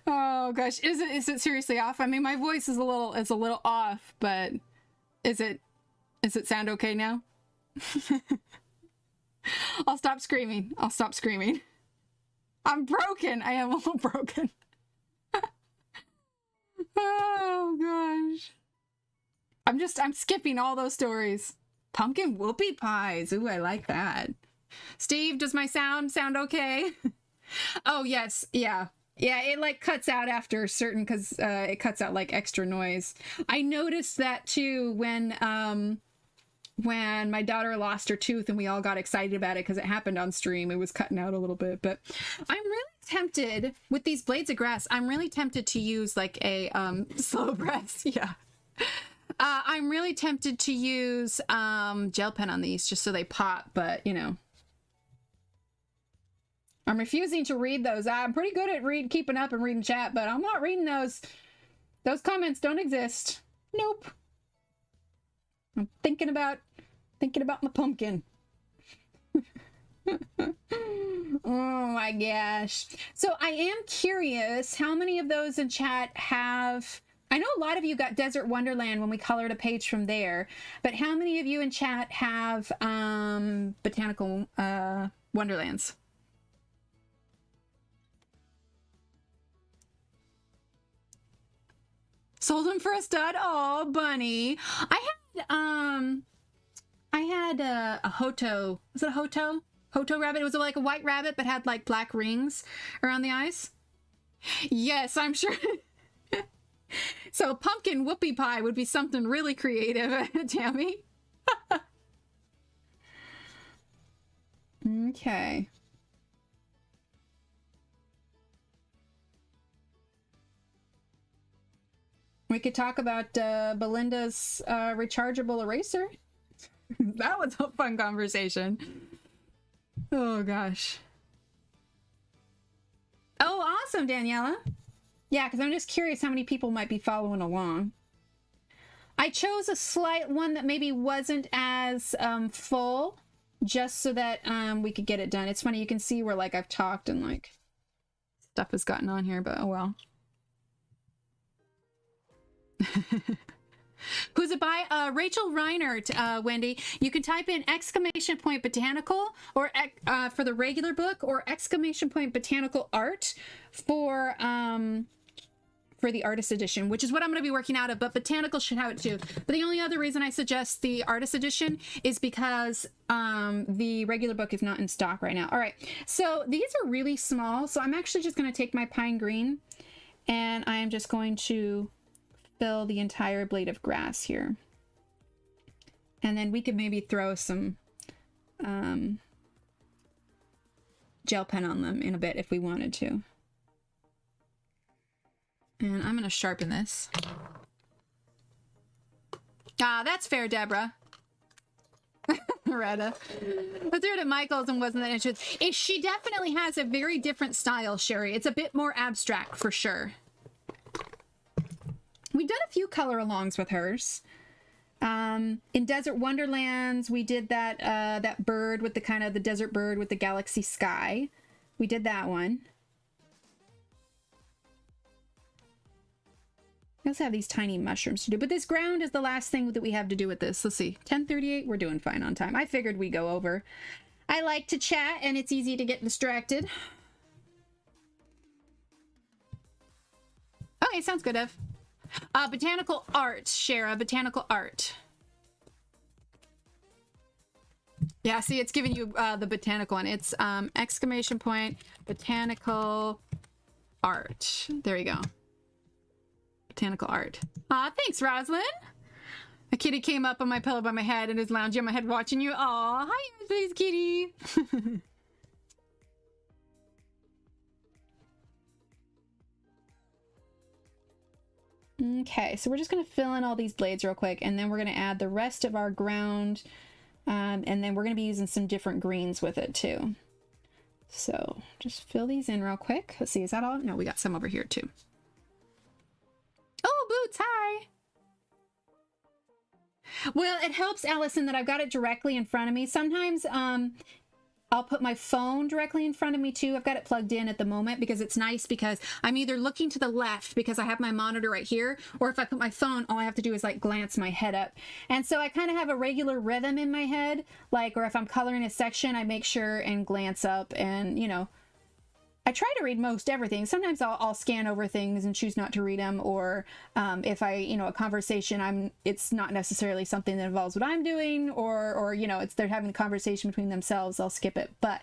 Speaker 1: Oh gosh, is it seriously off? I mean, my voice is a little off, but is it sound okay now? I'll stop screaming. I'm broken. I am a little broken. Oh gosh. I'm skipping all those stories. Pumpkin whoopie pies. Ooh, I like that. Steve, does my sound okay? Oh yes, yeah. Yeah, it like cuts out after a certain, because it cuts out like extra noise. I noticed that too when my daughter lost her tooth and we all got excited about it because it happened on stream. It was cutting out a little bit, but I'm really tempted with these blades of grass. I'm really tempted to use like a slow press. Yeah. I'm really tempted to use gel pen on these just so they pop, but you know. I'm refusing to read those. I'm pretty good at keeping up and reading chat, but I'm not reading those. Those comments don't exist. Nope. I'm thinking about my pumpkin. Oh my gosh. So I am curious how many of those in chat have, I know a lot of you got Desert Wonderland when we colored a page from there, but how many of you in chat have Botanical Wonderlands? Sold them for a stud. Oh, bunny. I had a Hoto. Was it a Hoto? Hoto rabbit. It was like a white rabbit, but had like black rings around the eyes. Yes, I'm sure. So pumpkin whoopie pie would be something really creative, Tammy. Okay. We could talk about Belinda's rechargeable eraser. That was a fun conversation. Oh gosh. Oh, awesome, Daniela. Yeah, because I'm just curious how many people might be following along. I chose a slight one that maybe wasn't as full, just so that we could get it done. It's funny, you can see where like I've talked and like stuff has gotten on here, but oh well. Who's it by? Rachel Reinert, Wendy. You can type in ! botanical or for the regular book, or ! botanical art for the artist edition, which is what I'm going to be working out of, but botanical should have it too. But the only other reason I suggest the artist edition is because the regular book is not in stock right now. All right, so these are really small, so I'm actually just going to take my pine green and I am just going to fill the entire blade of grass here. And then we could maybe throw some gel pen on them in a bit if we wanted to. And I'm going to sharpen this. Ah, that's fair, Deborah. Loretta. I threw it at Michael's and wasn't that interested. She definitely has a very different style, Sherry. It's a bit more abstract for sure. We've done a few color alongs with hers. In Desert Wonderlands, we did that that bird with the kind of the desert bird with the galaxy sky. We did that one. We also have these tiny mushrooms to do, but this ground is the last thing that we have to do with this. Let's see, 10:38, we're doing fine on time. I figured we go over. I like to chat and it's easy to get distracted. Okay, sounds good, Ev. Botanical art, Shara, botanical art. Yeah, see, it's giving you the botanical one. It's ! botanical art. There you go. botanical art. Aw, thanks, Roslyn. A kitty came up on my pillow by my head and is lounging on my head watching you. Aw, hi, please, kitty. Okay, so we're just going to fill in all these blades real quick, and then we're going to add the rest of our ground, and then we're going to be using some different greens with it too. So just fill these in real quick. Let's see, is that all? No, we got some over here too. Oh, Boots, hi! Well, it helps, Allison, that I've got it directly in front of me. Sometimes I'll put my phone directly in front of me too. I've got it plugged in at the moment because it's nice because I'm either looking to the left because I have my monitor right here, or if I put my phone, all I have to do is like glance my head up. And so I kind of have a regular rhythm in my head, like, or if I'm coloring a section, I make sure and glance up and, you know, I try to read most everything. Sometimes I'll scan over things and choose not to read them, or if I, you know, a conversation, it's not necessarily something that involves what I'm doing, or you know, they're having a conversation between themselves, I'll skip it. But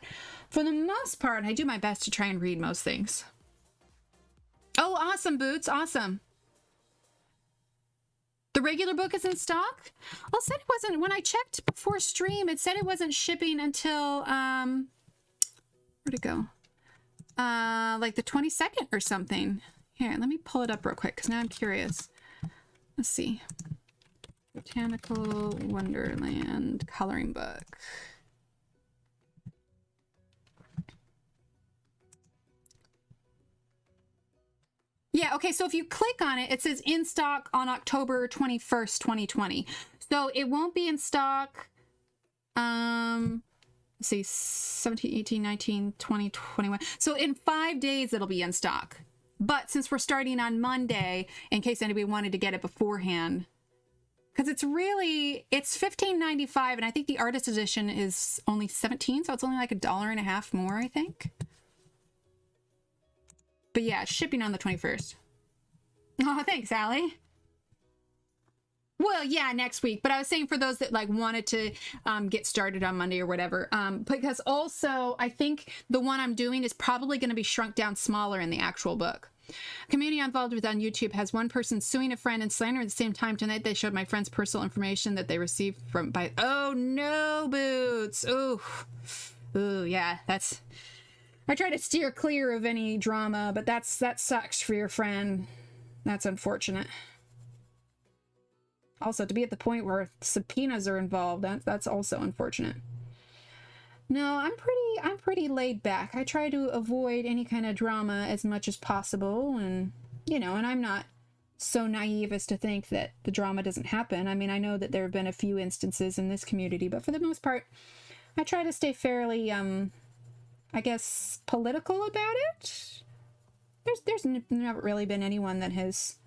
Speaker 1: for the most part, I do my best to try and read most things. Oh, awesome, Boots, awesome. The regular book is in stock? Well, it said it wasn't, when I checked before stream, it said it wasn't shipping until, where'd it go? Like the 22nd or something. Here, let me pull it up real quick because now I'm curious. Let's see. Botanical Wonderland coloring book. Yeah, okay, so if you click on it, it says in stock on October 21st, 2020. So it won't be in stock, let's see, 17, 18, 19, 20, 21. So in 5 days, it'll be in stock. But since we're starting on Monday, in case anybody wanted to get it beforehand, because it's $15.95, and I think the artist edition is only $17, so it's only like $1.50 more, I think. But yeah, shipping on the 21st. Oh, thanks, Allie. Well, yeah, next week. But I was saying for those that like wanted to get started on Monday or whatever, because also I think the one I'm doing is probably going to be shrunk down smaller in the actual book. Community I'm involved with on YouTube has one person suing a friend and slander at the same time. Tonight they showed my friend's personal information that they received by. Oh no, Boots. Ooh, yeah, that's. I try to steer clear of any drama, but that sucks for your friend. That's unfortunate. Also, to be at the point where subpoenas are involved, that's also unfortunate. No, I'm pretty laid back. I try to avoid any kind of drama as much as possible, and you know, and I'm not so naive as to think that the drama doesn't happen. I mean, I know that there have been a few instances in this community, but for the most part, I try to stay fairly, I guess, political about it. There's never really been anyone that has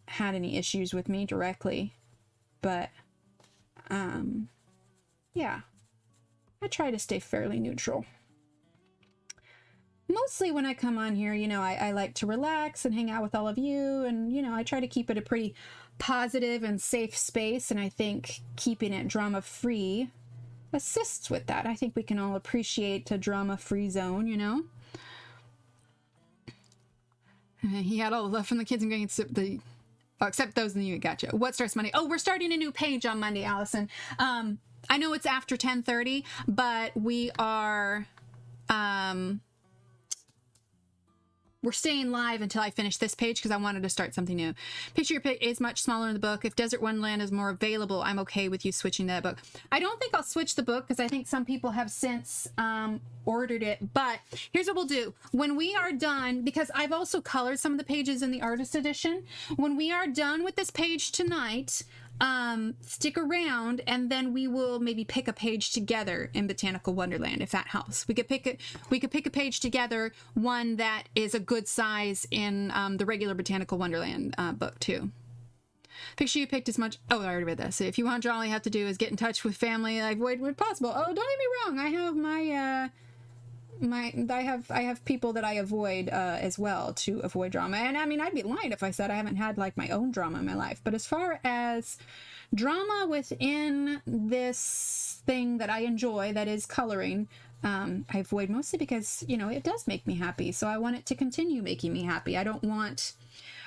Speaker 1: had any issues with me directly, but yeah, I try to stay fairly neutral. Mostly when I come on here, you know, I like to relax and hang out with all of you, and you know, I try to keep it a pretty positive and safe space, and I think keeping it drama-free assists with that. I think we can all appreciate a drama-free zone, you know. He had all the love from the kids and going to except those in the gotcha. What starts Monday? Oh, we're starting a new page on Monday, Allison. I know it's after 10:30, but we are we're staying live until I finish this page because I wanted to start something new. Picture your pick is much smaller in the book. If Desert Wonderland is more available, I'm okay with you switching that book. I don't think I'll switch the book because I think some people have since ordered it. But here's what we'll do. When we are done, because I've also colored some of the pages in the artist edition, when we are done with this page tonight, stick around and then we will maybe pick a page together in Botanical Wonderland, if that helps. We could pick a page together, one that is a good size in the regular Botanical Wonderland book too. Picture you picked as much. Oh, I already read that. So if you want to draw, all you have to do is get in touch with family, avoid when possible. Oh, don't get me wrong, I have I have people that I avoid as well to avoid drama. And I mean, I'd be lying if I said I haven't had like my own drama in my life. But as far as drama within this thing that I enjoy, that is coloring, I avoid mostly because, you know, it does make me happy. So I want it to continue making me happy. I don't want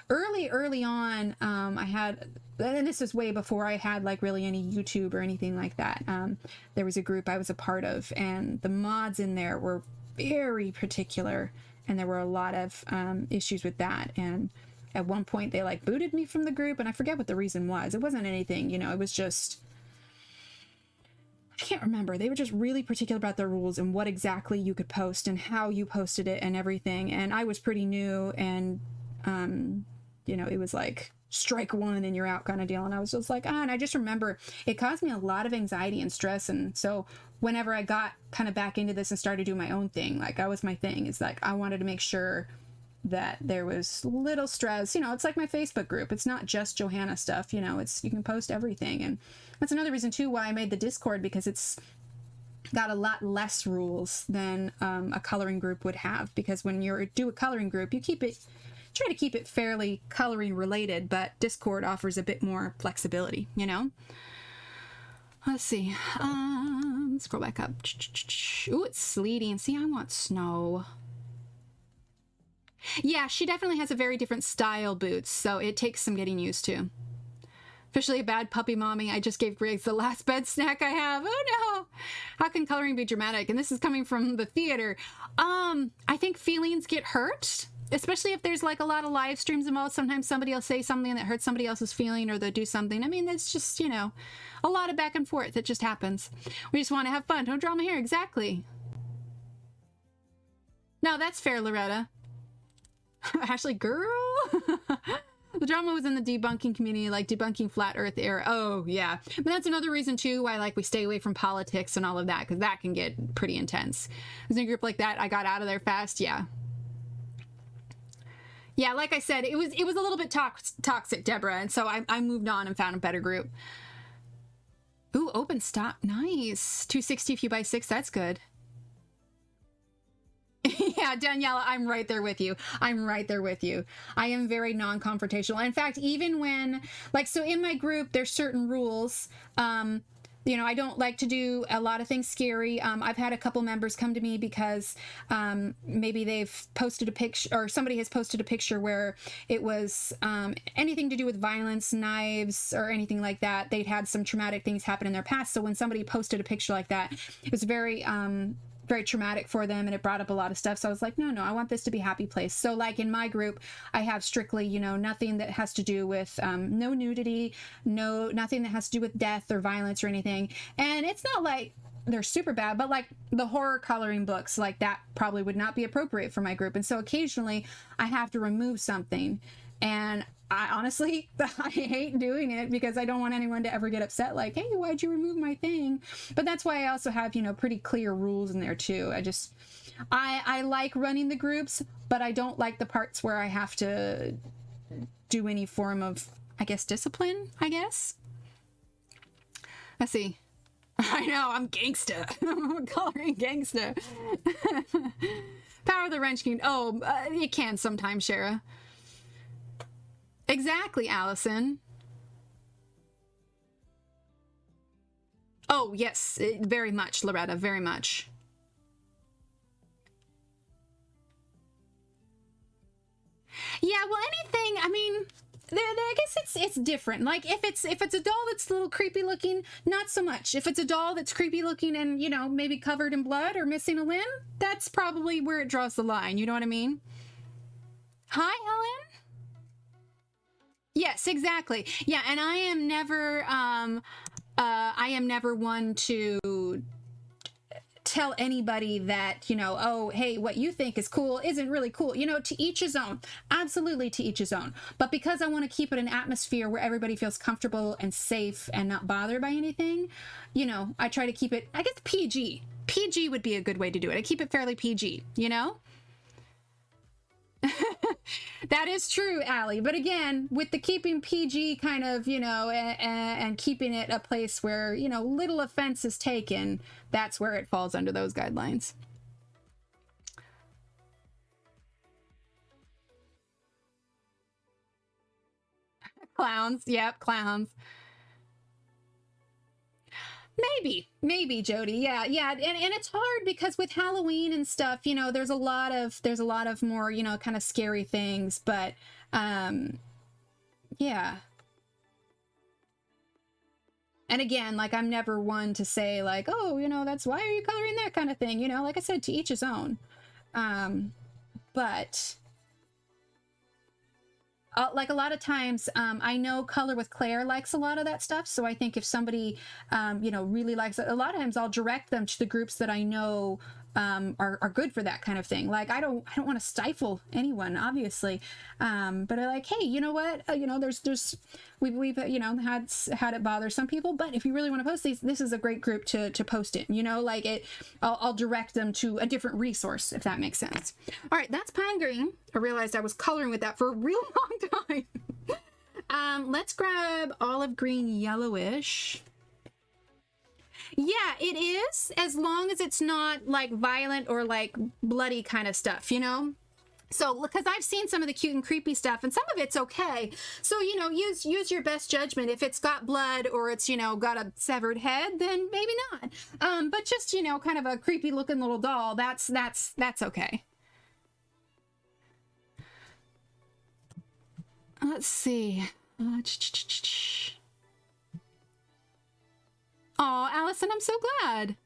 Speaker 1: early on, I had, and this was way before I had like really any YouTube or anything like that. There was a group I was a part of, and the mods in there were very particular, and there were a lot of issues with that. And at one point they like booted me from the group, and I forget what the reason was. It wasn't anything, you know, it was just, I can't remember. They were just really particular about their rules and what exactly you could post and how you posted it and everything. And I was pretty new, and you know, it was like strike one and you're out kind of deal. And I was just like, and I just remember it caused me a lot of anxiety and stress. And so whenever I got kind of back into this and started doing my own thing, like that was my thing, is like I wanted to make sure that there was little stress. You know, it's like my Facebook group. It's not just Johanna stuff, you know, it's, you can post everything. And that's another reason too why I made the Discord, because it's got a lot less rules than a coloring group would have. Because when you do a coloring group, you try to keep it fairly coloring related, but Discord offers a bit more flexibility, you know? Let's see. Scroll back up. Ooh, it's sleeting. See, I want snow. Yeah, she definitely has a very different style boots, so it takes some getting used to. Officially a bad puppy mommy. I just gave Griggs the last bed snack I have. Oh no! How can coloring be dramatic? And this is coming from the theater. I think feelings get hurt, especially if there's like a lot of live streams involved. Sometimes somebody will say something that hurts somebody else's feeling, or they'll do something. I mean, that's just, you know, a lot of back and forth. It just happens. We just want to have fun. No drama here. Exactly. No, that's fair, Loretta. Ashley, girl. The drama was in the debunking community, like debunking flat earth era. Oh yeah, but that's another reason too why like we stay away from politics and all of that, because that can get pretty intense. There's a group like that, I got out of there fast. Yeah, like I said, it was a little bit toxic, Deborah, and so I moved on and found a better group. Ooh, open stop, nice. 260 if you buy 6, that's good. Yeah, Daniela, I'm right there with you. I'm right there with you. I am very non-confrontational. In fact, even when, like, so in my group, there's certain rules. You know, I don't like to do a lot of things scary. I've had a couple members come to me because maybe they've posted a picture, or somebody has posted a picture where it was anything to do with violence, knives, or anything like that. They'd had some traumatic things happen in their past. So when somebody posted a picture like that, it was very traumatic for them, and it brought up a lot of stuff. So I was like, no, I want this to be a happy place. So like in my group, I have strictly, you know, nothing that has to do with no nudity, nothing that has to do with death or violence or anything. And it's not like they're super bad, but like the horror coloring books, like that probably would not be appropriate for my group. And so occasionally I have to remove something, and I honestly, I hate doing it because I don't want anyone to ever get upset like, hey, why'd you remove my thing? But that's why I also have, you know, pretty clear rules in there too. I like running the groups, but I don't like the parts where I have to do any form of, I guess, discipline, I guess. Let's see. I know, I'm gangsta. I'm coloring gangsta. Power of the Wrench King. Oh, it can sometimes, Shara. Exactly, Allison. Oh, yes, very much, Loretta, very much. Yeah, well, anything, I mean, I guess it's different. Like, if it's a doll that's a little creepy looking, not so much. If it's a doll that's creepy looking and, you know, maybe covered in blood or missing a limb, that's probably where it draws the line, you know what I mean? Hi, Helen? Yes, exactly. Yeah, and I am never one to tell anybody that, you know, oh, hey, what you think is cool isn't really cool. You know, to each his own. Absolutely to each his own. But because I want to keep it an atmosphere where everybody feels comfortable and safe and not bothered by anything, you know, I try to keep it, I guess, PG. PG would be a good way to do it. I keep it fairly PG, you know? That is true, Allie. But again, with the keeping PG kind of, you know, and keeping it a place where, you know, little offense is taken, that's where it falls under those guidelines. Clowns. Yep, clowns. Maybe Jody. Yeah. And it's hard because with Halloween and stuff, you know, there's a lot of more, you know, kind of scary things, but Yeah. And again, like, I'm never one to say like, oh, you know, that's why are you coloring that kind of thing, you know, like I said, to each his own. But like a lot of times, I know Color with Claire likes a lot of that stuff. So I think if somebody, you know, really likes it, a lot of times I'll direct them to the groups that I know are good for that kind of thing. Like, I don't want to stifle anyone, obviously. But I like, hey, you know what? You know, we've you know, had it bother some people, but if you really want to post these, this is a great group to post it, you know, like I'll direct them to a different resource, if that makes sense. All right, that's pine green. I realized I was coloring with that for a real long time. Let's grab olive green yellowish. Yeah, it is, as long as it's not like violent or like bloody kind of stuff, you know? So, because I've seen some of the cute and creepy stuff, and some of it's okay. So, you know, use your best judgment. If it's got blood or it's, you know, got a severed head, then maybe not. But just, you know, kind of a creepy looking little doll, that's okay. Let's see. Oh, Allison, I'm so glad.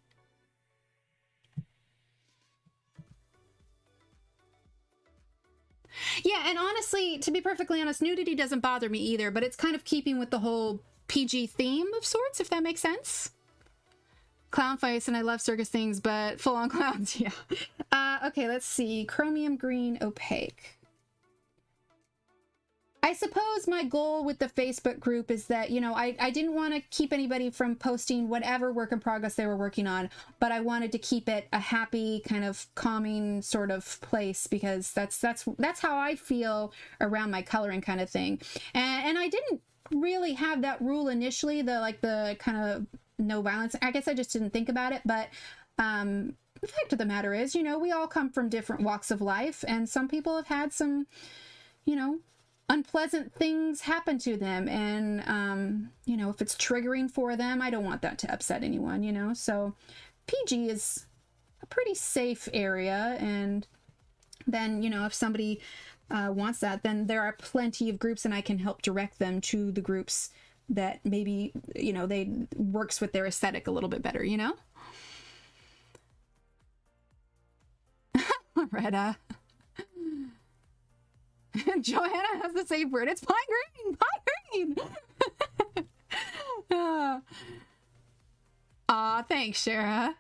Speaker 1: Yeah, and honestly, to be perfectly honest, nudity doesn't bother me either, but it's kind of keeping with the whole PG theme of sorts, if that makes sense. Clown face, and I love circus things, but full-on clowns, yeah. Okay, let's see. Chromium green opaque. I suppose my goal with the Facebook group is that, you know, I didn't want to keep anybody from posting whatever work in progress they were working on, but I wanted to keep it a happy, kind of calming sort of place, because that's how I feel around my coloring kind of thing. And I didn't really have that rule initially, the kind of no violence. I guess I just didn't think about it, but the fact of the matter is, you know, we all come from different walks of life, and some people have had some, you know, unpleasant things happen to them, and you know, if it's triggering for them, I don't want that to upset anyone, you know. So PG is a pretty safe area, and then, you know, if somebody wants that, then there are plenty of groups, and I can help direct them to the groups that maybe, you know, they works with their aesthetic a little bit better, you know. Loretta. Joanna has the same word. It's pine green. Pine green. Aw, thanks, Shara.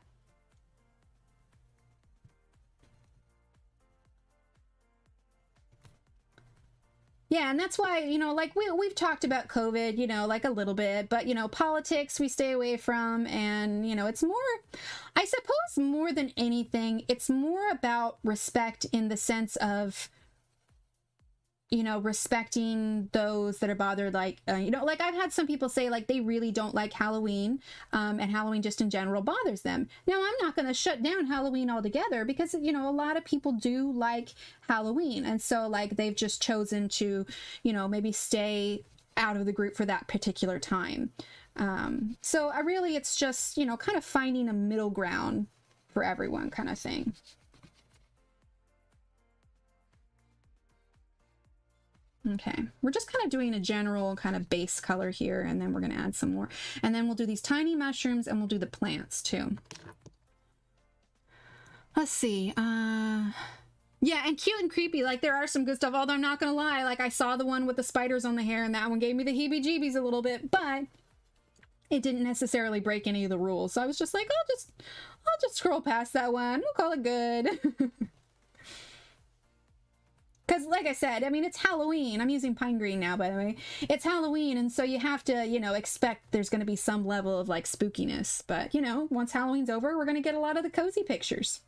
Speaker 1: Yeah, and that's why, you know, like we've talked about COVID, you know, like a little bit, but, you know, politics we stay away from, and, you know, it's more, I suppose more than anything, it's more about respect in the sense of, you know, respecting those that are bothered, like, you know, like I've had some people say like they really don't like Halloween, and Halloween just in general bothers them. Now, I'm not going to shut down Halloween altogether, because, you know, a lot of people do like Halloween, and so like they've just chosen to, you know, maybe stay out of the group for that particular time. So I really, it's just, you know, kind of finding a middle ground for everyone kind of thing. Okay, we're just kind of doing a general kind of base color here, and then we're going to add some more, and then we'll do these tiny mushrooms, and we'll do the plants too. Let's see. Yeah, and cute and creepy, like there are some good stuff, although I'm not gonna lie, like I saw the one with the spiders on the hair, and that one gave me the heebie-jeebies a little bit, but it didn't necessarily break any of the rules, so I was just like, I'll just scroll past that one, we'll call it good. Because like I said, I mean, it's Halloween. I'm using pine green now, by the way. It's Halloween, and so you have to, you know, expect there's going to be some level of like spookiness. But, you know, once Halloween's over, we're going to get a lot of the cozy pictures.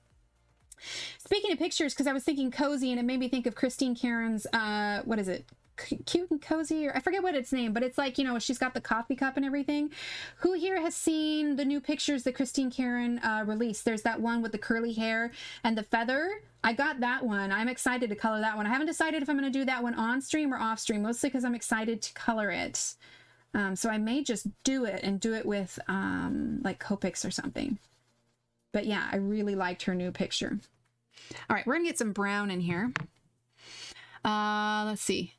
Speaker 1: Speaking of pictures, because I was thinking cozy, and it made me think of Christine Karen's, what is it? Cute and Cozy, or I forget what its name, but it's like, you know, she's got the coffee cup and everything. Who here has seen the new pictures that Christine Karen released? There's that one with the curly hair and the feather. I got that one. I'm excited to color that one. I haven't decided if I'm going to do that one on stream or off stream, mostly because I'm excited to color it. So I may just do it and do it with like Copics or something. But yeah, I really liked her new picture. All right, we're gonna get some brown in here. Let's see.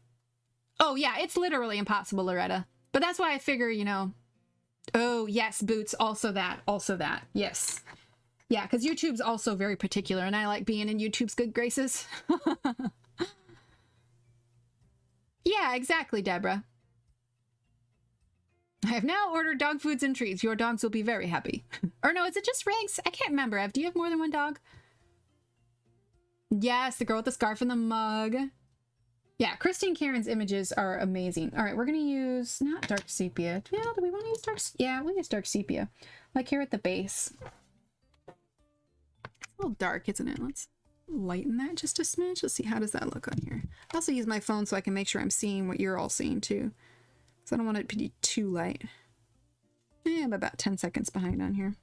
Speaker 1: Oh, yeah, it's literally impossible, Loretta. But that's why I figure, you know... Oh, yes, Boots, also that, yes. Yeah, because YouTube's also very particular, and I like being in YouTube's good graces. Yeah, exactly, Deborah. I have now ordered dog foods and treats. Your dogs will be very happy. Or no, is it just Regs? I can't remember. Ev, do you have more than one dog? Yes, the girl with the scarf and the mug. Yeah, Christine Karen's images are amazing. All right, we're going to use, not dark sepia. Yeah, do we want to use dark? Yeah, we'll use dark sepia. Like here at the base. It's a little dark, isn't it? Let's lighten that just a smidge. Let's see, how does that look on here? I also use my phone so I can make sure I'm seeing what you're all seeing too. Because I don't want it to be too light. I'm about 10 seconds behind on here.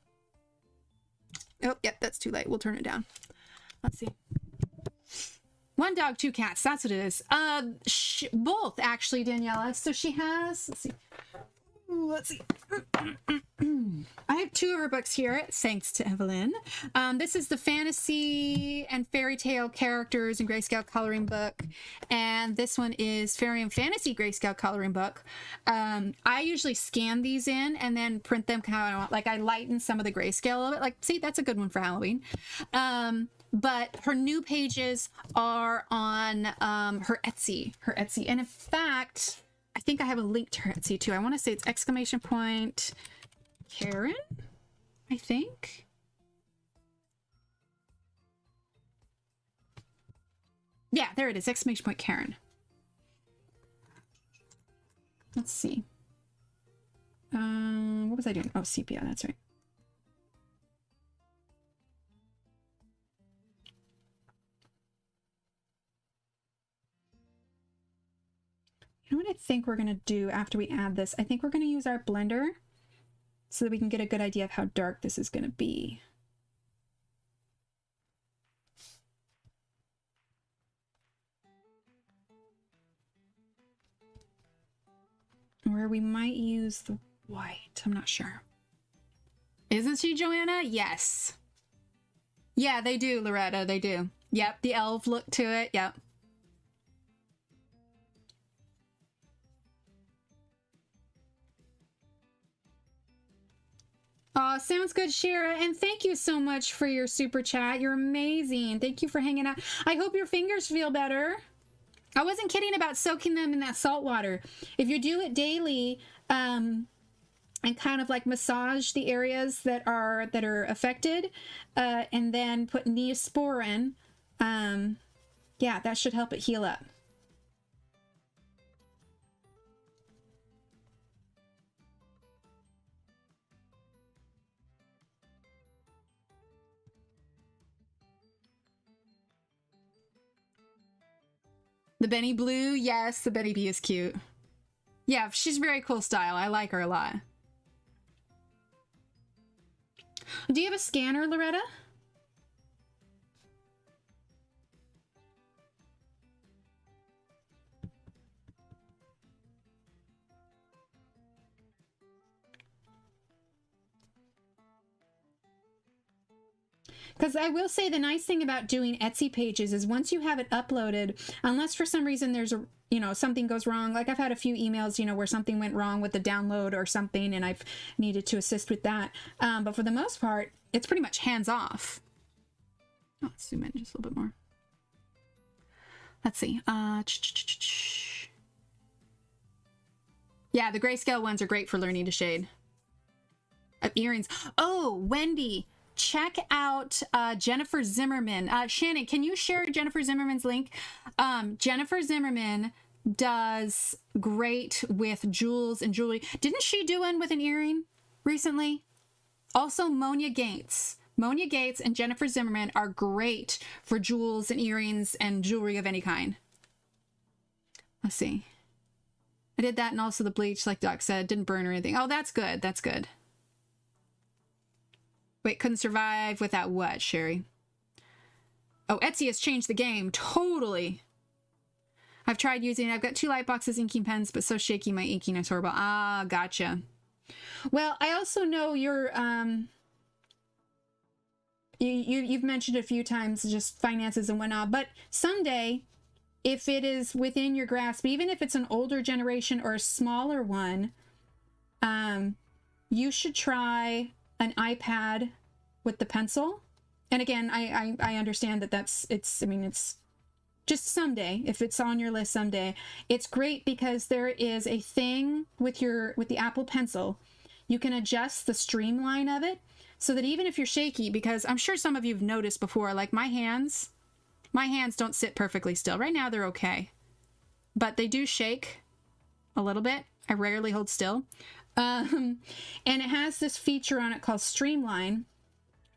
Speaker 1: Oh, yep, that's too light. We'll turn it down. Let's see. One dog, two cats. That's what it is. Both, actually, Daniela. So she has, let's see. Let's see. I have two of her books here, thanks to Evelyn. This is the fantasy and fairy tale characters and grayscale coloring book. And this one is fairy and fantasy grayscale coloring book. I usually scan these in and then print them kind of like I lighten some of the grayscale a little bit. Like, see, that's a good one for Halloween. But her new pages are on her Etsy. And in fact, I think I have a link to her Etsy too. I want to say it's exclamation point Karen, I think. Yeah, there it is, exclamation point Karen. Let's see. What was I doing? Oh, sepia, that's right. You know what I think we're going to do after we add this? I think we're going to use our blender so that we can get a good idea of how dark this is going to be. Or we might use the white. I'm not sure. Isn't she, Joanna? Yes. Yeah, they do, Loretta. They do. Yep, the elf look to it. Yep. Oh, sounds good, Shira. And thank you so much for your super chat. You're amazing. Thank you for hanging out. I hope your fingers feel better. I wasn't kidding about soaking them in that salt water. If you do it daily, and kind of like massage the areas that are affected, and then put Neosporin, yeah, that should help it heal up. The Benny Blue, yes, the Benny B is cute. Yeah, she's very cool style. I like her a lot. Do you have a scanner, Loretta? Because I will say the nice thing about doing Etsy pages is once you have it uploaded, unless for some reason there's a, you know, something goes wrong. Like I've had a few emails, you know, where something went wrong with the download or something and I've needed to assist with that. But for the most part, it's pretty much hands off. Oh, let's zoom in just a little bit more. Let's see. Yeah, the grayscale ones are great for learning to shade. Earrings. Oh, Wendy. Check out Jennifer Zimmerman. Shannon, can you share Jennifer Zimmerman's link? Jennifer Zimmerman does great with jewels and jewelry. Didn't she do one with an earring recently? Also, Monia Gates. Monia Gates and Jennifer Zimmerman are great for jewels and earrings and jewelry of any kind. Let's see. I did that and also the bleach, like Doc said. Didn't burn or anything. Oh, that's good. That's good. Wait, couldn't survive without what, Sherry? Oh, Etsy has changed the game. Totally. I've tried using it. I've got 2 light boxes, inking pens, but so shaky my inking is horrible. Ah, gotcha. Well, I also know you're, you've mentioned a few times just finances and whatnot, but someday if it is within your grasp, even if it's an older generation or a smaller one, you should try an iPad with the pencil. And again, I understand that it's just someday, if it's on your list someday. It's great because there is a thing with the Apple Pencil. You can adjust the streamline of it so that even if you're shaky, because I'm sure some of you have noticed before, like my hands don't sit perfectly still. Right now they're okay, but they do shake a little bit. I rarely hold still. And it has this feature on it called Streamline,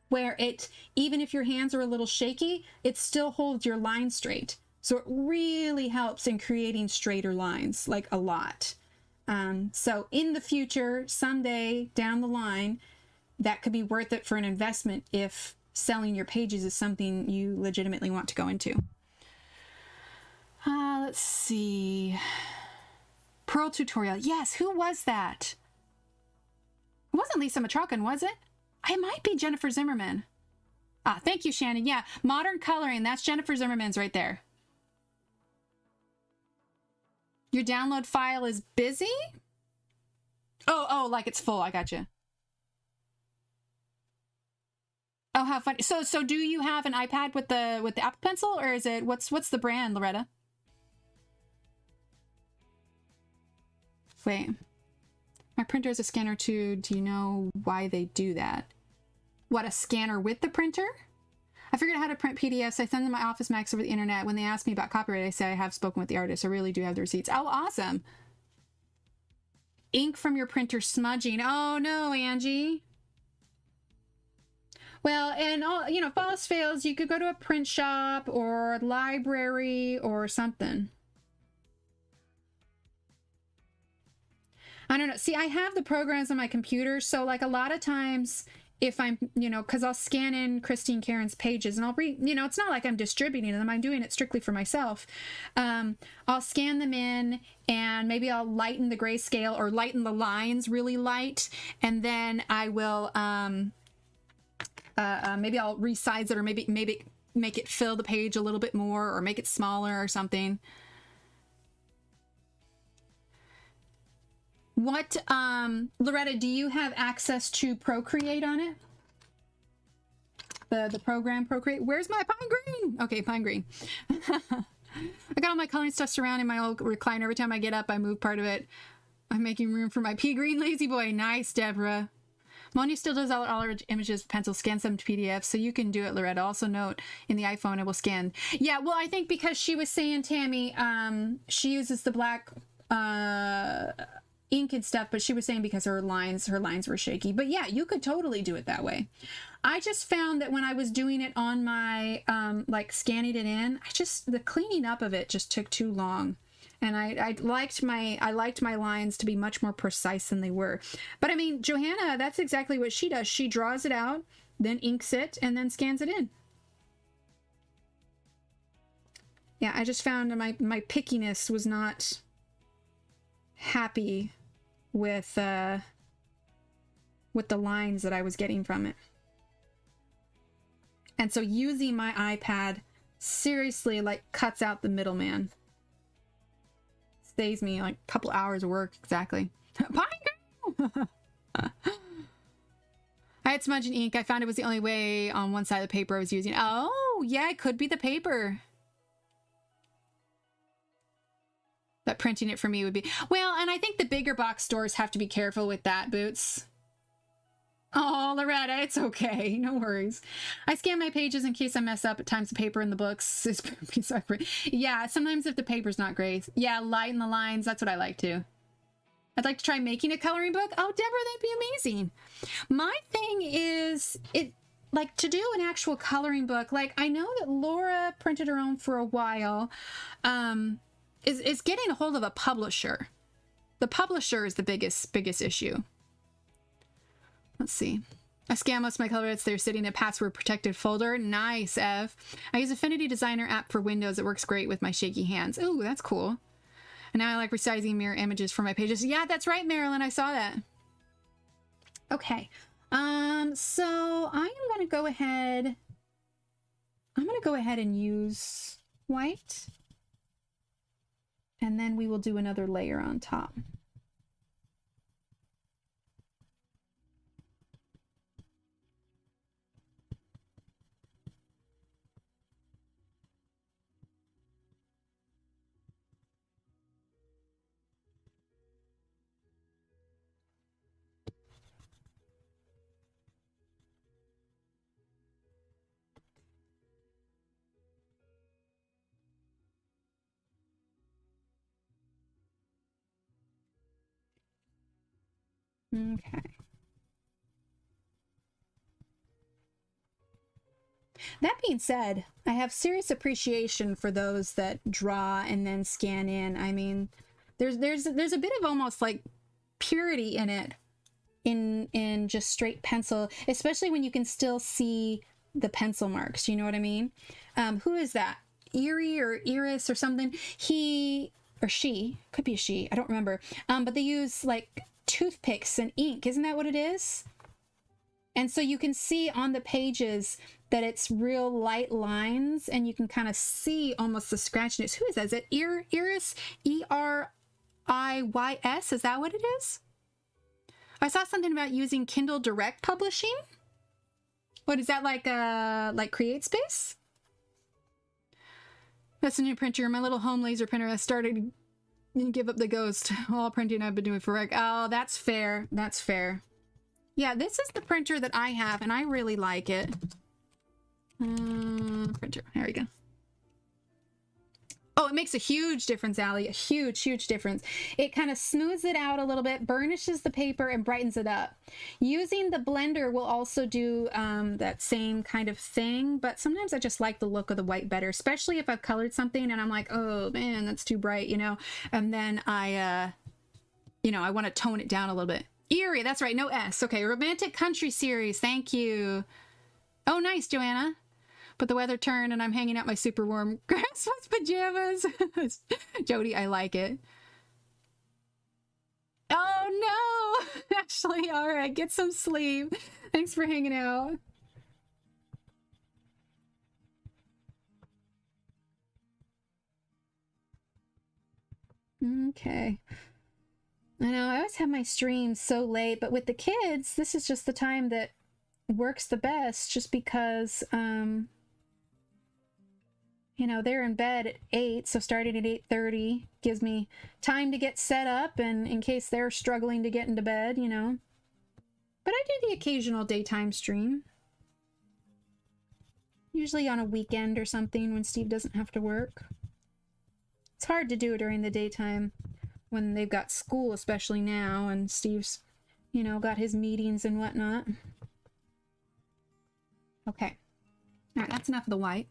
Speaker 1: where it, even if your hands are a little shaky, it still holds your line straight. So it really helps in creating straighter lines, like a lot. So in the future, someday down the line, that could be worth it for an investment if selling your pages is something you legitimately want to go into. Let's see. Pearl tutorial. Yes, who was that? It wasn't Lisa Matrokin, was it? It might be Jennifer Zimmerman. Ah, thank you, Shannon. Yeah, modern coloring. That's Jennifer Zimmerman's right there. Your download file is busy? Oh, like it's full. I gotcha. Oh, how funny. So do you have an iPad with the Apple Pencil, or is it what's the brand, Loretta? Wait. My printer is a scanner too. Do you know why they do that? What, a scanner with the printer? I figured out how to print PDFs. I send them my Office Max over the internet. When they ask me about copyright, I say I have spoken with the artist. I really do have the receipts. Oh, awesome. Ink from your printer smudging. Oh no, Angie. Well, and all, you know, if all else fails, you could go to a print shop or library or something. I don't know. See, I have the programs on my computer, so like a lot of times if I'm, you know, because I'll scan in Christine Karen's pages and I'll read, you know, it's not like I'm distributing them. I'm doing it strictly for myself. I'll scan them in and maybe I'll lighten the grayscale or lighten the lines really light. And then I will, maybe I'll resize it or maybe make it fill the page a little bit more or make it smaller or something. What, Loretta, do you have access to Procreate on it? The program Procreate? Where's my Pine Green? Okay, Pine Green. I got all my coloring stuff surrounding my old recliner. Every time I get up, I move part of it. I'm making room for my pea green lazy boy. Nice, Deborah. Moni still does all our images with pencil, scans them to PDFs, so you can do it, Loretta. Also note, in the iPhone, it will scan. Yeah, well, I think because she was saying, Tammy, she uses the black ink and stuff, but she was saying because her lines were shaky. But yeah, you could totally do it that way. I just found that when I was doing it on my, like scanning it in, the cleaning up of it just took too long. And I liked my lines to be much more precise than they were. But I mean, Johanna, that's exactly what she does. She draws it out, then inks it, and then scans it in. Yeah, I just found my pickiness was not happy with the lines that I was getting from it. And so using my iPad seriously like cuts out the middleman. Saves me like a couple hours of work, exactly. I had smudge and ink. I found it was the only way on one side of the paper I was using. Oh, yeah, it could be the paper. But printing it for me would be... Well, and I think the bigger box stores have to be careful with that, Boots. Oh, Loretta, it's okay. No worries. I scan my pages in case I mess up. At times the paper in the books is... Yeah, sometimes if the paper's not great. Yeah, lighten the lines. That's what I like to. I'd like to try making a coloring book. Oh, Deborah, that'd be amazing. My thing is... like to do an actual coloring book. Like, I know that Laura printed her own for a while. Is getting a hold of a publisher. The publisher is the biggest issue. Let's see. I scan most of my color bits. They're sitting in a password protected folder. Nice, Ev. I use Affinity Designer app for Windows. It works great with my shaky hands. Ooh, that's cool. And now I like resizing mirror images for my pages. Yeah, that's right, Marilyn. I saw that. Okay. So I am going to go ahead. I'm going to go ahead and use white. And then we will do another layer on top. Okay. That being said, I have serious appreciation for those that draw and then scan in. I mean, there's a bit of almost like purity in it, in just straight pencil, especially when you can still see the pencil marks. You know what I mean? Who is that? Erie or Iris or something? He or she, could be a she, I don't remember. But they use like toothpicks and ink. Isn't that what it is? And so you can see on the pages that it's real light lines, and you can kind of see almost the scratchiness. Who is that? Is it Iris? E-R-I-Y-S? Is that what it is? I saw something about using Kindle Direct Publishing. What is that, like CreateSpace? That's a new printer. My little home laser printer has started to give up the ghost. All printing I've been doing for oh, that's fair. That's fair. Yeah, this is the printer that I have, and I really like it. Printer. There we go. Oh, it makes a huge difference, Allie. A huge, huge difference. It kind of smooths it out a little bit, burnishes the paper, and brightens it up. Using the blender will also do that same kind of thing, but sometimes I just like the look of the white better, especially if I've colored something and I'm like, oh man, that's too bright, you know? And then I want to tone it down a little bit. Erie, that's right, no S. Okay, Romantic Country Series, thank you. Oh, nice, Joanna. But the weather turned and I'm hanging out my super warm Christmas pajamas. Jody, I like it. Oh no! Ashley, all right, get some sleep. Thanks for hanging out. Okay. I know, I always have my streams so late, but with the kids, this is just the time that works the best, just because you know, they're in bed at 8, so starting at 8:30 gives me time to get set up, and in case they're struggling to get into bed, you know. But I do the occasional daytime stream. Usually on a weekend or something when Steve doesn't have to work. It's hard to do it during the daytime when they've got school, especially now, and Steve's, you know, got his meetings and whatnot. Okay. All right, that's enough of the white.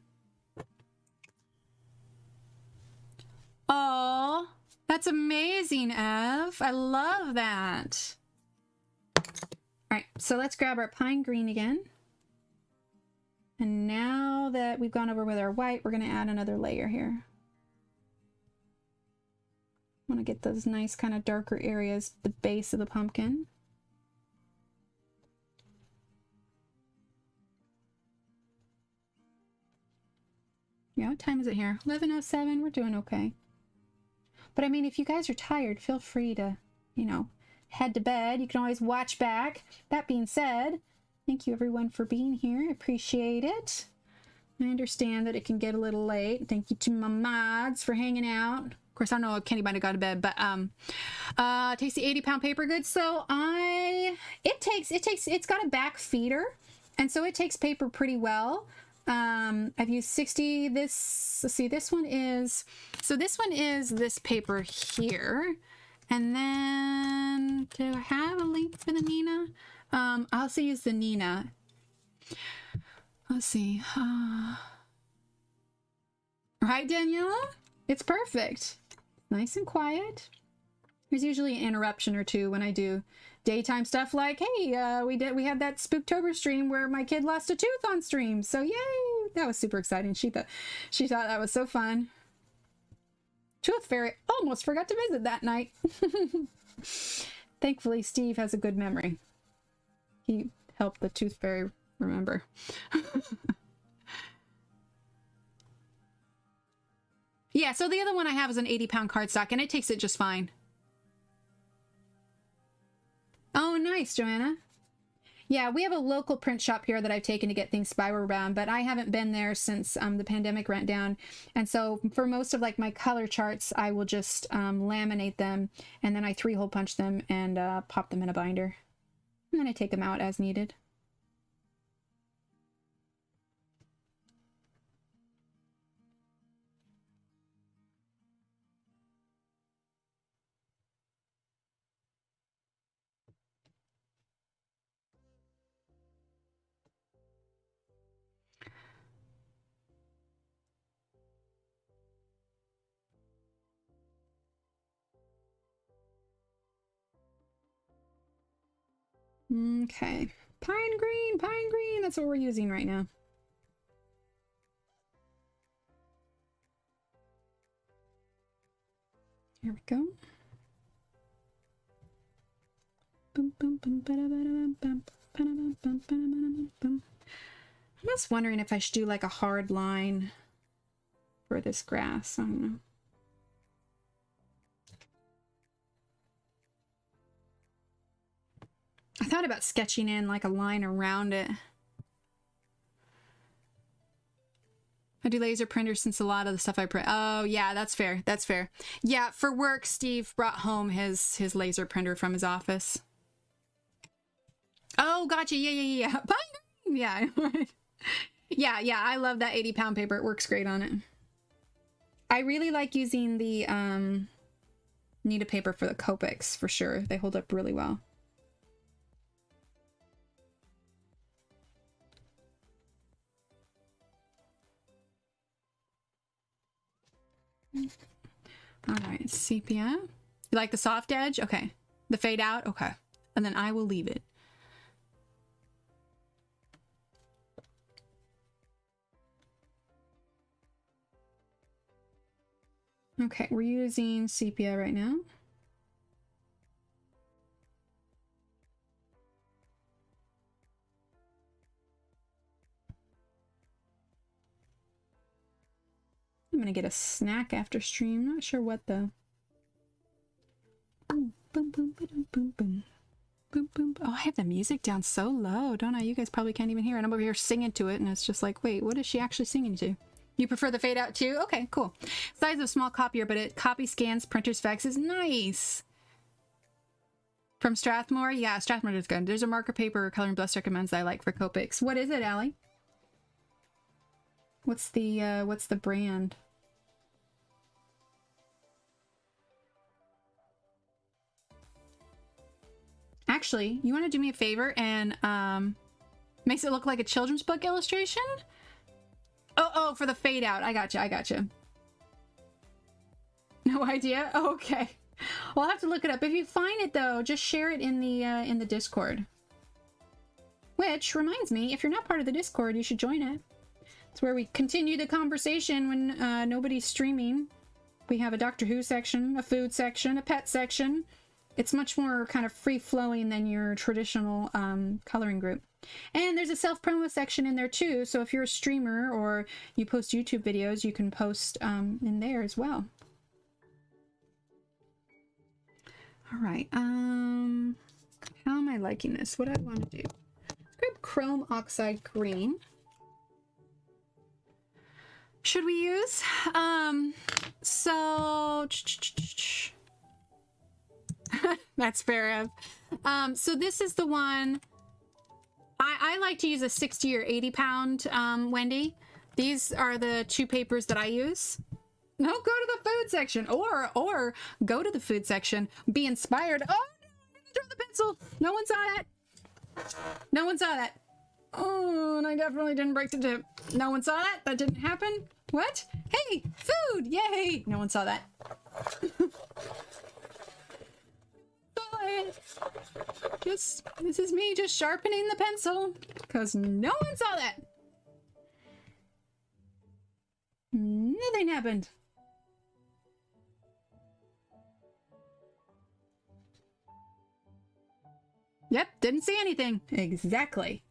Speaker 1: Oh, that's amazing, Ev. I love that. All right, so let's grab our pine green again. And now that we've gone over with our white, we're going to add another layer here. I want to get those nice kind of darker areas, the base of the pumpkin. Yeah, what time is it here? 11:07. We're doing okay. But I mean, if you guys are tired, feel free to, you know, head to bed. You can always watch back. That being said, thank you everyone for being here. I appreciate it. I understand that it can get a little late. Thank you to my mods for hanging out. Of course, I don't know if Kenny might have gone to bed, but takes the 80-pound paper goods. So it's got a back feeder, and so it takes paper pretty well. I've used 60. Let's see, this one is this paper here. And then, do I have a link for the Nina? I also use the Nina. Let's see. Right, Daniela? It's perfect. Nice and quiet. There's usually an interruption or two when I do daytime stuff, like, hey, we had that Spooktober stream where my kid lost a tooth on stream, so yay, that was super exciting. She thought that was so fun. Tooth Fairy almost forgot to visit that night. Thankfully, Steve has a good memory. He helped the Tooth Fairy remember. Yeah, so the other one I have is an 80-pound cardstock, and it takes it just fine. Oh, nice, Joanna. Yeah, we have a local print shop here that I've taken to get things spiral bound, but I haven't been there since the pandemic went down. And so for most of like my color charts, I will just laminate them, and then I 3-hole punch them and pop them in a binder. And then I take them out as needed. Okay. Pine green, that's what we're using right now. Here we go. I'm just wondering if I should do like a hard line for this grass. I don't know. I thought about sketching in like a line around it. I do laser printers since a lot of the stuff I print. Oh yeah, that's fair. That's fair. Yeah, for work, Steve brought home his laser printer from his office. Oh, gotcha. Yeah. Pine green. Yeah. Yeah. I love that 80-pound paper. It works great on it. I really like using the Nita paper for the Copics for sure. They hold up really well. All right, sepia. You like the soft edge? Okay. The fade out? Okay. And then I will leave it. Okay, we're using sepia right now. I'm gonna get a snack after stream. Not sure what though. Boom, boom, boom, boom, boom, boom. Boom, boom. Oh, I have the music down so low, don't I? You guys probably can't even hear it. I'm over here singing to it, and it's just like, wait, what is she actually singing to? You prefer the fade out too? Okay, cool. Size of small copier, but it copy scans printer's faxes. Nice. From Strathmore? Yeah, Strathmore is good. There's a marker paper Coloring Bless recommends that I like for Copics. What is it, Allie? What's the brand? Actually, you want to do me a favor and makes it look like a children's book illustration? Oh, for the fade out. I gotcha. No idea? Oh, okay. Well, I'll have to look it up. If you find it though, just share it in the Discord. Which reminds me, if you're not part of the Discord, you should join it. It's where we continue the conversation when nobody's streaming. We have a Doctor Who section, a food section, a pet section. It's much more kind of free-flowing than your traditional coloring group. And there's a self-promo section in there too, so if you're a streamer or you post YouTube videos, you can post in there as well. All right, how am I liking this? What do I want to do? Let's grab Chrome Oxide Green. Should we use? That's fair. So this is the one I like to use a 60 or 80 pound Wendy. These are the two papers that I use. No, go to the food section or go to the food section. Be inspired. Oh, no, I throw the pencil. No one saw that. No one saw that. Oh, and I definitely didn't break the tip. No one saw that. That didn't happen. What? Hey, food! Yay! No one saw that. This is me just sharpening the pencil because no one saw that. Nothing happened. Yep, didn't see anything. Exactly.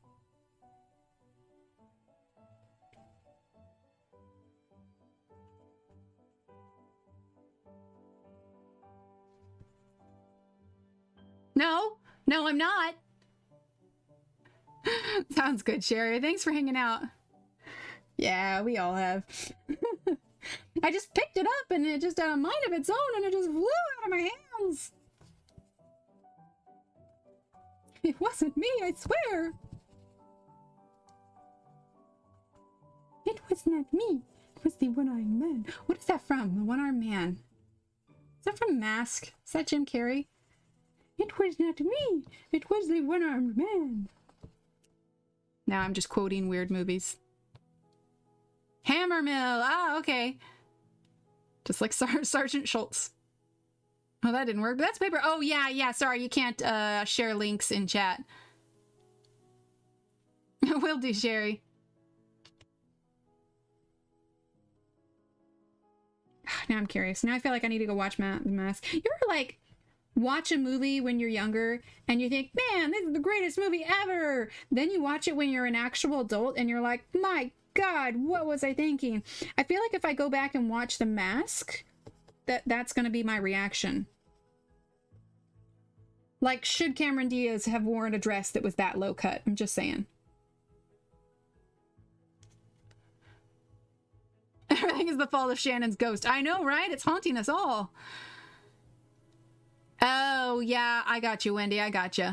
Speaker 1: No, no, I'm not. Sounds good, Sherry. Thanks for hanging out. Yeah, we all have. I just picked it up and it just had a mind of its own and it just flew out of my hands. It wasn't me, I swear. It was not me. It was the one-armed man. What is that from? The one-armed man. Is that from Mask? Is that Jim Carrey? It was not me. It was the one-armed man. Now I'm just quoting weird movies. Hammer Mill. Ah, okay. Just like Sergeant Schultz. Oh, that didn't work. But that's paper. Oh, yeah. Sorry, you can't share links in chat. Will do, Sherry. Now I'm curious. Now I feel like I need to go watch The Mask. You ever, like, watch a movie when you're younger and you think, man, this is the greatest movie ever. Then you watch it when you're an actual adult and you're like, my God, what was I thinking? I feel like if I go back and watch The Mask, that's going to be my reaction. Like, should Cameron Diaz have worn a dress that was that low cut? I'm just saying. Everything is the fault of Shannon's ghost. I know, right? It's haunting us all. Oh, yeah, I got you, Wendy. I got you.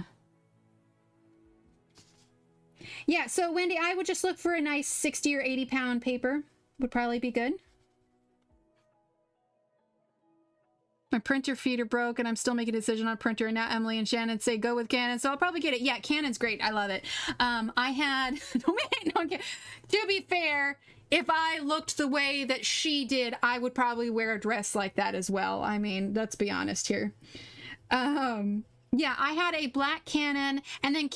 Speaker 1: Yeah, so, Wendy, I would just look for a nice 60 or 80 pound paper. Would probably be good. My printer feet are broke, and I'm still making a decision on printer, and now Emily and Shannon say go with Canon, so I'll probably get it. Yeah, Canon's great. I love it. I had... To be fair... If I looked the way that she did, I would probably wear a dress like that as well. I mean, let's be honest here. Yeah, I had a black Canon, and then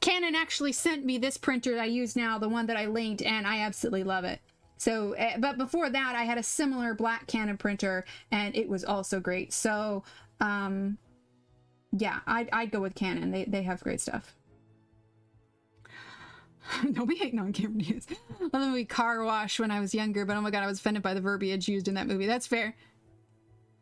Speaker 1: Canon actually sent me this printer I use now, the one that I linked, and I absolutely love it. So, but before that, I had a similar black Canon printer, and it was also great. So, yeah, I'd go with Canon. They have great stuff. Nobody hating on Cameron Diaz. I love the movie Car Wash when I was younger, but oh my God, I was offended by the verbiage used in that movie. That's fair.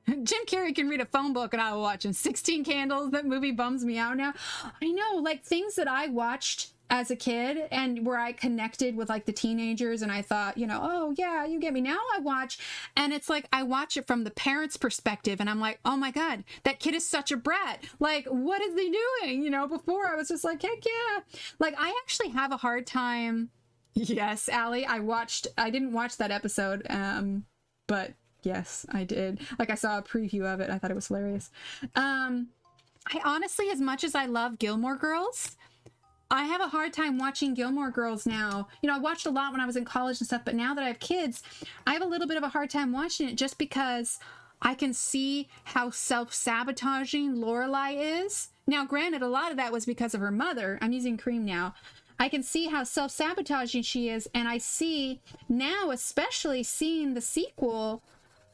Speaker 1: Jim Carrey can read a phone book and I will watch him. 16 Candles, that movie bums me out now. I know, like things that I watched as a kid and where I connected with like the teenagers and I thought, you know, oh yeah, you get me. Now I watch and it's like I watch it from the parents' perspective and I'm like, oh my God, that kid is such a brat. Like, what is he doing? You know, before I was just like, heck yeah. Like, I actually have a hard time. Yes, Allie, I didn't watch that episode, but yes, I did. Like, I saw a preview of it. I thought it was hilarious. I honestly, as much as I love Gilmore Girls, I have a hard time watching Gilmore Girls now. You know, I watched a lot when I was in college and stuff, but now that I have kids, I have a little bit of a hard time watching it just because I can see how self-sabotaging Lorelai is. Now, granted, a lot of that was because of her mother. I'm using cream now. I can see how self-sabotaging she is, and I see now, especially seeing the sequel,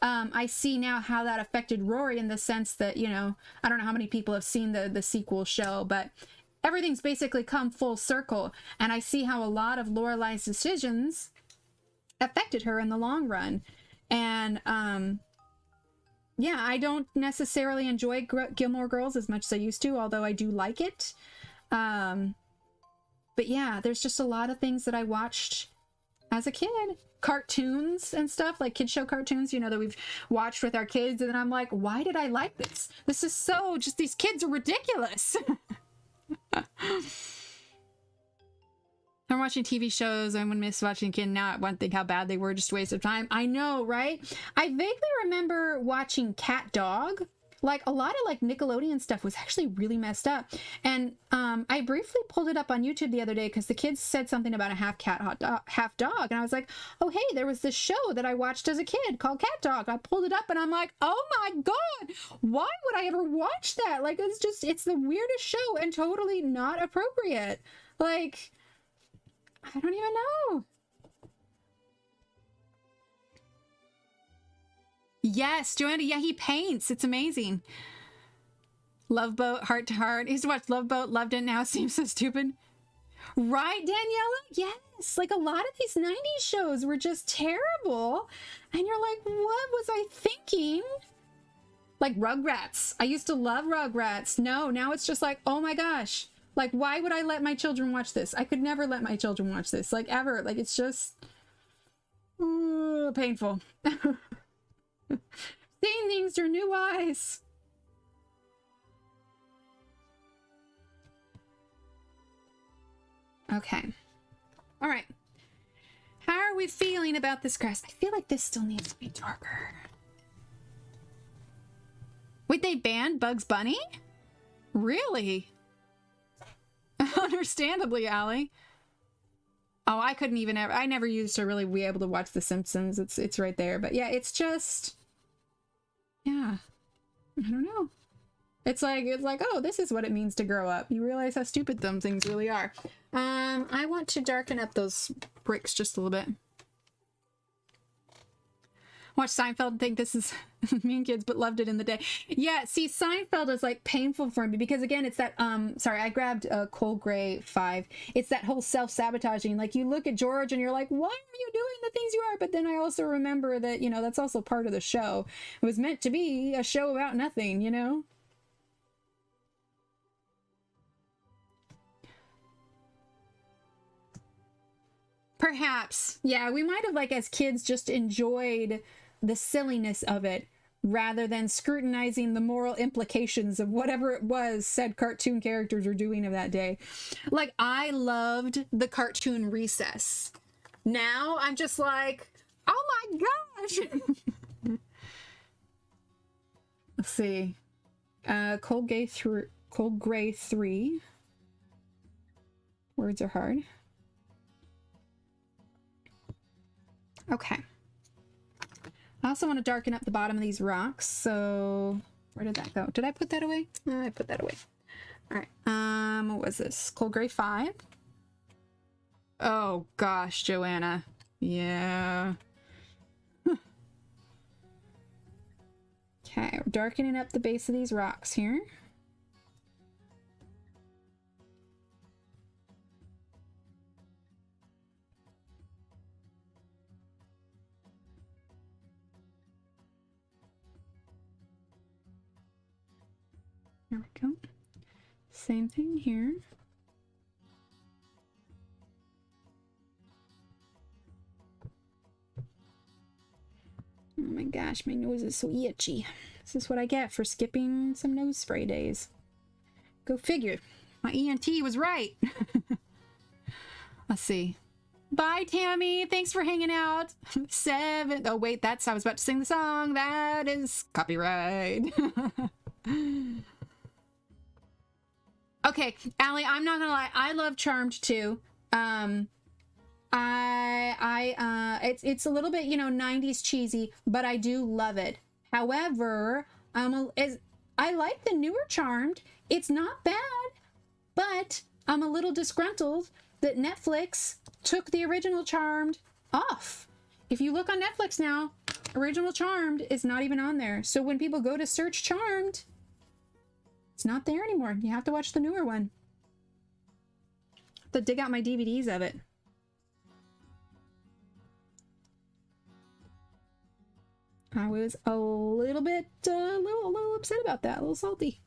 Speaker 1: I see now how that affected Rory in the sense that, you know, I don't know how many people have seen the sequel show, but everything's basically come full circle, and I see how a lot of Lorelai's decisions affected her in the long run. And yeah, I don't necessarily enjoy Gilmore Girls as much as I used to, although I do like it. But yeah, there's just a lot of things that I watched as a kid. Cartoons and stuff, like kid show cartoons, you know, that we've watched with our kids, and then I'm like, why did I like this? This is so, just these kids are ridiculous. I'm watching TV shows. I would miss watching a kid now. I wouldn't think how bad they were, just a waste of time. I know, right? I vaguely remember watching Cat Dog. Like a lot of like Nickelodeon stuff was actually really messed up. And I briefly pulled it up on YouTube the other day because the kids said something about a half cat, half dog. And I was like, oh, hey, there was this show that I watched as a kid called Cat Dog. I pulled it up and I'm like, oh my God, why would I ever watch that? Like, it's the weirdest show and totally not appropriate. Like, I don't even know. Yes, Joanna, yeah, he paints. It's amazing. Love Boat, Heart to Heart. I used to watch Love Boat, loved it, now it seems so stupid. Right, Daniela? Yes. Like a lot of these 90s shows were just terrible. And you're like, what was I thinking? Like Rugrats. I used to love Rugrats. No, now it's just like, oh my gosh. Like, why would I let my children watch this? I could never let my children watch this. Like, ever. Like, it's just painful. Seeing things through new eyes. Okay. All right. How are we feeling about this grass? I feel like this still needs to be darker. Wait, they banned Bugs Bunny? Really? Understandably, Allie. Oh, I couldn't even ever. I never used to really be able to watch The Simpsons. It's right there. But yeah, it's just. Yeah. I don't know. It's like, oh, this is what it means to grow up. You realize how stupid some things really are. I want to darken up those bricks just a little bit. Watch Seinfeld and think this is Mean Kids, but loved it in the day. Yeah, see, Seinfeld is like painful for me because again, it's that, sorry, I grabbed Cold Gray 5. It's that whole self-sabotaging. Like you look at George and you're like, why are you doing the things you are? But then I also remember that, you know, that's also part of the show. It was meant to be a show about nothing, you know? Perhaps. Yeah, we might have, like, as kids just enjoyed the silliness of it rather than scrutinizing the moral implications of whatever it was said cartoon characters were doing of that day. Like, I loved the cartoon Recess. Now I'm just like, oh my gosh! Let's see. Cold Gray 3. Words are hard. Okay. I also want to darken up the bottom of these rocks, so where did that go? Did I put that away? Oh, I put that away. All right. What was this? Cold Gray 5. Oh gosh, Joanna. Yeah. Okay, we're darkening up the base of these rocks here. There we go. Same thing here. Oh my gosh, my nose is so itchy. This is what I get for skipping some nose spray days. Go figure. My ENT was right. Let's see. Bye, Tammy. Thanks for hanging out. 7. Oh, wait, I was about to sing the song. That is copyright. Okay, Allie, I'm not gonna lie. I love Charmed too. It's a little bit, you know, 90s cheesy, but I do love it. However, I like the newer Charmed. It's not bad, but I'm a little disgruntled that Netflix took the original Charmed off. If you look on Netflix now, original Charmed is not even on there. So when people go to search Charmed, it's not there anymore. You have to watch the newer one. I have to dig out my DVDs of it. I was a little bit, a little upset about that. A little salty.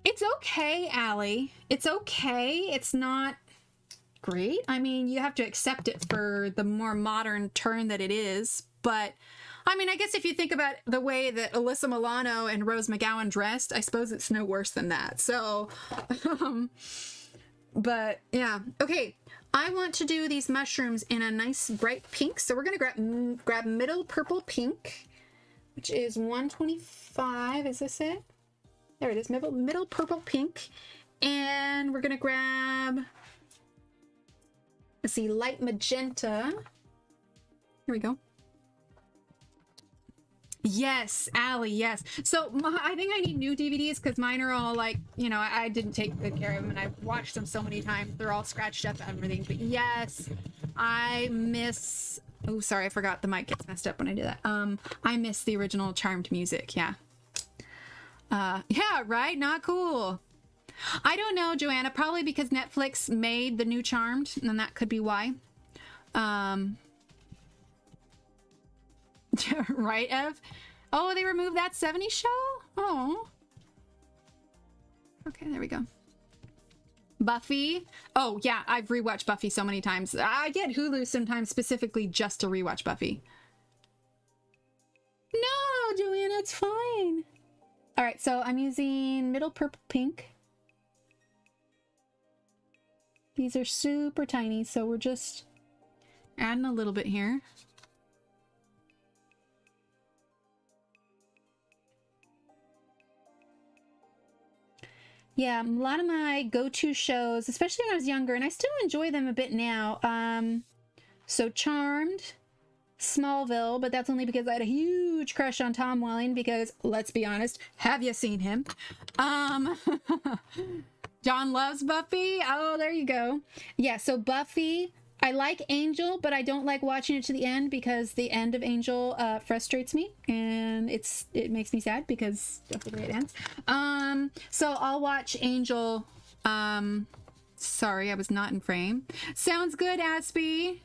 Speaker 1: It's okay, Allie. It's okay. It's not great. I mean, you have to accept it for the more modern turn that it is. But, I mean, I guess if you think about the way that Alyssa Milano and Rose McGowan dressed, I suppose it's no worse than that. So, but yeah. Okay, I want to do these mushrooms in a nice bright pink. So we're going to grab middle purple pink, which is 125. Is this it? There it is, middle purple pink. And we're going to grab, let's see, light magenta. Here we go. Yes, Allie, yes. So I think I need new DVDs because mine are all like, you know, I didn't take good care of them and I've watched them so many times. They're all scratched up and everything. But yes, I miss... Oh, sorry, I forgot the mic gets messed up when I do that. I miss the original Charmed music, yeah. Yeah, right? Not cool. I don't know, Joanna. Probably because Netflix made the new Charmed, and that could be why. Right, Ev? Oh, they removed that 70s show? Oh. Okay, there we go. Buffy. Oh, yeah, I've rewatched Buffy so many times. I get Hulu sometimes specifically just to rewatch Buffy. No, Joanna, it's fine. All right, so I'm using middle purple pink. These are super tiny, so we're just adding a little bit here. Yeah, a lot of my go-to shows, especially when I was younger, and I still enjoy them a bit now. So Charmed, Smallville, but that's only because I had a huge crush on Tom Welling because, let's be honest, have you seen him? John loves Buffy. Oh, there you go. Yeah, so Buffy, I like Angel, but I don't like watching it to the end because the end of Angel frustrates me and it makes me sad because that's the way it ends. So I'll watch Angel. Sorry, I was not in frame. Sounds good, Aspie.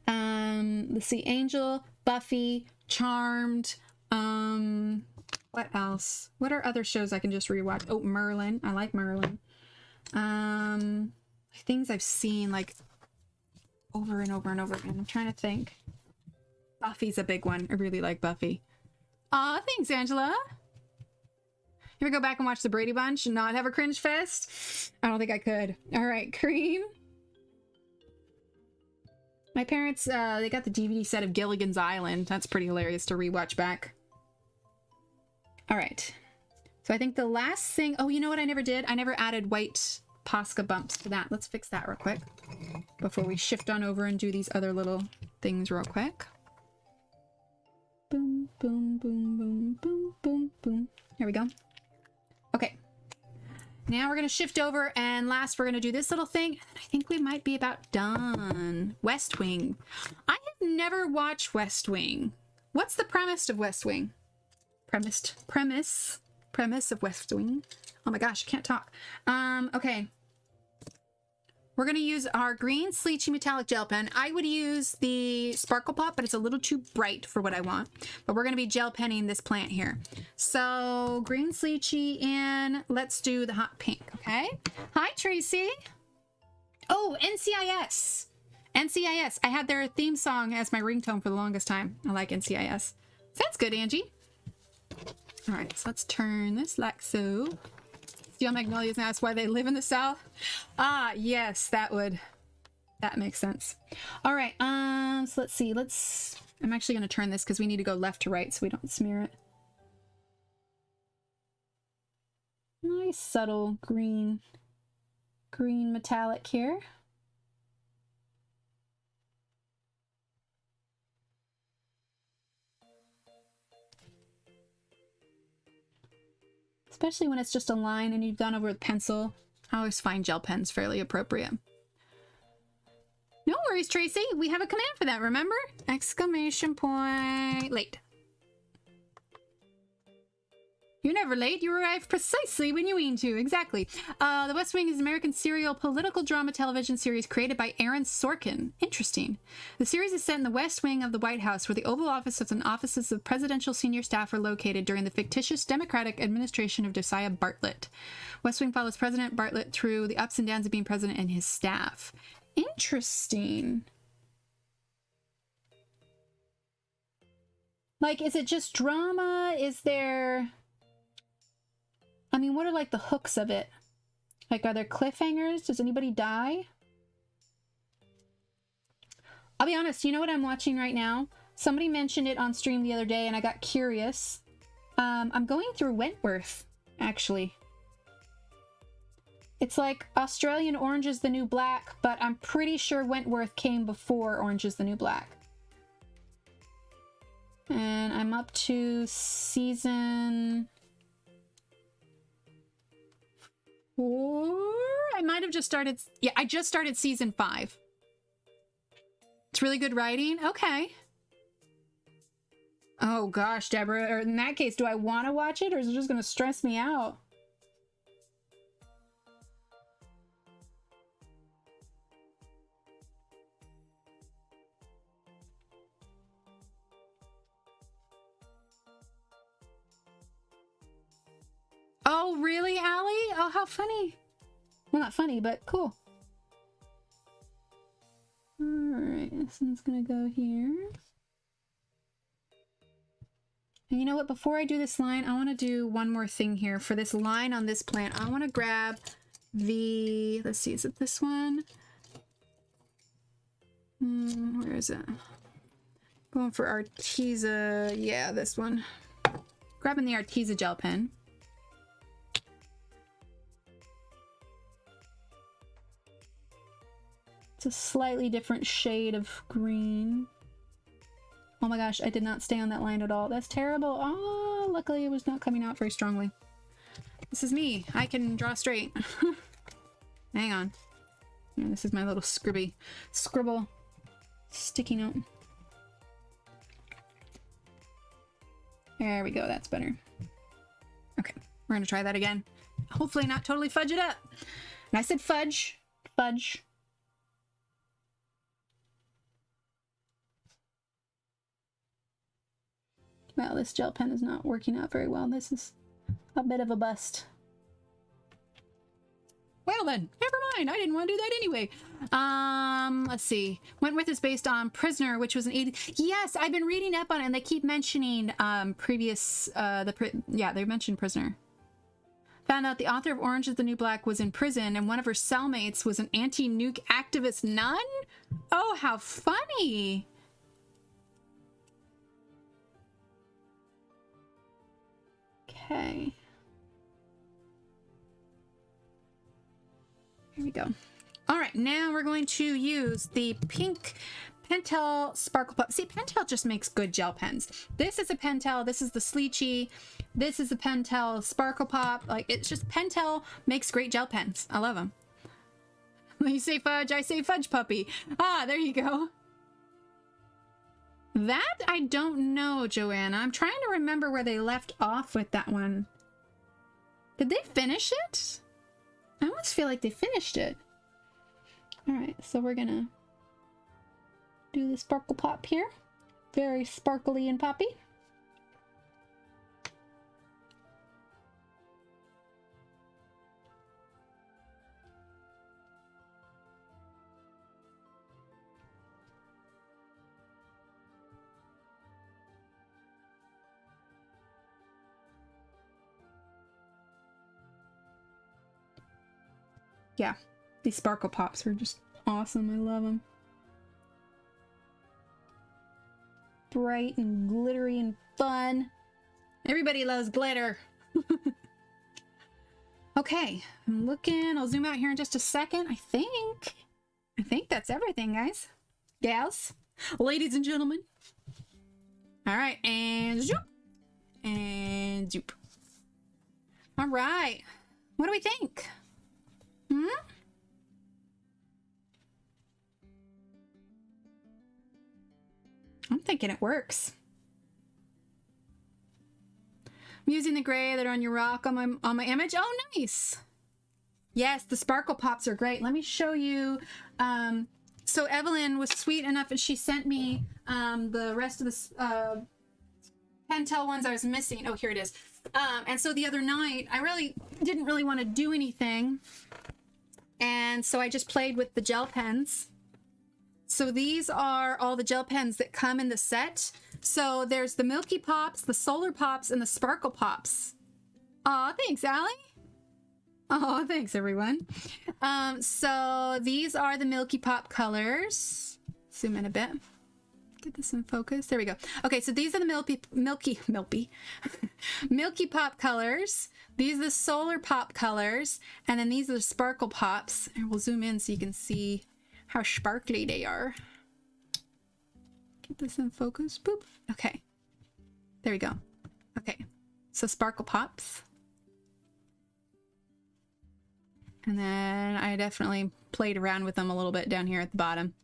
Speaker 1: Let's see, Angel, Buffy, Charmed. What else? What are other shows I can just rewatch? Oh, Merlin. I like Merlin. Things I've seen like over and over and over again. I'm trying to think. Buffy's a big one. I really like Buffy. Aw, thanks, Angela. You ever go back and watch the Brady Bunch and not have a cringe fest? I don't think I could. All right, Cream. My parents, they got the DVD set of Gilligan's Island. That's pretty hilarious to rewatch back. All right. So I think the last thing... Oh, you know what I never did? I never added white Posca bumps to that. Let's fix that real quick before we shift on over and do these other little things real quick. Boom, boom, boom, boom, boom, boom, boom. There we go. Okay. Now we're going to shift over, and last we're going to do this little thing. And I think we might be about done. West Wing. I have never watched West Wing. What's the premise of West Wing? Premise of West Wing. Oh my gosh, I can't talk. Okay. We're going to use our green Sleechy metallic gel pen. I would use the Sparkle Pop, but it's a little too bright for what I want. But we're going to be gel penning this plant here. So green Sleechy in. Let's do the hot pink, okay? Hi, Tracy. Oh, NCIS. NCIS. I had their theme song as my ringtone for the longest time. I like NCIS. Sounds good, Angie. All right, so let's turn this like so. Steel magnolias and ask why they live in the South. Ah, yes, that makes sense. All right, so let's see. I'm actually going to turn this because we need to go left to right so we don't smear it. Nice subtle green metallic here. Especially when it's just a line and you've gone over with pencil. I always find gel pens fairly appropriate. No worries, Tracy. We have a command for that, remember? Exclamation point. Late. You're never late. You arrive precisely when you mean to. Exactly. The West Wing is an American serial political drama television series created by Aaron Sorkin. Interesting. The series is set in the West Wing of the White House, where the Oval Office and offices of presidential senior staff are located during the fictitious Democratic administration of Josiah Bartlet. West Wing follows President Bartlet through the ups and downs of being president and his staff. Interesting. Like, is it just drama? Is there... I mean, what are like the hooks of it? Like, are there cliffhangers? Does anybody die? I'll be honest, you know what I'm watching right now? Somebody mentioned it on stream the other day and I got curious. I'm going through Wentworth, actually. It's like Australian Orange is the New Black, but I'm pretty sure Wentworth came before Orange is the New Black. And I'm up to season... Or I might have just started... Yeah, I just started season 5. It's really good writing? Okay. Oh gosh, Deborah. Or in that case, do I want to watch it or is it just going to stress me out? Oh, really, Allie? Oh, how funny. Well, not funny, but cool. Alright, this one's gonna go here. And you know what? Before I do this line, I want to do one more thing here. For this line on this plant, I want to grab the... Let's see, is it this one? Where is it? Going for Arteza. Yeah, this one. Grabbing the Arteza gel pen. It's a slightly different shade of green. Oh my gosh, I did not stay on that line at all. That's terrible. Oh, luckily it was not coming out very strongly. This is me. I can draw straight. Hang on. And this is my little scribble sticky note. There we go. That's better. Okay, we're gonna try that again. Hopefully not totally fudge it up. And I said fudge. Fudge. Well, this gel pen is not working out very well. This is a bit of a bust. Well then, never mind. I didn't want to do that anyway. Let's see. Wentworth is based on Prisoner, which was an 80. Yes, I've been reading up on it, and they keep mentioning yeah, they mentioned Prisoner. Found out the author of Orange is the New Black was in prison, and one of her cellmates was an anti-nuke activist nun? Oh, how funny. Okay. Here we go. All right, now we're going to use the pink Pentel Sparkle Pop. See, Pentel just makes good gel pens. This is a Pentel. This is the Sleechy. This is a Pentel Sparkle Pop. Like, it's just Pentel makes great gel pens. I love them. When you say fudge, I say fudge puppy. Ah, there you go. That I don't know, Joanna. I'm trying to remember where they left off with that one. Did they finish it? I almost feel like they finished it. Alright, so we're gonna do the sparkle pop here. Very sparkly and poppy. Yeah, these sparkle pops are just awesome. I love them. Bright and glittery and fun. Everybody loves glitter. Okay, I'm looking. I'll zoom out here in just a second. I think that's everything, guys. Gals, ladies and gentlemen. All right, and zoop. And zoop. All right. What do we think? I'm thinking it works. I'm using the gray that are on your rock on my image. Oh, nice. Yes, the sparkle pops are great. Let me show you. So Evelyn was sweet enough and she sent me the rest of the Pentel ones I was missing. Oh, here it is. And so the other night, I didn't really want to do anything. And so I just played with the gel pens. So these are all the gel pens that come in the set. So there's the Milky Pops, the Solar Pops, and the Sparkle Pops. Aw, thanks, Allie. Oh, thanks, everyone. So these are the Milky Pop colors. Zoom in a bit. Get this in focus. There we go. Okay, so these are the Milky Pop colors. These are the Solar Pop colors. And then these are the Sparkle Pops. And we'll zoom in so you can see how sparkly they are. Get this in focus. Boop. Okay. There we go. Okay. So Sparkle Pops. And then I definitely played around with them a little bit down here at the bottom.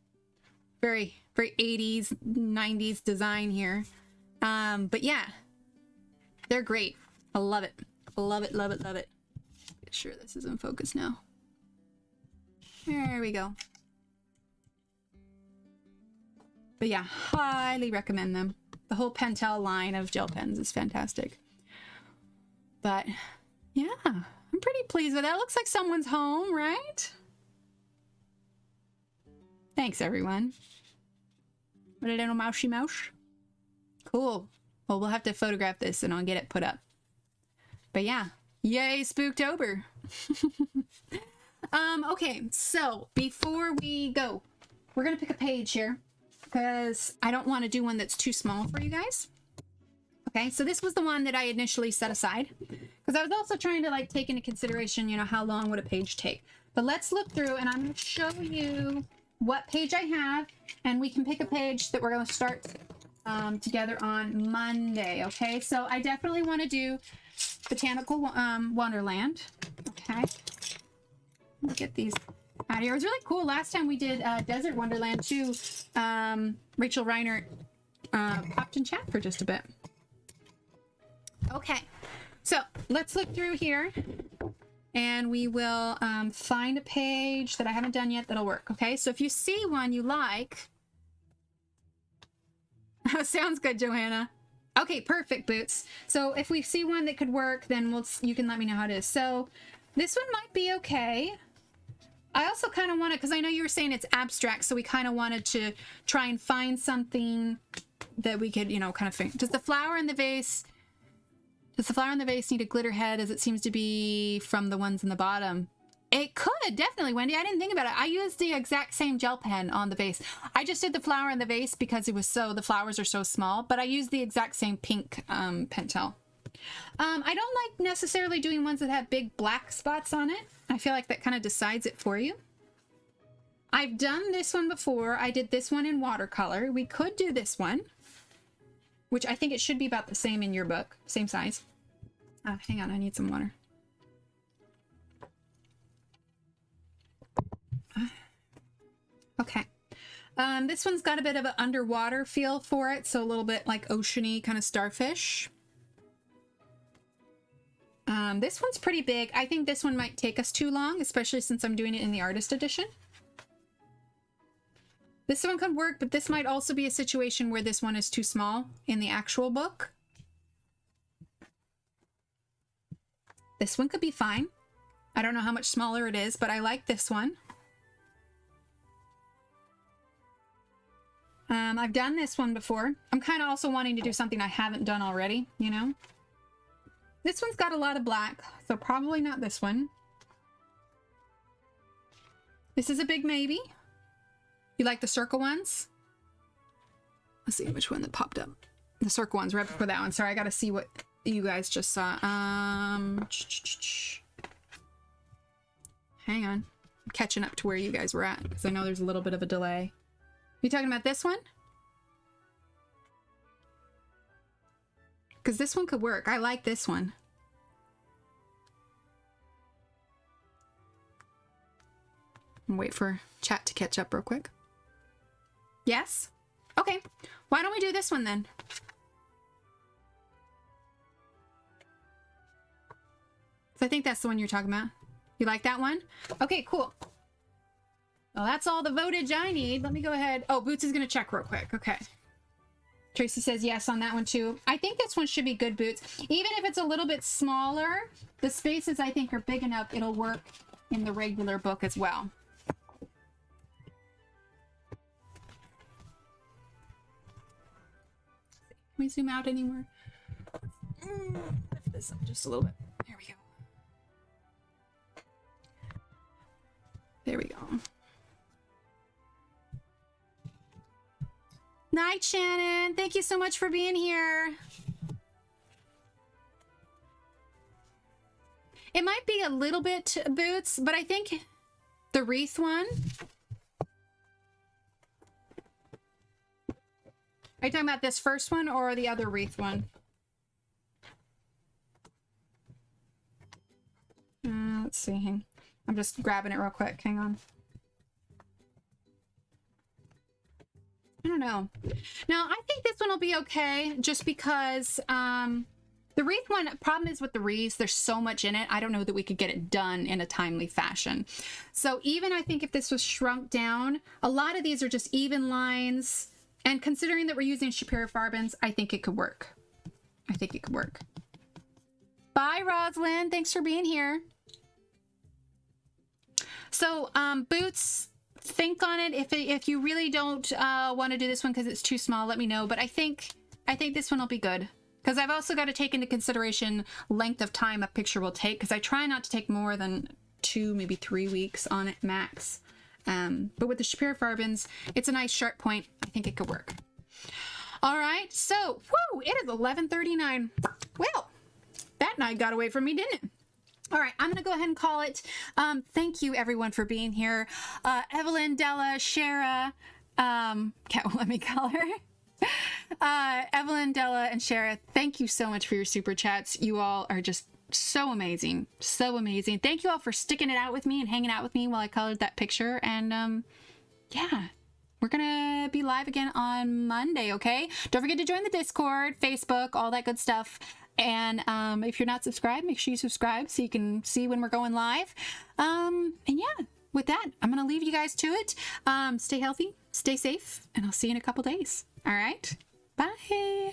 Speaker 1: Very, very 80s, 90s design here. But yeah, they're great. I love it. Love it, love it, love it. Make sure this is in focus now. There we go. But yeah, highly recommend them. The whole Pentel line of gel pens is fantastic. But Yeah, I'm pretty pleased with that. Looks like someone's home, right? Thanks, everyone. What a little mousey mouse. Cool. Well, we'll have to photograph this and I'll get it put up. But yeah, yay, Spooktober. Okay, so before we go, we're gonna pick a page here because I don't want to do one that's too small for you guys. Okay, so this was the one that I initially set aside because I was also trying to like take into consideration, you know, how long would a page take. But let's look through and I'm going to show you what page I have and we can pick a page that we're going to start together on Monday. Okay, so I definitely want to do Botanical Wonderland. Okay, let me get these out here. It was really cool. Last time we did Desert Wonderland too. Rachel Reiner popped in chat for just a bit. Okay, so let's look through here and we will find a page that I haven't done yet that'll work. Okay, so if you see one you like, sounds good, Johanna. Okay, perfect, Boots. So if we see one that could work, then you can let me know how it is. So this one might be okay. I also kind of want to, because I know you were saying it's abstract, so we kind of wanted to try and find something that we could, you know, kind of think. Does the flower in the vase need a glitter head as it seems to be from the ones in the bottom? It could, definitely, Wendy. I didn't think about it. I used the exact same gel pen on the vase. I just did the flower in the vase because it was the flowers are so small, but I used the exact same pink Pentel. I don't like necessarily doing ones that have big black spots on it. I feel like that kind of decides it for you. I've done this one before. I did this one in watercolor. We could do this one, which I think it should be about the same in your book, same size. Hang on, I need some water. Okay. This one's got a bit of an underwater feel for it, so a little bit like oceany kind of starfish. This one's pretty big. I think this one might take us too long, especially since I'm doing it in the artist edition. This one could work, but this might also be a situation where this one is too small in the actual book. This one could be fine. I don't know how much smaller it is, but I like this one. I've done this one before. I'm kind of also wanting to do something I haven't done already, you know? This one's got a lot of black, so probably not this one. This is a big maybe. You like the circle ones? Let's see which one that popped up. The circle ones right before that one. Sorry, I gotta see what you guys just saw. Hang on. I'm catching up to where you guys were at, because I know there's a little bit of a delay. You talking about this one? Because this one could work. I like this one. And wait for chat to catch up real quick. Yes? Okay. Why don't we do this one then? So I think that's the one you're talking about. You like that one? Okay, cool. Well, that's all the votage I need. Let me go ahead. Oh, Boots is going to check real quick. Okay. Tracy says yes on that one too. I think this one should be good, Boots. Even if it's a little bit smaller, the spaces I think are big enough, it'll work in the regular book as well. Can we zoom out anymore? Lift this up just a little bit. There we go. There we go. Night, Shannon. Thank you so much for being here. It might be a little bit Boots, but I think the wreath one. Are you talking about this first one or the other wreath one? Let's see. I'm just grabbing it real quick. Hang on. I don't know. Now, I think this one will be okay just because the wreath one, problem is with the wreaths, there's so much in it. I don't know that we could get it done in a timely fashion. So even I think if this was shrunk down, a lot of these are just even lines. And considering that we're using Shapiro Farbens, I think it could work. I think it could work. Bye, Rosalind. Thanks for being here. So, Boots, think on it. If you really don't want to do this one because it's too small, let me know. But I think this one will be good. Because I've also got to take into consideration length of time a picture will take. Because I try not to take more than 2, maybe 3 weeks on it max. But with the Shapiro Farbins, it's a nice sharp point. I think it could work. All right. So, whoo, it is 11:39. Well, that night got away from me, didn't it? All right, I'm going to go ahead and call it. Thank you, everyone, for being here. Evelyn, Della, Shara, let me call her. Evelyn, Della, and Shara, thank you so much for your super chats. You all are just so amazing. So amazing. Thank you all for sticking it out with me and hanging out with me while I colored that picture. And yeah, we're going to be live again on Monday, okay? Don't forget to join the Discord, Facebook, all that good stuff. And if you're not subscribed, make sure you subscribe so you can see when we're going live. And yeah, with that, I'm going to leave you guys to it. Stay healthy, stay safe, and I'll see you in a couple days. All right? Bye.